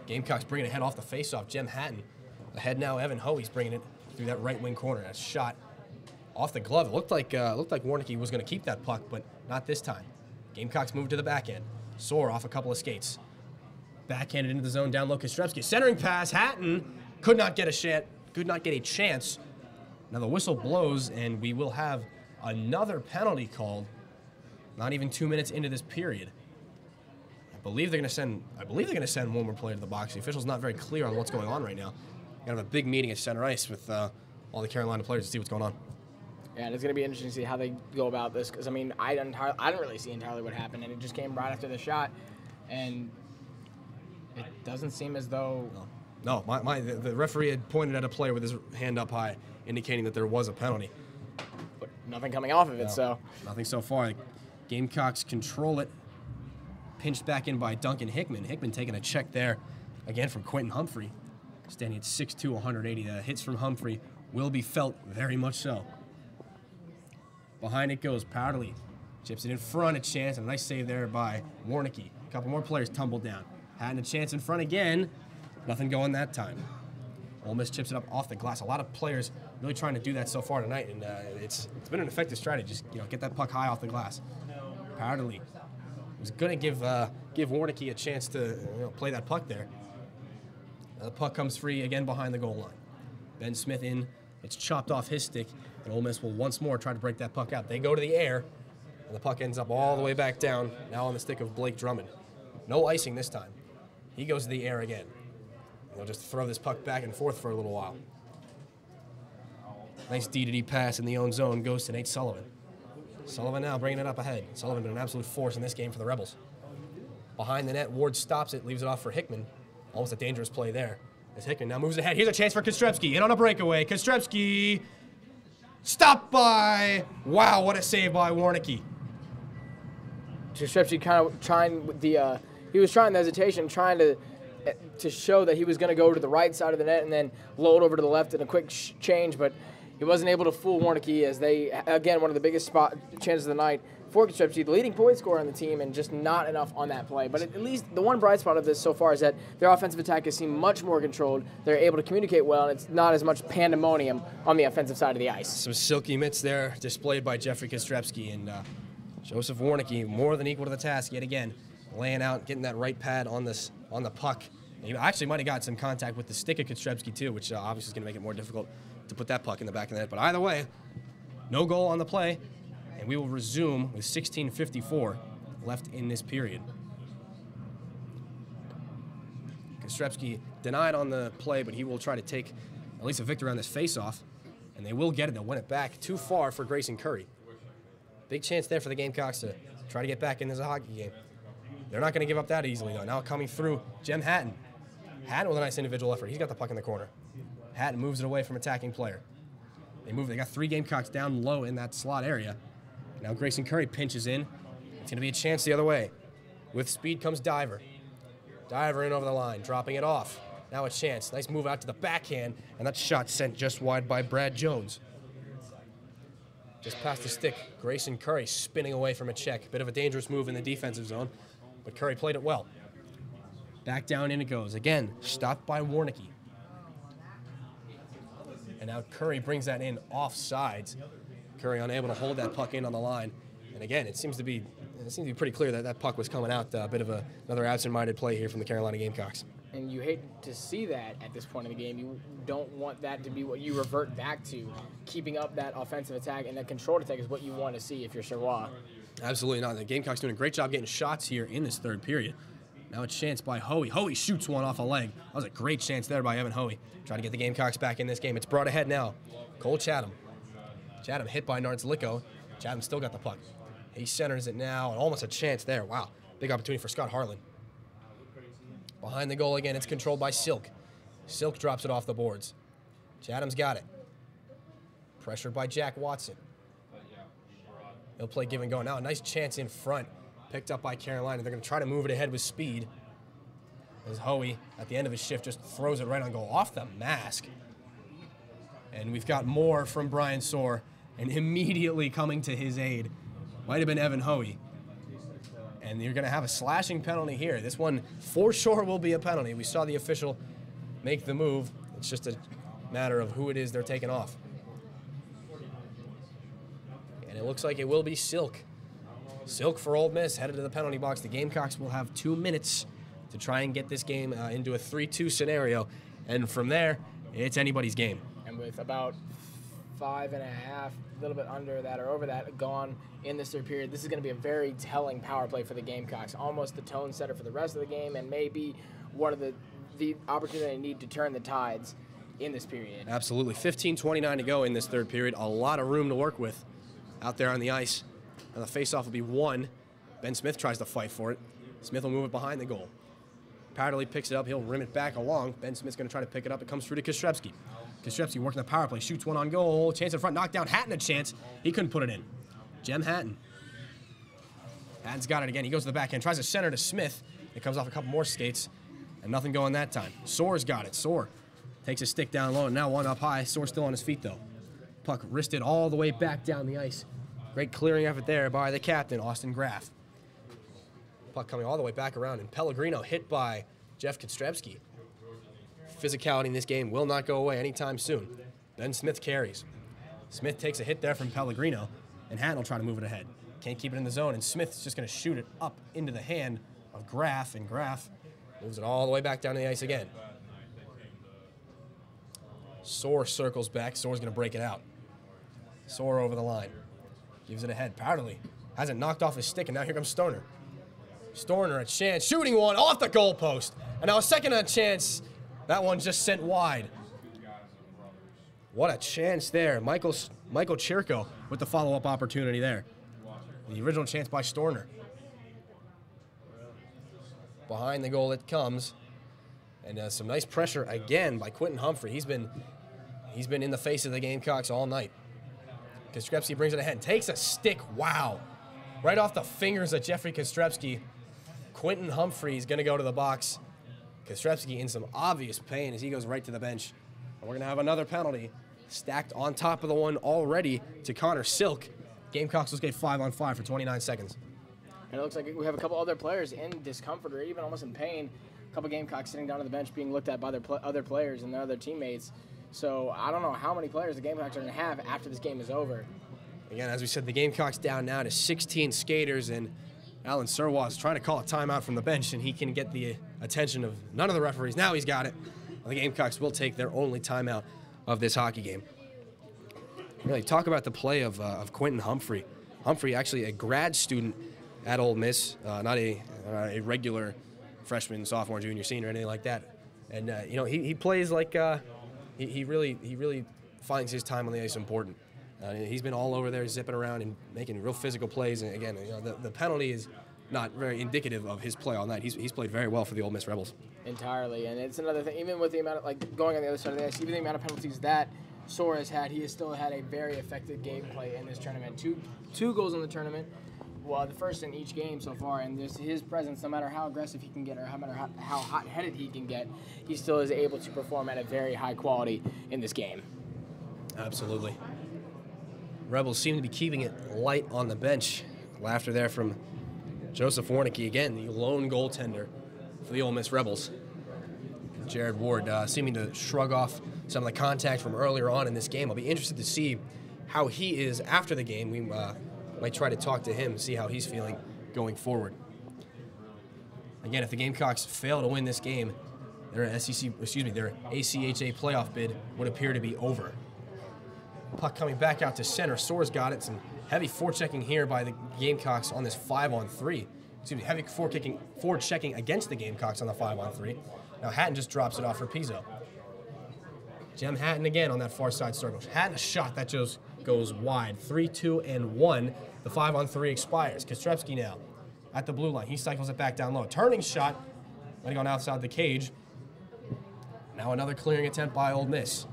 Gamecocks bringing it ahead off the faceoff. Jem Hatton ahead now. Evan Hoey's bringing it through that right wing corner. A shot off the glove. It looked like Warnicki was going to keep that puck, but not this time. Gamecocks moved to the back end. Soar off a couple of skates. Backhanded into the zone down low. Kostrevsky. Centering pass. Hatton could not get a chance. Now the whistle blows, and we will have another penalty called. Not even 2 minutes into this period. I believe they're going to send one more player to the box. The official's not very clear on what's going on right now. Got to have a big meeting at center ice with all the Carolina players to see what's going on. Yeah, and it's going to be interesting to see how they go about this because, I mean, I didn't really see entirely what happened, and it just came right after the shot, and it doesn't seem as though... No, the referee had pointed at a player with his hand up high, indicating that there was a penalty. But nothing coming off of it, so... Nothing so far. Gamecocks control it. Pinched back in by Duncan Hickman. Hickman taking a check there, again from Quentin Humphrey. Standing at 6'2", 180. The hits from Humphrey will be felt very much so. Behind it goes Powderly. Chips it in front, a chance, and a nice save there by Warnicki. A couple more players tumbled down. Hatton a chance in front again. Nothing going that time. Ole Miss chips it up off the glass. A lot of players really trying to do that so far tonight, and it's been an effective strategy. Just get that puck high off the glass. Powderly was going to give Warnicki a chance to play that puck there. The puck comes free again behind the goal line. Ben Smith in. It's chopped off his stick, and Ole Miss will once more try to break that puck out. They go to the air, and the puck ends up all the way back down, now on the stick of Blake Drummond. No icing this time. He goes to the air again. They'll just throw this puck back and forth for a little while. Nice D-to-D pass in the own zone goes to Nate Sullivan. Sullivan now bringing it up ahead. Sullivan been an absolute force in this game for the Rebels. Behind the net, Ward stops it, leaves it off for Hickman. Almost a dangerous play there. As Hickman now moves ahead. Here's a chance for Kostrepski. In on a breakaway. Kostrepski stopped by... Wow, what a save by Warnicki. Kostrepski kind of trying with the... he was trying the hesitation, trying to show that he was going to go to the right side of the net and then load over to the left in a quick change, but he wasn't able to fool Warnicki as they, again, one of the biggest chances of the night for Kostrepski, the leading point scorer on the team, and just not enough on that play. But at least the one bright spot of this so far is that their offensive attack has seemed much more controlled. They're able to communicate well, and it's not as much pandemonium on the offensive side of the ice. Some silky mitts there displayed by Jeffrey Kostrepski, and Joseph Warnicki more than equal to the task yet again. Laying out, getting that right pad on the puck. He actually might have got some contact with the stick of Kostrepski too, which obviously is going to make it more difficult to put that puck in the back of the net. But either way, no goal on the play, and we will resume with 16:54 left in this period. Kostrepski denied on the play, but he will try to take at least a victory on this face-off, and they will get it. They'll win it back. Too far for Grayson Curry. Big chance there for the Gamecocks to try to get back in this hockey game. They're not going to give up that easily, though. Now coming through, Jem Hatton. Hatton with a nice individual effort. He's got the puck in the corner. Hatton moves it away from attacking player. They got 3 Gamecocks down low in that slot area. Now Grayson Curry pinches in. It's going to be a chance the other way. With speed comes Diver. Diver in over the line, dropping it off. Now a chance. Nice move out to the backhand, and that shot sent just wide by Brad Jones. Just past the stick, Grayson Curry spinning away from a check. Bit of a dangerous move in the defensive zone, but Curry played it well. Back down in it goes. Again, stopped by Warnicki. And now Curry brings that in off sides. Curry unable to hold that puck in on the line. And again, it seems to be pretty clear that that puck was coming out. A bit of another absent-minded play here from the Carolina Gamecocks. And you hate to see that at this point in the game. You don't want that to be what you revert back to. Keeping up that offensive attack and that controlled attack is what you want to see if you're Charlois. Absolutely not. The Gamecocks doing a great job getting shots here in this third period. Now a chance by Hoey. Hoey shoots one off a leg. That was a great chance there by Evan Hoey. Trying to get the Gamecocks back in this game. It's brought ahead now. Cole Chatham. Chatham hit by Nards-Licko. Chatham still got the puck. He centers it now. And almost a chance there. Wow. Big opportunity for Scott Harlan. Behind the goal again, it's controlled by Silk. Silk drops it off the boards. Chatham's got it. Pressured by Jack Watson. He'll play give and go. Now a nice chance in front. Picked up by Carolina. They're going to try to move it ahead with speed. As Hoey, at the end of his shift, just throws it right on goal. Off the mask. And we've got more from Brian Soar. And immediately coming to his aid might have been Evan Hoey. And you're going to have a slashing penalty here. This one, for sure, will be a penalty. We saw the official make the move. It's just a matter of who it is they're taking off. And it looks like it will be Silk. Silk for Ole Miss, headed to the penalty box. The Gamecocks will have 2 minutes to try and get this game into a 3-2 scenario. And from there, it's anybody's game. And with about 5.5, a little bit under that or over that, gone in this third period. This is going to be a very telling power play for the Gamecocks, almost the tone setter for the rest of the game, and maybe one of the opportunity they need to turn the tides in this period. Absolutely. 15:29 to go in this third period. A lot of room to work with out there on the ice. And the faceoff will be won. Ben Smith tries to fight for it. Smith will move it behind the goal. Powderly picks it up. He'll rim it back along. Ben Smith's going to try to pick it up. It comes through to Kostrepski. Kostrepski working the power play. Shoots one on goal. Chance in front. Knocked down. Hatton a chance. He couldn't put it in. Jem Hatton. Hatton's got it again. He goes to the backhand. Tries to center to Smith. It comes off a couple more skates. And nothing going that time. Soar's got it. Soar takes a stick down low. And now one up high. Soar's still on his feet, though. Puck wristed all the way back down the ice. Great clearing effort there by the captain, Austin Graff. Puck coming all the way back around, and Pellegrino hit by Jeff Kostrepski. Physicality in this game will not go away anytime soon. Ben Smith carries. Smith takes a hit there from Pellegrino, and Hatton will try to move it ahead. Can't keep it in the zone, and Smith's just going to shoot it up into the hand of Graff, and Graff moves it all the way back down to the ice again. Soar circles back. Soar's going to break it out. Soar over the line. Gives it ahead. Powderly has it knocked off his stick, and now here comes Stoner. Stoner a chance, shooting one off the goalpost. And now a second chance. That one just sent wide. What a chance there. Michael Chirko with the follow-up opportunity there. The original chance by Stoner. Behind the goal it comes. And some nice pressure again by Quentin Humphrey. He's been in the face of the Gamecocks all night. Kostrepski brings it ahead. Takes a stick. Wow. Right off the fingers of Jeffrey Kostrepski. Quentin Humphrey's going to go to the box. Kostrepski in some obvious pain as he goes right to the bench. And we're going to have another penalty stacked on top of the one already to Connor Silk. Gamecocks will skate 5-on-5 for 29 seconds. And it looks like we have a couple other players in discomfort or even almost in pain. A couple Gamecocks sitting down on the bench being looked at by their other players and their other teammates. So I don't know how many players the Gamecocks are going to have after this game is over. Again, as we said, the Gamecocks down now to 16 skaters, and Alan Serwa is trying to call a timeout from the bench, and he can get the attention of none of the referees. Now he's got it. The Gamecocks will take their only timeout of this hockey game. Really, talk about the play of Quentin Humphrey. Humphrey, actually a grad student at Ole Miss, not a regular freshman, sophomore, junior, senior, anything like that. And he plays like he really finds his time on the ice important. He's been all over there, zipping around and making real physical plays. And again, the penalty is not very indicative of his play all night. He's played very well for the Ole Miss Rebels. Entirely, and it's another thing. Even with the amount of going on the other side of the ice, even the amount of penalties that Soar has had, he has still had a very effective gameplay in this tournament. Two goals in the tournament. Well, the first in each game so far, and just his presence, no matter how aggressive he can get or no matter how hot-headed he can get, he still is able to perform at a very high quality in this game. Absolutely. Rebels seem to be keeping it light on the bench. Laughter there from Joseph Warnicki, again, the lone goaltender for the Ole Miss Rebels. Jared Ward seeming to shrug off some of the contact from earlier on in this game. I'll be interested to see how he is after the game. We might try to talk to him, see how he's feeling going forward. Again, if the Gamecocks fail to win this game, their ACHA playoff bid would appear to be over. Puck coming back out to center. Soar's got it. Some heavy forechecking here by the Gamecocks on this 5-on-3. Excuse me, heavy forechecking against the Gamecocks on the 5-on-3. Now Hatton just drops it off for Pizzo. Jem Hatton again on that far side circle. Hatton a shot that just goes wide. 3-2-1. The 5-on-3 expires. Kostrepski now at the blue line. He cycles it back down low. Turning shot. Letting on outside the cage. Now another clearing attempt by Ole Miss.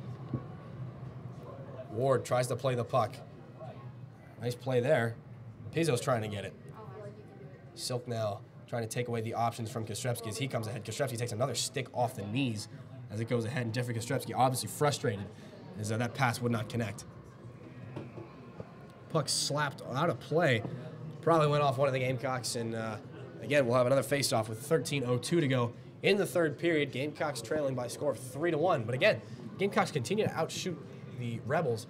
Ward tries to play the puck. Nice play there. Pizzo's trying to get it. Silk now trying to take away the options from Kostrepski as he comes ahead. Kostrepski takes another stick off the knees as it goes ahead, and Jeffrey Kostrepski obviously frustrated as that pass would not connect. Puck slapped out of play. Probably went off one of the Gamecocks, and again, we'll have another face-off with 13:02 to go in the third period. Gamecocks trailing by a score of 3-1. But again, Gamecocks continue to outshoot the Rebels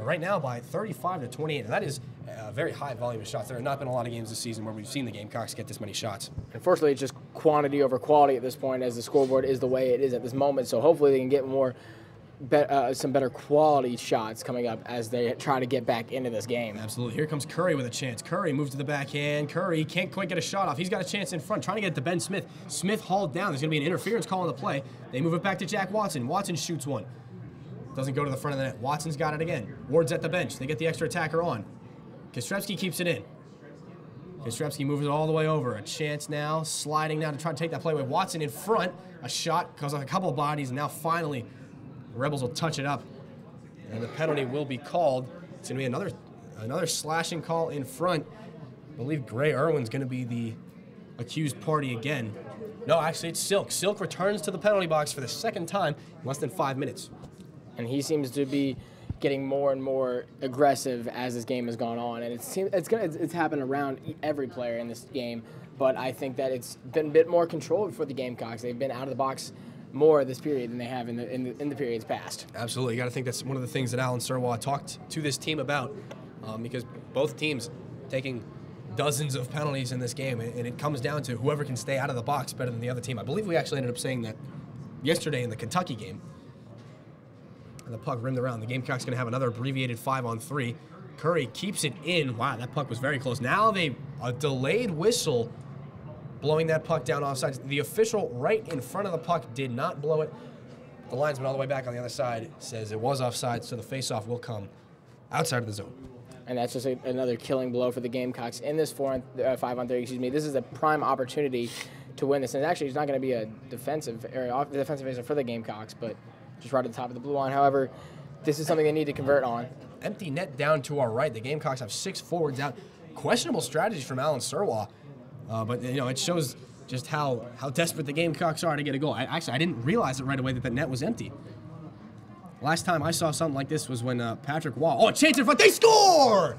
right now by 35-28, and that is a very high volume of shots. There have not been a lot of games this season where we've seen the Gamecocks get this many shots. Unfortunately, it's just quantity over quality at this point, as the scoreboard is the way it is at this moment. So hopefully they can get more some better quality shots coming up as they try to get back into this game. Absolutely. Here comes Curry with a chance. Curry moves to the backhand. Curry can't quite get a shot off. He's got a chance in front, trying to get it to Ben Smith. Smith hauled down. There's going to be an interference call on the play. They move it back to Jack Watson. Watson shoots one. Doesn't go to the front of the net. Watson's got it again. Ward's at the bench. They get the extra attacker on. Kostrevsky keeps it in. Kostrevsky moves it all the way over. A chance now, sliding now to try to take that play away. Watson in front. A shot goes on a couple of bodies, and now finally the Rebels will touch it up. And the penalty will be called. It's going to be another slashing call in front. I believe Gray Irwin's going to be the accused party again. No, actually, it's Silk. Silk returns to the penalty box for the second time in less than 5 minutes. And he seems to be getting more and more aggressive as this game has gone on, and it's happened around every player in this game. But I think that it's been a bit more controlled for the Gamecocks. They've been out of the box more this period than they have in the periods past. Absolutely, you got to think that's one of the things that Alan Serwa talked to this team about, because both teams taking dozens of penalties in this game, and it comes down to whoever can stay out of the box better than the other team. I believe we actually ended up saying that yesterday in the Kentucky game. And the puck rimmed around. The Gamecock's going to have another abbreviated 5-on-3. Curry keeps it in. Wow, that puck was very close. Now a delayed whistle blowing that puck down offside. The official right in front of the puck did not blow it. The linesman all the way back on the other side says it was offside, so the faceoff will come outside of the zone. And that's just another killing blow for the Gamecocks in this 5-on-3. Excuse me. This is a prime opportunity to win this. And actually, it's not going to be a defensive area for the Gamecocks, but just right at the top of the blue line. However, this is something they need to convert on. Empty net down to our right. The Gamecocks have 6 forwards out. Questionable strategies from Alan Serwa, but it shows just how desperate the Gamecocks are to get a goal. I didn't realize it right away that the net was empty. Last time I saw something like this was when Patrick Waugh. Oh, a chance in front. They score!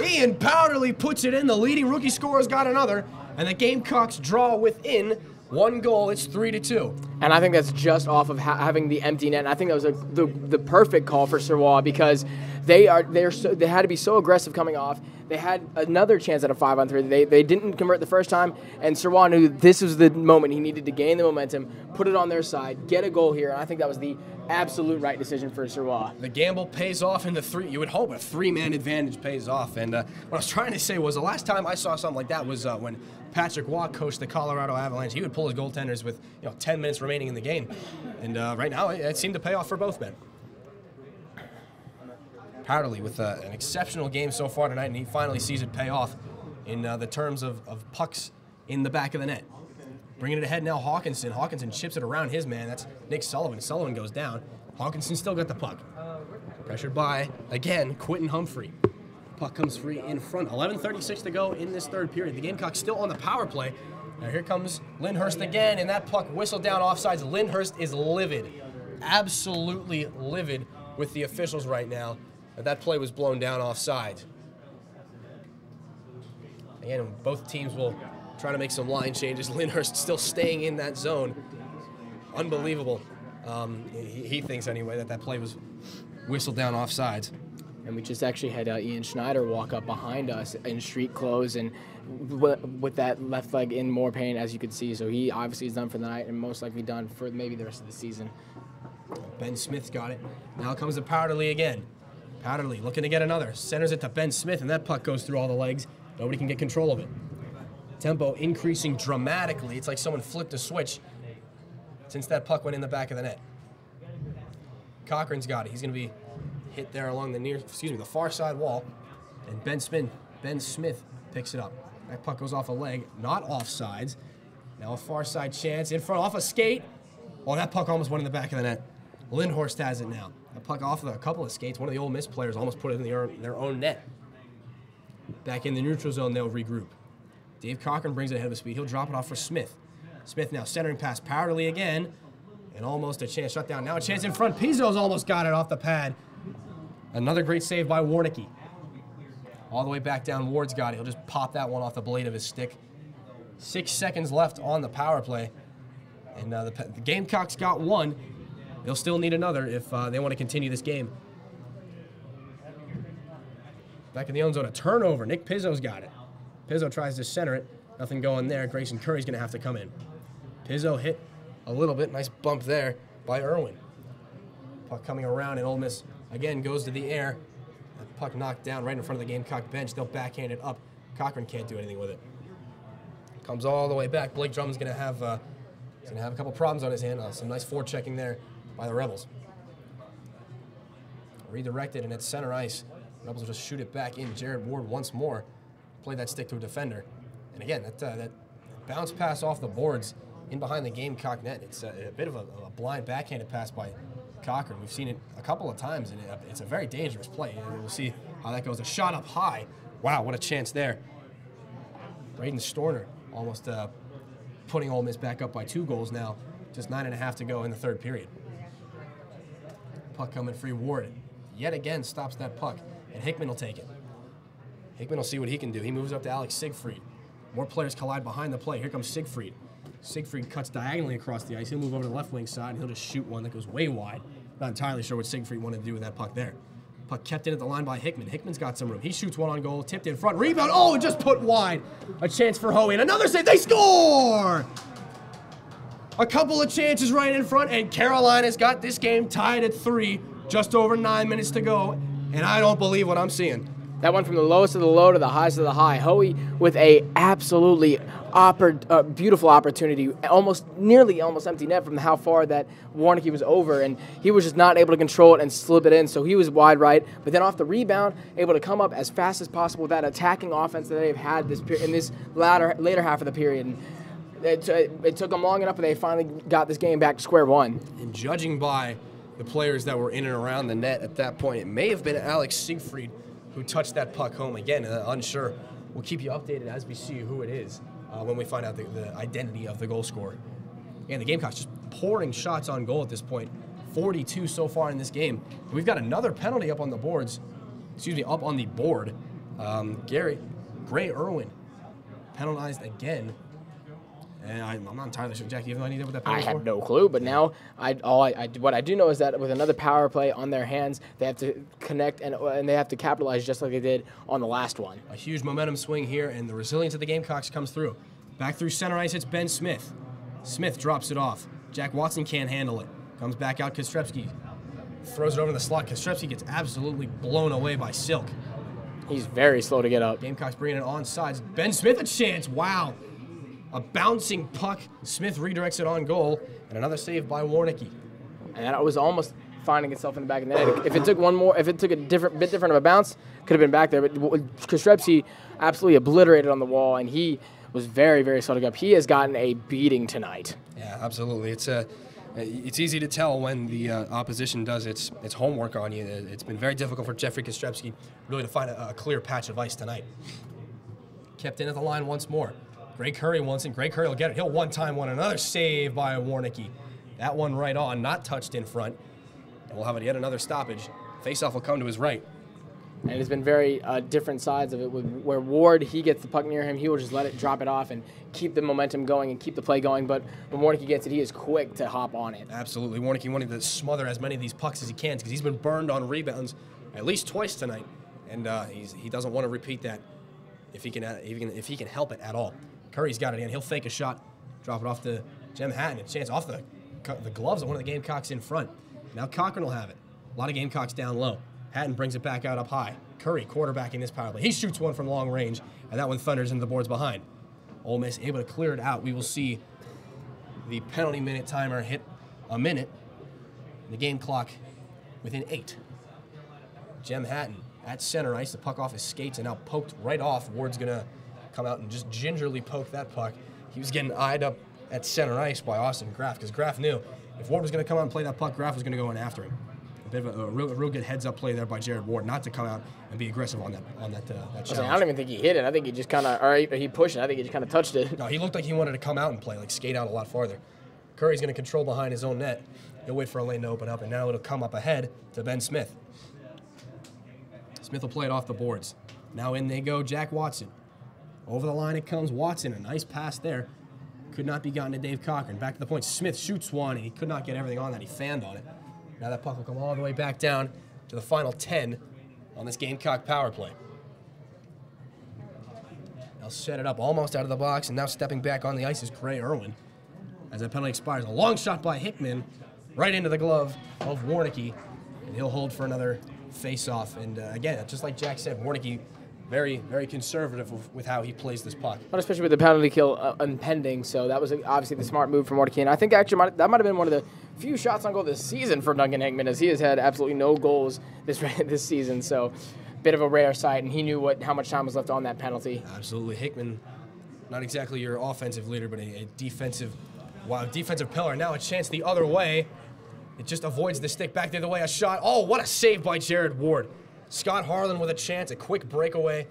Ian Powderly puts it in. The leading rookie scorer's got another, and the Gamecocks draw within 1 goal. It's 3-2. And I think that's just off of having the empty net. And I think that was the perfect call for Serwa, because they had to be so aggressive coming off. They had another chance at a 5-on-3. They didn't convert the first time, and Serwa knew this was the moment he needed to gain the momentum, put it on their side, get a goal here. And I think that was the absolute right decision for Serwa. The gamble pays off in you would hope a 3-man advantage pays off. And what I was trying to say was the last time I saw something like that was when Patrick Waugh coached the Colorado Avalanche. He would pull his goaltenders with 10 minutes remaining in the game. And right now it seemed to pay off for both men. Powderly with an exceptional game so far tonight, and he finally sees it pay off in the terms of pucks in the back of the net. Bringing it ahead now, Hawkinson. Hawkinson chips it around his man. That's Nick Sullivan. Sullivan goes down. Hawkinson still got the puck. Pressured by, again, Quentin Humphrey. Puck comes free in front. 11:36 to go in this third period. The Gamecocks still on the power play. Now here comes Lindhurst again, and that puck whistled down offsides. Lindhurst is livid, absolutely livid with the officials right now. That play was blown down offside. Again, both teams will try to make some line changes. Lindhurst still staying in that zone. Unbelievable. He thinks anyway that play was whistled down offsides. And we just actually had Ian Schneider walk up behind us in street clothes and with that left leg in more pain, as you could see. So he obviously is done for the night and most likely done for maybe the rest of the season. Ben Smith's got it. Now comes the Powderly again. Powderly looking to get another. Centers it to Ben Smith, and that puck goes through all the legs. Nobody can get control of it. Tempo increasing dramatically. It's like someone flipped a switch since that puck went in the back of the net. Cochran's got it. He's going to be hit there along the far side wall. And Ben Smith picks it up. That puck goes off a leg, not offsides. Now a far side chance in front, off a skate. Oh, that puck almost went in the back of the net. Lindhorst has it now. A puck off of a couple of skates. One of the Ole Miss players almost put it in their own net. Back in the neutral zone, they'll regroup. Dave Cochran brings it ahead of speed. He'll drop it off for Smith. Smith now centering past Powderly again. And almost a chance shut down. Now a chance in front. Pizzo's almost got it off the pad. Another great save by Warnicki. All the way back down, Ward's got it. He'll just pop that one off the blade of his stick. 6 seconds left on the power play. And the Gamecocks got one. They'll still need another if they want to continue this game. Back in the own zone, a turnover. Nick Pizzo's got it. Pizzo tries to center it. Nothing going there. Grayson Curry's going to have to come in. Pizzo hit a little bit. Nice bump there by Irwin. Puck coming around, and Ole Miss, again, goes to the air. That puck knocked down right in front of the Gamecock bench. They'll backhand it up. Cochran can't do anything with it. Comes all the way back. Blake Drummond's going to have a couple problems on his hand. Some nice forechecking there by the Rebels. Redirected, and at center ice, Rebels will just shoot it back in. Jared Ward once more play that stick to a defender. And again, that bounce pass off the boards in behind the Gamecock net. It's a bit of a blind backhanded pass by Cochran. We've seen it a couple of times, and it's a very dangerous play. And we'll see how that goes. A shot up high. Wow, what a chance there. Braden Storner almost putting Ole Miss back up by 2 goals now. Just 9.5 to go in the third period. Puck coming free. Ward yet again stops that puck, and Hickman will take it. Hickman will see what he can do. He moves up to Alex Siegfried. More players collide behind the play. Here comes Siegfried. Siegfried cuts diagonally across the ice. He'll move over to the left wing side, and he'll just shoot one that goes way wide. Not entirely sure what Siegfried wanted to do with that puck there. Puck kept in at the line by Hickman. Hickman's got some room. He shoots one on goal, tipped in front, rebound. Oh, just put wide. A chance for Hoey, and another save. They score! A couple of chances right in front, and Carolina's got this game tied at 3. Just over 9 minutes to go, and I don't believe what I'm seeing. That went from the lowest of the low to the highest of the high. Hoey with a absolutely beautiful opportunity, nearly almost empty net from how far that Warnke was over, and he was just not able to control it and slip it in, so he was wide right. But then off the rebound, able to come up as fast as possible with that attacking offense that they've had in this later half of the period. And it took them long enough, but they finally got this game back to square one. And judging by the players that were in and around the net at that point, it may have been Alex Siegfried who touched that puck home. Again, unsure. We'll keep you updated as we see who it is when we find out the identity of the goal scorer. Again, the Gamecocks just pouring shots on goal at this point. 42 so far in this game. We've got another penalty up on the board. Gray Irwin penalized again. And I'm not entirely sure, Jackie, you have any idea what that penalty I have no clue, but now what I do know is that with another power play on their hands, they have to connect and they have to capitalize just like they did on the last one. A huge momentum swing here, and the resilience of the Gamecocks comes through. Back through center ice, it's Ben Smith. Smith drops it off. Jack Watson can't handle it. Comes back out, Kostrepski throws it over the slot. Kostrepski gets absolutely blown away by Silk. He's very slow to get up. Gamecocks bringing it on sides. Ben Smith a chance, wow. A bouncing puck. Smith redirects it on goal, and another save by Warnke. And that was almost finding itself in the back of the net. If it took a bit different of a bounce, could have been back there. But Kostrepski absolutely obliterated on the wall, and he was very, very slow to get up. He has gotten a beating tonight. Yeah, absolutely. It's easy to tell when the opposition does its homework on you. It's been very difficult for Jeffrey Kostrepski really to find a clear patch of ice tonight. Kept in at the line once more. Greg Curry wants it. Greg Curry will get it. He'll one-time one. Another save by Warnke. That one right on, not touched in front. And we'll have yet another stoppage. Faceoff will come to his right. And it's been very different sides of it. Where Ward, he gets the puck near him, he will just let it drop it off and keep the momentum going and keep the play going. But when Warnke gets it, he is quick to hop on it. Absolutely. Warnke wanting to smother as many of these pucks as he can because he's been burned on rebounds at least twice tonight. And he doesn't want to repeat that if he can help it at all. Curry's got it in. He'll fake a shot, drop it off to Jem Hatton. A chance off the gloves of one of the Gamecocks in front. Now Cochran will have it. A lot of Gamecocks down low. Hatton brings it back out up high. Curry quarterbacking this power play. He shoots one from long range, and that one thunders into the boards behind. Ole Miss able to clear it out. We will see the penalty minute timer hit a minute. The game clock within 8. Jem Hatton at center ice. The puck off his skates and now poked right off. Ward's going to come out and just gingerly poke that puck. He was getting eyed up at center ice by Austin Graff because Graff knew if Ward was going to come out and play that puck, Graff was going to go in after him. A bit of a real good heads-up play there by Jared Ward, not to come out and be aggressive on that challenge. I don't even think he hit it. I think he just kind of, he pushed it. I think he just kind of touched it. No, he looked like he wanted to come out and play, like skate out a lot farther. Curry's going to control behind his own net. He'll wait for a lane to open up, and now it'll come up ahead to Ben Smith. Smith will play it off the boards. Now in they go, Jack Watson. Over the line it comes, Watson. A nice pass there. Could not be gotten to Dave Cochran. Back to the point. Smith shoots one, and he could not get everything on that. He fanned on it. Now that puck will come all the way back down to the final 10 on this Gamecock power play. They'll set it up almost out of the box, and now stepping back on the ice is Gray Irwin. As that penalty expires, a long shot by Hickman, right into the glove of Warnicki, and he'll hold for another face-off. And again, just like Jack said, Warnicki very, very conservative with how he plays this puck. But especially with the penalty kill impending, so that was obviously the smart move from Warnicki. And I think actually that might have been one of the few shots on goal this season for Duncan Hickman, as he has had absolutely no goals this season. So, bit of a rare sight, and he knew how much time was left on that penalty. Absolutely, Hickman, not exactly your offensive leader, but a defensive pillar. Now a chance the other way. It just avoids the stick back the other way. A shot. Oh, what a save by Jared Ward. Scott Harlan with a chance, a quick breakaway,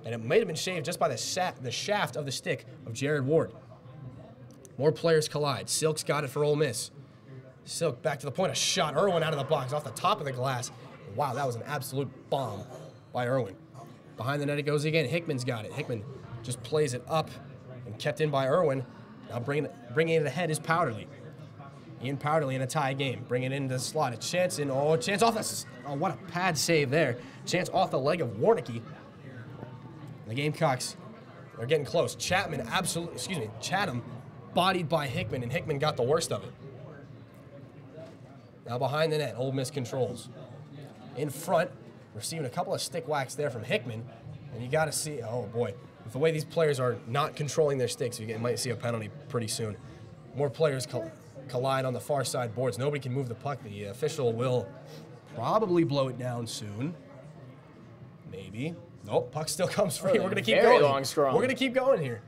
and it might have been shaved just by the shaft of the stick of Jared Ward. More players collide. Silk's got it for Ole Miss. Silk back to the point, a shot. Irwin out of the box, off the top of the glass. Wow, that was an absolute bomb by Irwin. Behind the net it goes again. Hickman's got it. Hickman just plays it up and kept in by Irwin. Now bringing it ahead is Powderly. Ian Powderly in a tie game. Bringing it into the slot. A chance in. Oh, chance off the. Oh, what a pad save there. Chance off the leg of Warnicki. The Gamecocks are getting close. Chatham bodied by Hickman, and Hickman got the worst of it. Now behind the net, Ole Miss controls. In front, receiving a couple of stick whacks there from Hickman. And you got to see, oh boy, with the way these players are not controlling their sticks, you might see a penalty pretty soon. More players collide on the far side boards. Nobody can move the puck. The official will probably blow it down soon. Maybe. Nope, puck still comes free. We're going to keep going. Long scrum. We're going to keep going here.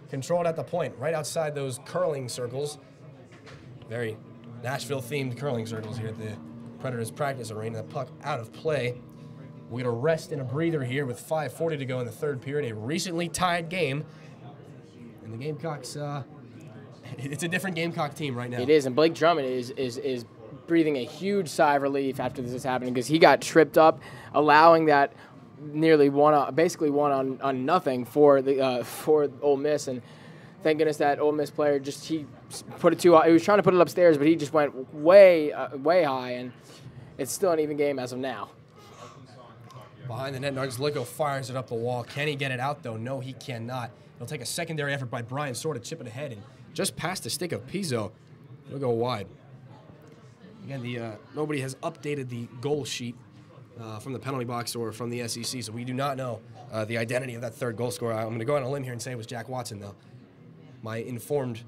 Controlled at the point, right outside those curling circles. Very Nashville-themed curling circles here at the Predators practice arena. The puck out of play. We're going to rest in a breather here with 5:40 to go in the third period. A recently tied game. And the Gamecocks, it's a different Gamecock team right now. It is, and Blake Drummond is breathing a huge sigh of relief after this is happening, because he got tripped up, allowing that nearly basically one on nothing for Ole Miss. And thank goodness that Ole Miss player he put it too high. He was trying to put it upstairs, but he just went way high, and it's still an even game as of now. Behind the net, Nardzliko fires it up the wall. Can he get it out, though? No, he cannot. It'll take a secondary effort by Brian Sore to chip it ahead, and just past the stick of Pizzo, it'll go wide. Again, nobody has updated the goal sheet from the penalty box or from the SEC, so we do not know the identity of that third goal scorer. I'm going to go on a limb here and say it was Jack Watson, though. My informed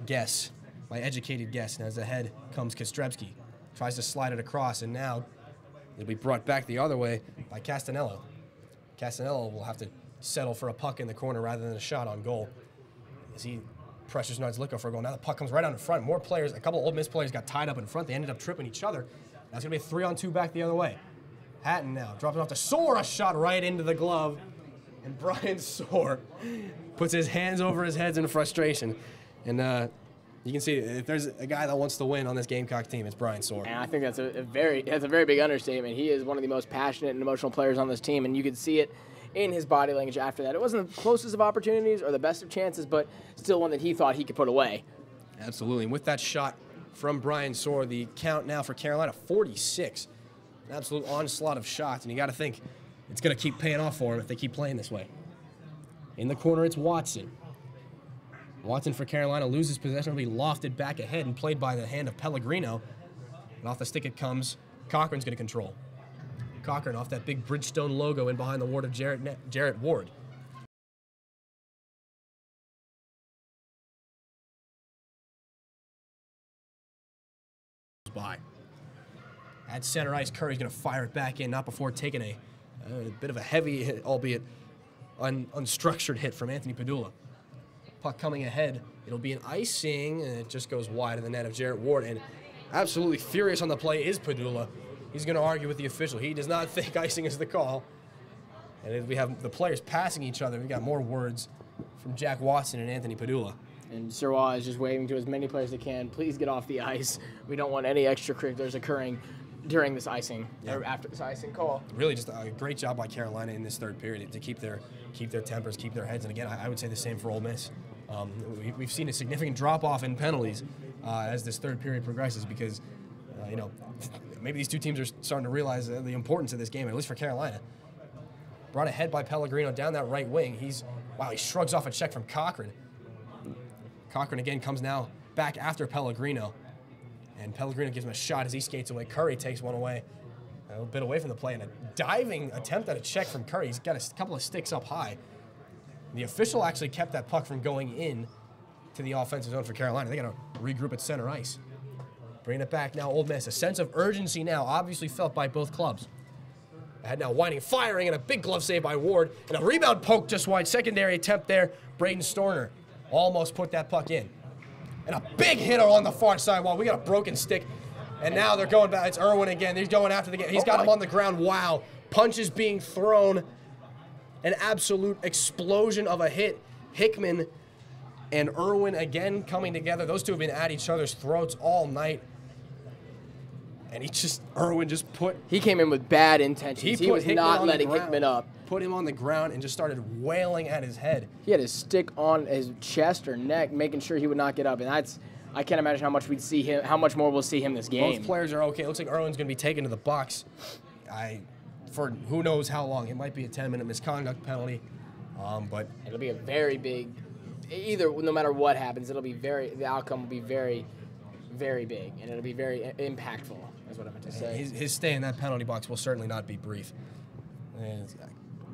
guess, my educated guess, and as ahead comes Kostrebski. Tries to slide it across, and now it'll be brought back the other way by Castanello. Castanello will have to settle for a puck in the corner rather than a shot on goal, as he pressures Nardzliko for a goal. Now the puck comes right out in front. More players, a couple of Ole Miss players got tied up in front. They ended up tripping each other. Now it's going to be a 3-on-2 back the other way. Hatton now dropping off to Sore, a shot right into the glove. And Brian Sore puts his hands over his head in frustration. And you can see if there's a guy that wants to win on this Gamecock team, it's Brian Sore. And I think that's a very big understatement. He is one of the most passionate and emotional players on this team, and you could see it in his body language after that. It wasn't the closest of opportunities or the best of chances, but still one that he thought he could put away. Absolutely. And with that shot from Brian Sore, the count now for Carolina, 46. An absolute onslaught of shots, and you got to think it's going to keep paying off for him if they keep playing this way. In the corner, it's Watson. Watson for Carolina loses possession, will be lofted back ahead and played by the hand of Pellegrino. And off the stick it comes. Cochran's going to control. Cochran off that big Bridgestone logo in behind the ward of Jarrett Ward. By. At center ice, Curry's going to fire it back in, not before taking a bit of a heavy hit, albeit unstructured hit from Anthony Padula. Puck coming ahead. It'll be an icing, and it just goes wide of the net of Jarrett Ward. And absolutely furious on the play is Padula. He's going to argue with the official. He does not think icing is the call. And we have the players passing each other. We've got more words from Jack Watson and Anthony Padula. And Sirwa is just waving to as many players as they can. Please get off the ice. We don't want any extracurriculars occurring during this icing or after this icing call. Really just a great job by Carolina in this third period to keep their tempers, keep their heads. And again, I would say the same for Ole Miss. We've seen a significant drop-off in penalties as this third period progresses because, maybe these two teams are starting to realize the importance of this game, at least for Carolina. Brought ahead by Pellegrino down that right wing. He shrugs off a check from Cochran. Cochran again comes now back after Pellegrino. And Pellegrino gives him a shot as he skates away. Curry takes one away. A little bit away from the play, and a diving attempt at a check from Curry. He's got a couple of sticks up high. The official actually kept that puck from going in to the offensive zone for Carolina. They got to regroup at center ice. Bringing it back now, Ole Miss. A sense of urgency now, obviously felt by both clubs. Ahead now, Whining, firing, and a big glove save by Ward. And a rebound poke just wide. Secondary attempt there. Braden Storner almost put that puck in. And a big hitter on the far side wall. We got a broken stick. And now they're going back. It's Irwin again. He's going after the game. He's got him on the ground. Wow. Punches being thrown. An absolute explosion of a hit. Hickman and Irwin again coming together. Those two have been at each other's throats all night. And Irwin just put... He came in with bad intentions. He was not letting Hickman up. Put him on the ground and just started wailing at his head. He had his stick on his chest or neck, making sure he would not get up. And I can't imagine how much we'd see him, how much more we'll see him this game. Both players are okay. It looks like Irwin's going to be taken to the box for who knows how long. It might be a 10-minute misconduct penalty, but it'll be a very big. No matter what happens, the outcome will be very, very big, and it'll be very impactful. Is what I meant to say. His stay in that penalty box will certainly not be brief. And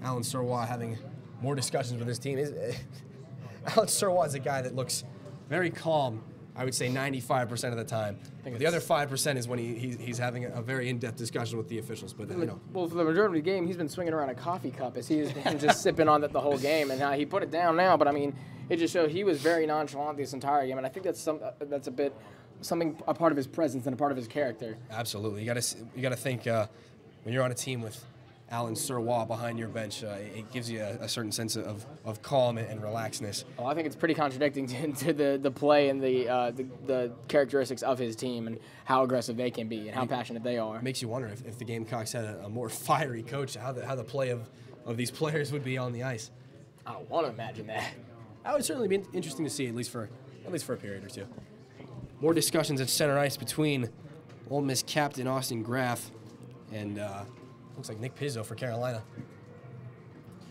Alan Surwa having more discussions with his team. Alan Surwa is a guy that looks very calm, I would say 95% of the time. The other 5% is when he's having a very in-depth discussion with the officials. But well, for the majority of the game, he's been swinging around a coffee cup as he's been just sipping on it the whole game, and he put it down now. But I mean, it just showed he was very nonchalant this entire game, and I think that's a part of his presence and a part of his character. Absolutely, you got to think when you're on a team with Alan Surwa behind your bench, it gives you a certain sense of calm and relaxedness. Well, I think it's pretty contradicting to the play and the characteristics of his team and how aggressive they can be and how passionate they are. It makes you wonder if the Gamecocks had a more fiery coach, how the play of these players would be on the ice. I don't want to imagine that. That would certainly be interesting to see, at least for a period or two. More discussions at center ice between Ole Miss captain Austin Graff and looks like Nick Pizzo for Carolina.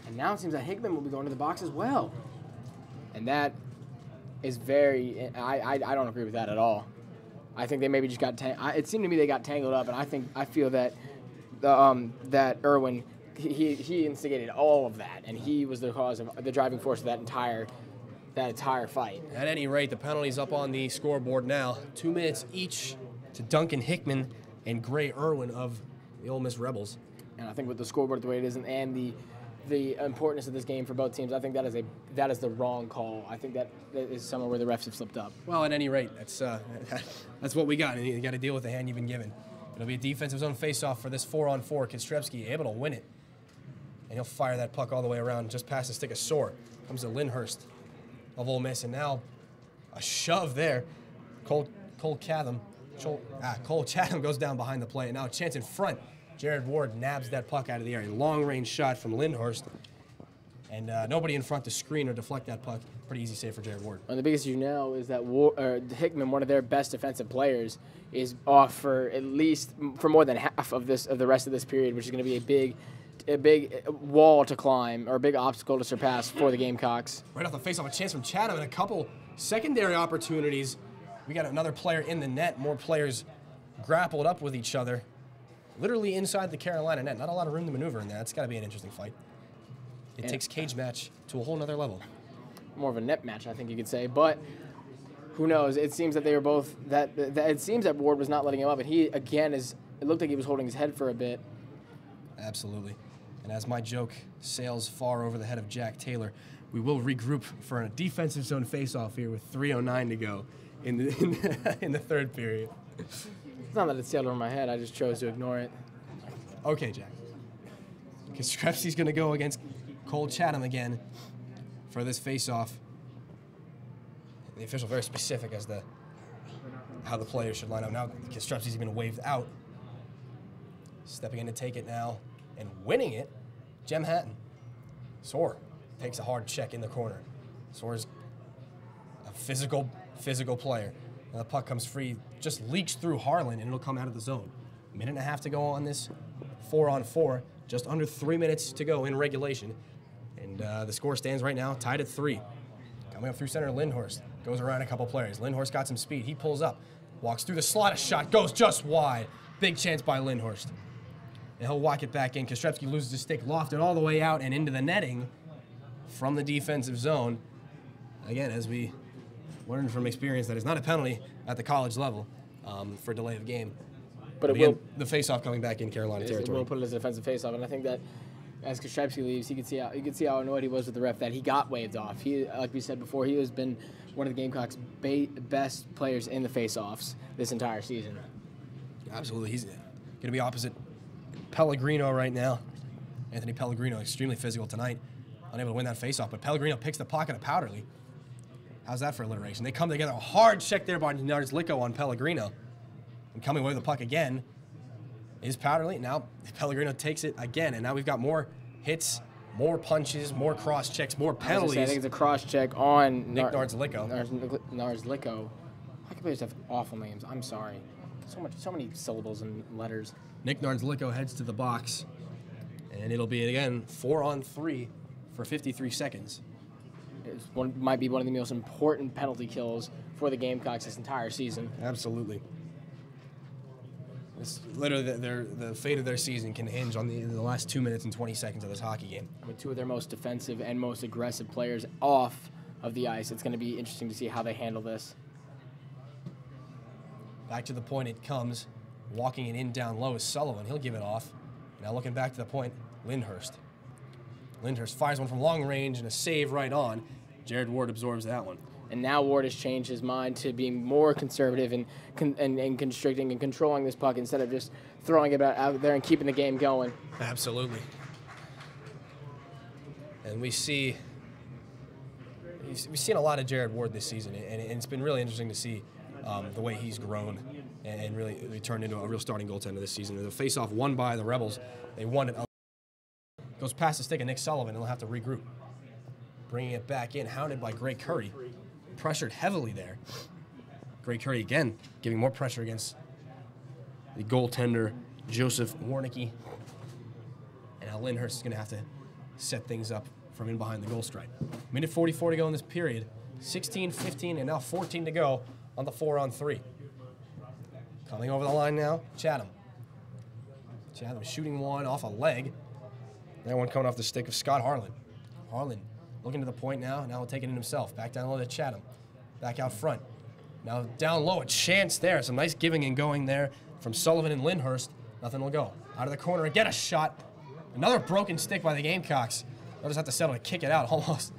And now it seems that Hickman will be going to the box as well. And that is very... I don't agree with that at all. I think they maybe just got... It seemed to me they got tangled up, and I feel that that Irwin, he instigated all of that, and he was the cause of the driving force of that entire fight. At any rate, the penalty's up on the scoreboard now. 2 minutes each to Duncan Hickman and Gray Irwin of the Ole Miss Rebels. And I think with the scoreboard the way it is and the importance of this game for both teams, I think that is the wrong call. I think that is somewhere where the refs have slipped up. Well, at any rate, that's what we got. You got to deal with the hand you've been given. It'll be a defensive zone faceoff for this 4-on-4. Kostrepski able to win it, and he'll fire that puck all the way around just past the stick of Soar. Comes to Lindhurst of Ole Miss, and now a shove there. Cole Chatham goes down behind the play, and now a chance in front. Jared Ward nabs that puck out of the air. A long-range shot from Lindhurst. And nobody in front to screen or deflect that puck. Pretty easy save for Jared Ward. And the biggest issue now is that Hickman, one of their best defensive players, is off for at least for more than half of the rest of this period, which is going to be a big wall to climb or a big obstacle to surpass for the Gamecocks. Right off the face-off, a chance from Chatham and a couple secondary opportunities. We got another player in the net. More players grappled up with each other. Literally inside the Carolina net. Not a lot of room to maneuver in there. It's got to be an interesting fight. It takes cage match to a whole nother level. More of a net match, I think you could say. But who knows? It seems that they were both it seems that Ward was not letting him up, and he again it looked like he was holding his head for a bit. Absolutely. And as my joke sails far over the head of Jack Taylor, we will regroup for a defensive zone faceoff here with 3:09 to go in the third period. It's not that it sailed over my head. I just chose to ignore it. Okay, Jack. Kostrepski's going to go against Cole Chatham again for this faceoff. The official very specific as to how the players should line up. Now Kostrepski's been waved out. Stepping in to take it now and winning it, Jem Hatton. Soar takes a hard check in the corner. Soar's a physical player. And the puck comes free, just leaks through Harlan, and it'll come out of the zone. Minute and a half to go on this 4-on-4. Just under 3 minutes to go in regulation. And the score stands right now tied at 3. Coming up through center, Lindhurst goes around a couple players. Lindhurst got some speed. He pulls up. Walks through the slot, a shot goes just wide. Big chance by Lindhorst. And he'll walk it back in. Kostrevsky loses his stick, lofted all the way out and into the netting from the defensive zone. Again, as we learned from experience, that is not a penalty at the college level for delay of game. But it again, will, the face-off coming back in Carolina territory. It will put it as a defensive face-off, and I think that as Kostrevsky leaves, you could see how annoyed he was with the ref that he got waved off. He, like we said before, he has been one of the Gamecocks' best players in the face-offs this entire season. Absolutely, he's going to be opposite Pellegrino right now. Anthony Pellegrino, extremely physical tonight, unable to win that face-off, but Pellegrino picks the pocket of Powderly. How's that for alliteration? They come together, a hard check there by Narzlicko on Pellegrino. And coming away with the puck again is Powderly. Now Pellegrino takes it again, and now we've got more hits, more punches, more cross checks, more penalties. I think it's a cross check on Nick Narzlicko. Narzlicko. Hockey players have awful names. I'm sorry. So many syllables and letters. Nick Narzlicko heads to the box, and it'll be again 4-on-3 for 53 seconds. Might be one of the most important penalty kills for the Gamecocks this entire season. Absolutely. It's literally the fate of their season can hinge on the last 2 minutes and 20 seconds of this hockey game. I mean, two of their most defensive and most aggressive players off of the ice. It's going to be interesting to see how they handle this. Back to the point it comes. Walking it in down low is Sullivan. He'll give it off. Now looking back to the point, Lindhorst. Lindhorst fires one from long range and a save right on. Jared Ward absorbs that one. And now Ward has changed his mind to being more conservative and constricting and controlling this puck instead of just throwing it out there and keeping the game going. Absolutely. And we've seen a lot of Jared Ward this season, and it's been really interesting to see the way he's grown and really turned into a real starting goaltender this season. The face-off won by the Rebels. They won it. Goes past the stick of Nick Sullivan, and they'll have to regroup. Bringing it back in, hounded by Greg Curry. Pressured heavily there. Greg Curry again giving more pressure against the goaltender, Joseph Warnicki. And now Lindhorst is going to have to set things up from in behind the goal stripe. Minute 44 to go in this period. 16, 15, and now 14 to go on the 4-on-3. Coming over the line now, Chatham. Chatham shooting one off a leg. That one coming off the stick of Scott Harlan. Harlan looking to the point now. Now he'll take it in himself. Back down low to Chatham. Back out front. Now down low, a chance there. Some nice giving and going there from Sullivan and Lindhorst. Nothing will go. Out of the corner, get a shot. Another broken stick by the Gamecocks. They'll just have to settle to kick it out almost.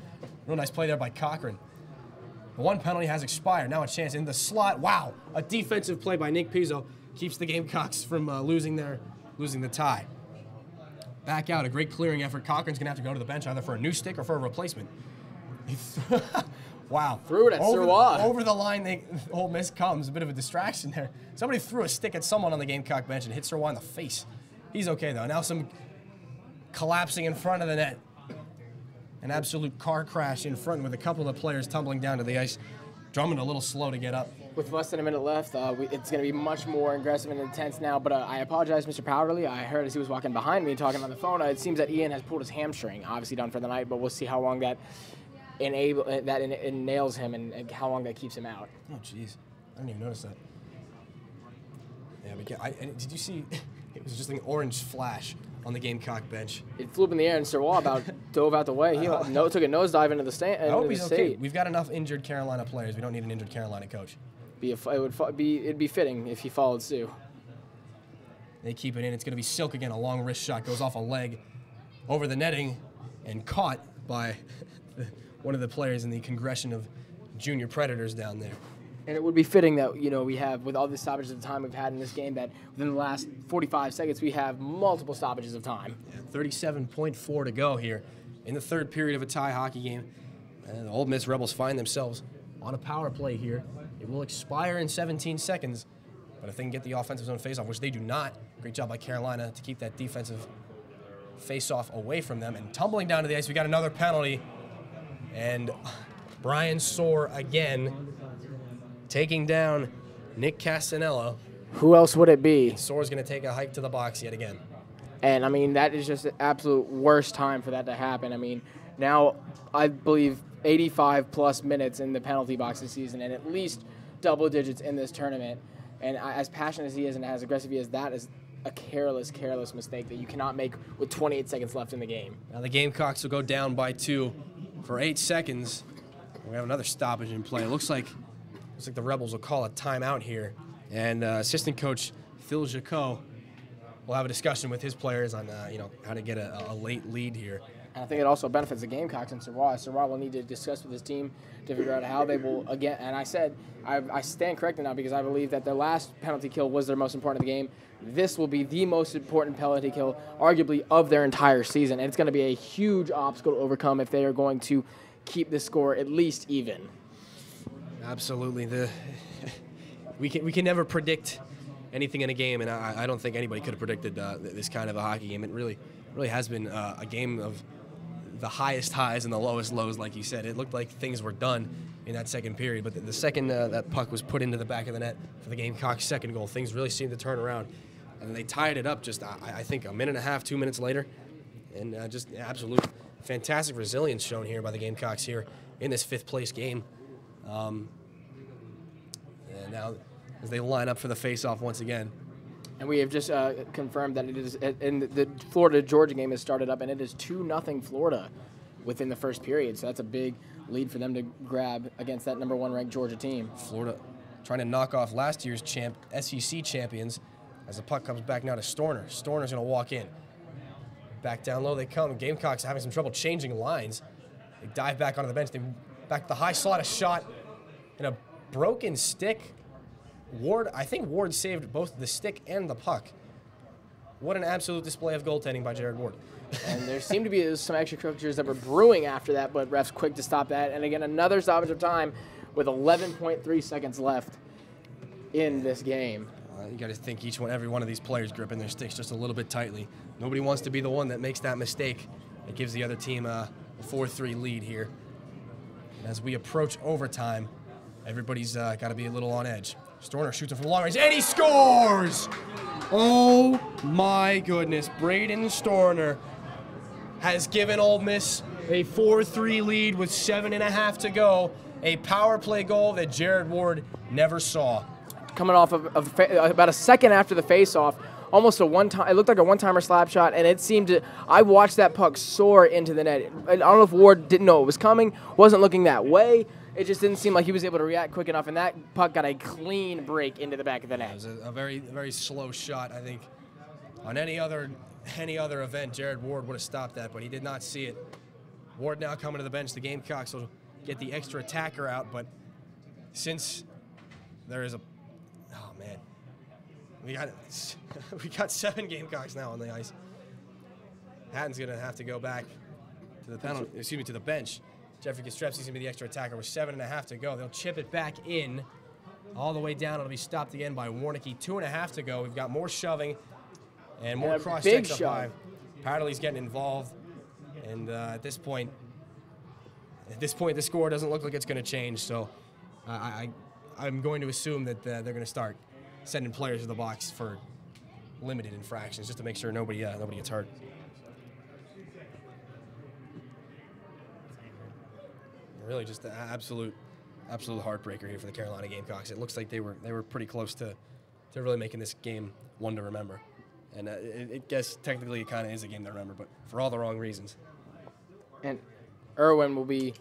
Real nice play there by Cochran. The one penalty has expired. Now a chance in the slot. Wow, a defensive play by Nick Pizzo keeps the Gamecocks from losing the tie. Back out, a great clearing effort. Cochran's gonna have to go to the bench either for a new stick or for a replacement. Wow. Threw it at Sirwa. Over the line, Ole Miss comes. A bit of a distraction there. Somebody threw a stick at someone on the Gamecock bench and hit Sirwa in the face. He's okay though. Now some collapsing in front of the net. An absolute car crash in front with a couple of players tumbling down to the ice. Drummond a little slow to get up. With less than a minute left, it's going to be much more aggressive and intense now. But I apologize, Mr. Powderly. I heard as he was walking behind me talking on the phone, it seems that Ian has pulled his hamstring. Obviously done for the night, but we'll see how long that nails him and how long that keeps him out. Oh, jeez. I didn't even notice that. Yeah, did you see? It was just like an orange flash on the Gamecock bench. It flew up in the air, and Sirwa about dove out the way. He took a nosedive into the stand. I hope he's okay. We've got enough injured Carolina players. We don't need an injured Carolina coach. It'd be fitting if he followed suit. They keep it in. It's going to be Silk again. A long wrist shot goes off a leg over the netting and caught by one of the players in the Congression of Junior Predators down there. And it would be fitting that, we have, with all the stoppages of time we've had in this game, that within the last 45 seconds we have multiple stoppages of time. Yeah, 37.4 to go here in the third period of a tie hockey game. And the Ole Miss Rebels find themselves on a power play here. It will expire in 17 seconds, but if they can get the offensive zone faceoff, which they do not, great job by Carolina to keep that defensive faceoff away from them. And tumbling down to the ice, we got another penalty. And Brian Soar again taking down Nick Castanello. Who else would it be? Soar's going to take a hike to the box yet again. And, that is just the absolute worst time for that to happen. Now I believe 85-plus minutes in the penalty box this season, and at least double digits in this tournament. And as passionate as he is and as aggressive he is, that is a careless mistake that you cannot make with 28 seconds left in the game. Now the Gamecocks will go down by 2 for 8 seconds. We have another stoppage in play. It looks like the Rebels will call a timeout here. And assistant coach Phil Jacot will have a discussion with his players on how to get a late lead here. And I think it also benefits the Gamecocks and Sirwa. Sirwa will need to discuss with his team to figure out how they will, again, and I said, I stand corrected now because I believe that their last penalty kill was their most important of the game. This will be the most important penalty kill, arguably, of their entire season. And it's going to be a huge obstacle to overcome if they are going to keep the score at least even. Absolutely. We can never predict anything in a game, and I don't think anybody could have predicted this kind of a hockey game. It really has been a game of the highest highs and the lowest lows, like you said. It looked like things were done in that second period, but the second that puck was put into the back of the net for the Gamecocks' second goal, things really seemed to turn around. And they tied it up just, I think, a minute and a half, 2 minutes later. And just absolute fantastic resilience shown here by the Gamecocks here in this 5th place game. And now as they line up for the face-off once again. And we have just confirmed that it is, and the Florida-Georgia game has started up, and it is 2-0 Florida within the first period. So that's a big lead for them to grab against that number 1 ranked Georgia team. Florida trying to knock off last year's SEC champions as the puck comes back now to Storner. Storner's going to walk in. Back down low they come. Gamecocks are having some trouble changing lines. They dive back onto the bench. They back to the high slot, a shot, and a broken stick. I think Ward saved both the stick and the puck. What an absolute display of goaltending by Jared Ward. And there seemed to be some extracurriculars that were brewing after that, but refs quick to stop that. And again, another stoppage of time with 11.3 seconds left in this game. You got to think every one of these players gripping their sticks just a little bit tightly. Nobody wants to be the one that makes that mistake. It gives the other team a 4-3 lead here. And as we approach overtime, everybody's got to be a little on edge. Storner shoots it from long range, and he scores! Oh my goodness, Braden Storner has given Ole Miss a 4-3 lead with 7.5 to go. A power play goal that Jared Ward never saw. Coming off of about a second after the face-off, almost a one-time. It looked like a one-timer slap shot, and it seemed to. I watched that puck soar into the net. I don't know if Ward didn't know it was coming, wasn't looking that way. It just didn't seem like he was able to react quick enough, and that puck got a clean break into the back of the net. It was a very, very slow shot. I think on any other event, Jared Ward would have stopped that, but he did not see it. Ward now coming to the bench. The Gamecocks will get the extra attacker out, but since there is a we got 7 Gamecocks now on the ice. Hatton's gonna have to go back to the bench. Jeffrey Kostrepski's gonna be the extra attacker with 7.5 to go. They'll chip it back in all the way down. It'll be stopped again by Warnicki. 2.5 to go. We've got more shoving and more cross checks up high. Paddley's getting involved, and at this point, the score doesn't look like it's gonna change. So I'm going to assume that they're gonna start sending players to the box for limited infractions just to make sure nobody gets hurt. Really just an absolute heartbreaker here for the Carolina Gamecocks. It looks like they were pretty close to really making this game one to remember. And I guess technically it kind of is a game to remember, but for all the wrong reasons. And Irwin will be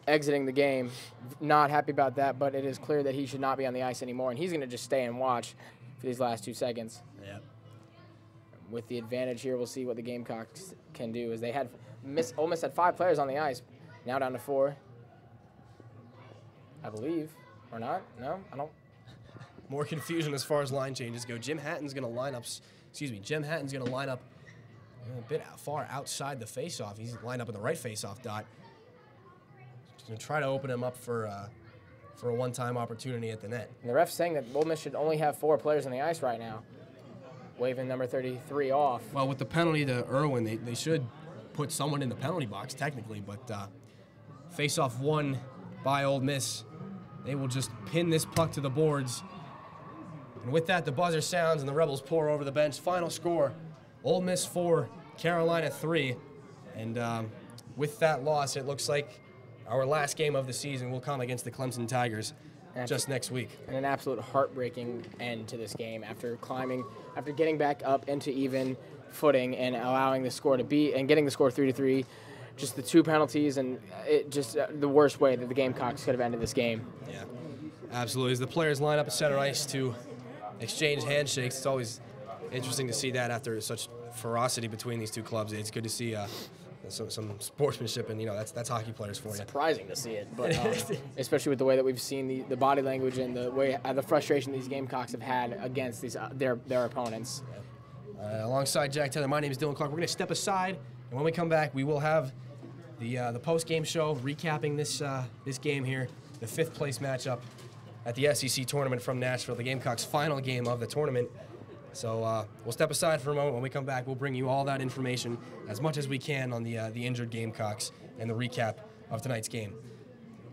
exiting the game. Not happy about that, but it is clear that he should not be on the ice anymore, and he's going to just stay and watch for these last 2 seconds. Yeah. With the advantage here, we'll see what the Gamecocks can do. As they had Ole Miss had 5 players on the ice, now down to 4. I believe, or not? No, I don't. More confusion as far as line changes go. Jim Hatton's going to line up a bit far outside the faceoff. He's lined up in the right faceoff dot. Going to try to open him up for a one-time opportunity at the net. And the ref's saying that Ole Miss should only have 4 players on the ice right now, waving number 33 off. Well, with the penalty to Irwin, they should put someone in the penalty box technically, but face-off won by Ole Miss. They will just pin this puck to the boards. And with that, the buzzer sounds and the Rebels pour over the bench. Final score, Ole Miss 4, Carolina 3. And with that loss, it looks like our last game of the season will come against the Clemson Tigers. just next week. And an absolute heartbreaking end to this game after getting back up into even footing and allowing the score to beat and getting the score 3-3. Just the 2 penalties and it just the worst way that the Gamecocks could have ended this game. Yeah, absolutely. As the players line up at center ice to exchange handshakes, it's always interesting to see that after such ferocity between these two clubs. It's good to see some sportsmanship, and that's hockey players for you. Surprising to see it, but especially with the way that we've seen the body language and the way the frustration these Gamecocks have had against these their opponents. Alongside Jack Taylor, my name is Dylan Clark. We're going to step aside, and when we come back, we will have the post-game show recapping this game here, the 5th place matchup at the SEC tournament from Nashville, the Gamecocks' final game of the tournament. So we'll step aside for a moment. When we come back, we'll bring you all that information as much as we can on the injured Gamecocks and the recap of tonight's game.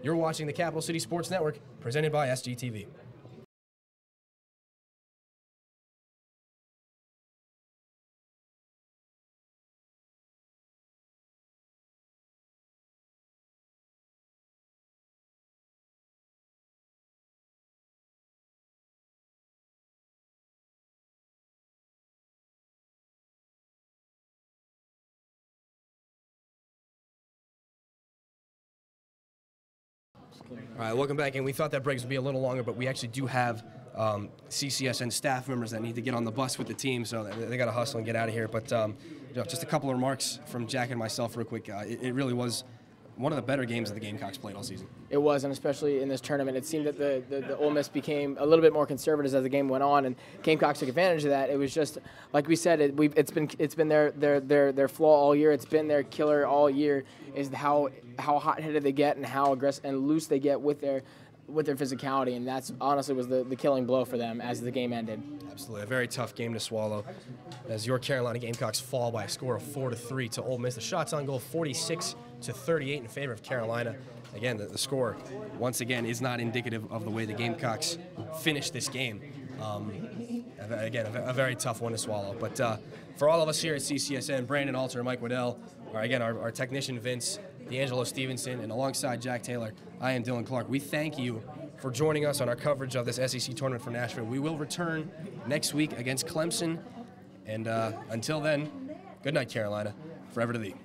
You're watching the Capital City Sports Network, presented by SGTV. All right, welcome back. And we thought that break would be a little longer, but we actually do have CCSN staff members that need to get on the bus with the team, so they got to hustle and get out of here. But just a couple of remarks from Jack and myself real quick. It really was one of the better games that the Gamecocks played all season. It was, and especially in this tournament, it seemed that the Ole Miss became a little bit more conservative as the game went on, and Gamecocks took advantage of that. It was just like we said, it's been their flaw all year. It's been their killer all year. Is how hot-headed they get and how aggressive and loose they get with their physicality, and that's honestly was the killing blow for them as the game ended. Absolutely, a very tough game to swallow as your Carolina Gamecocks fall by a score of 4-3 to Ole Miss. The shots on goal 46-38 in favor of Carolina. Again, the score once again is not indicative of the way the Gamecocks finished this game. Again, a very tough one to swallow. But for all of us here at CCSN, Brandon Alter, Mike Waddell, our technician Vince, D'Angelo Stevenson, and alongside Jack Taylor, I am Dylan Clark. We thank you for joining us on our coverage of this SEC tournament from Nashville. We will return next week against Clemson. And until then, good night, Carolina. Forever to thee.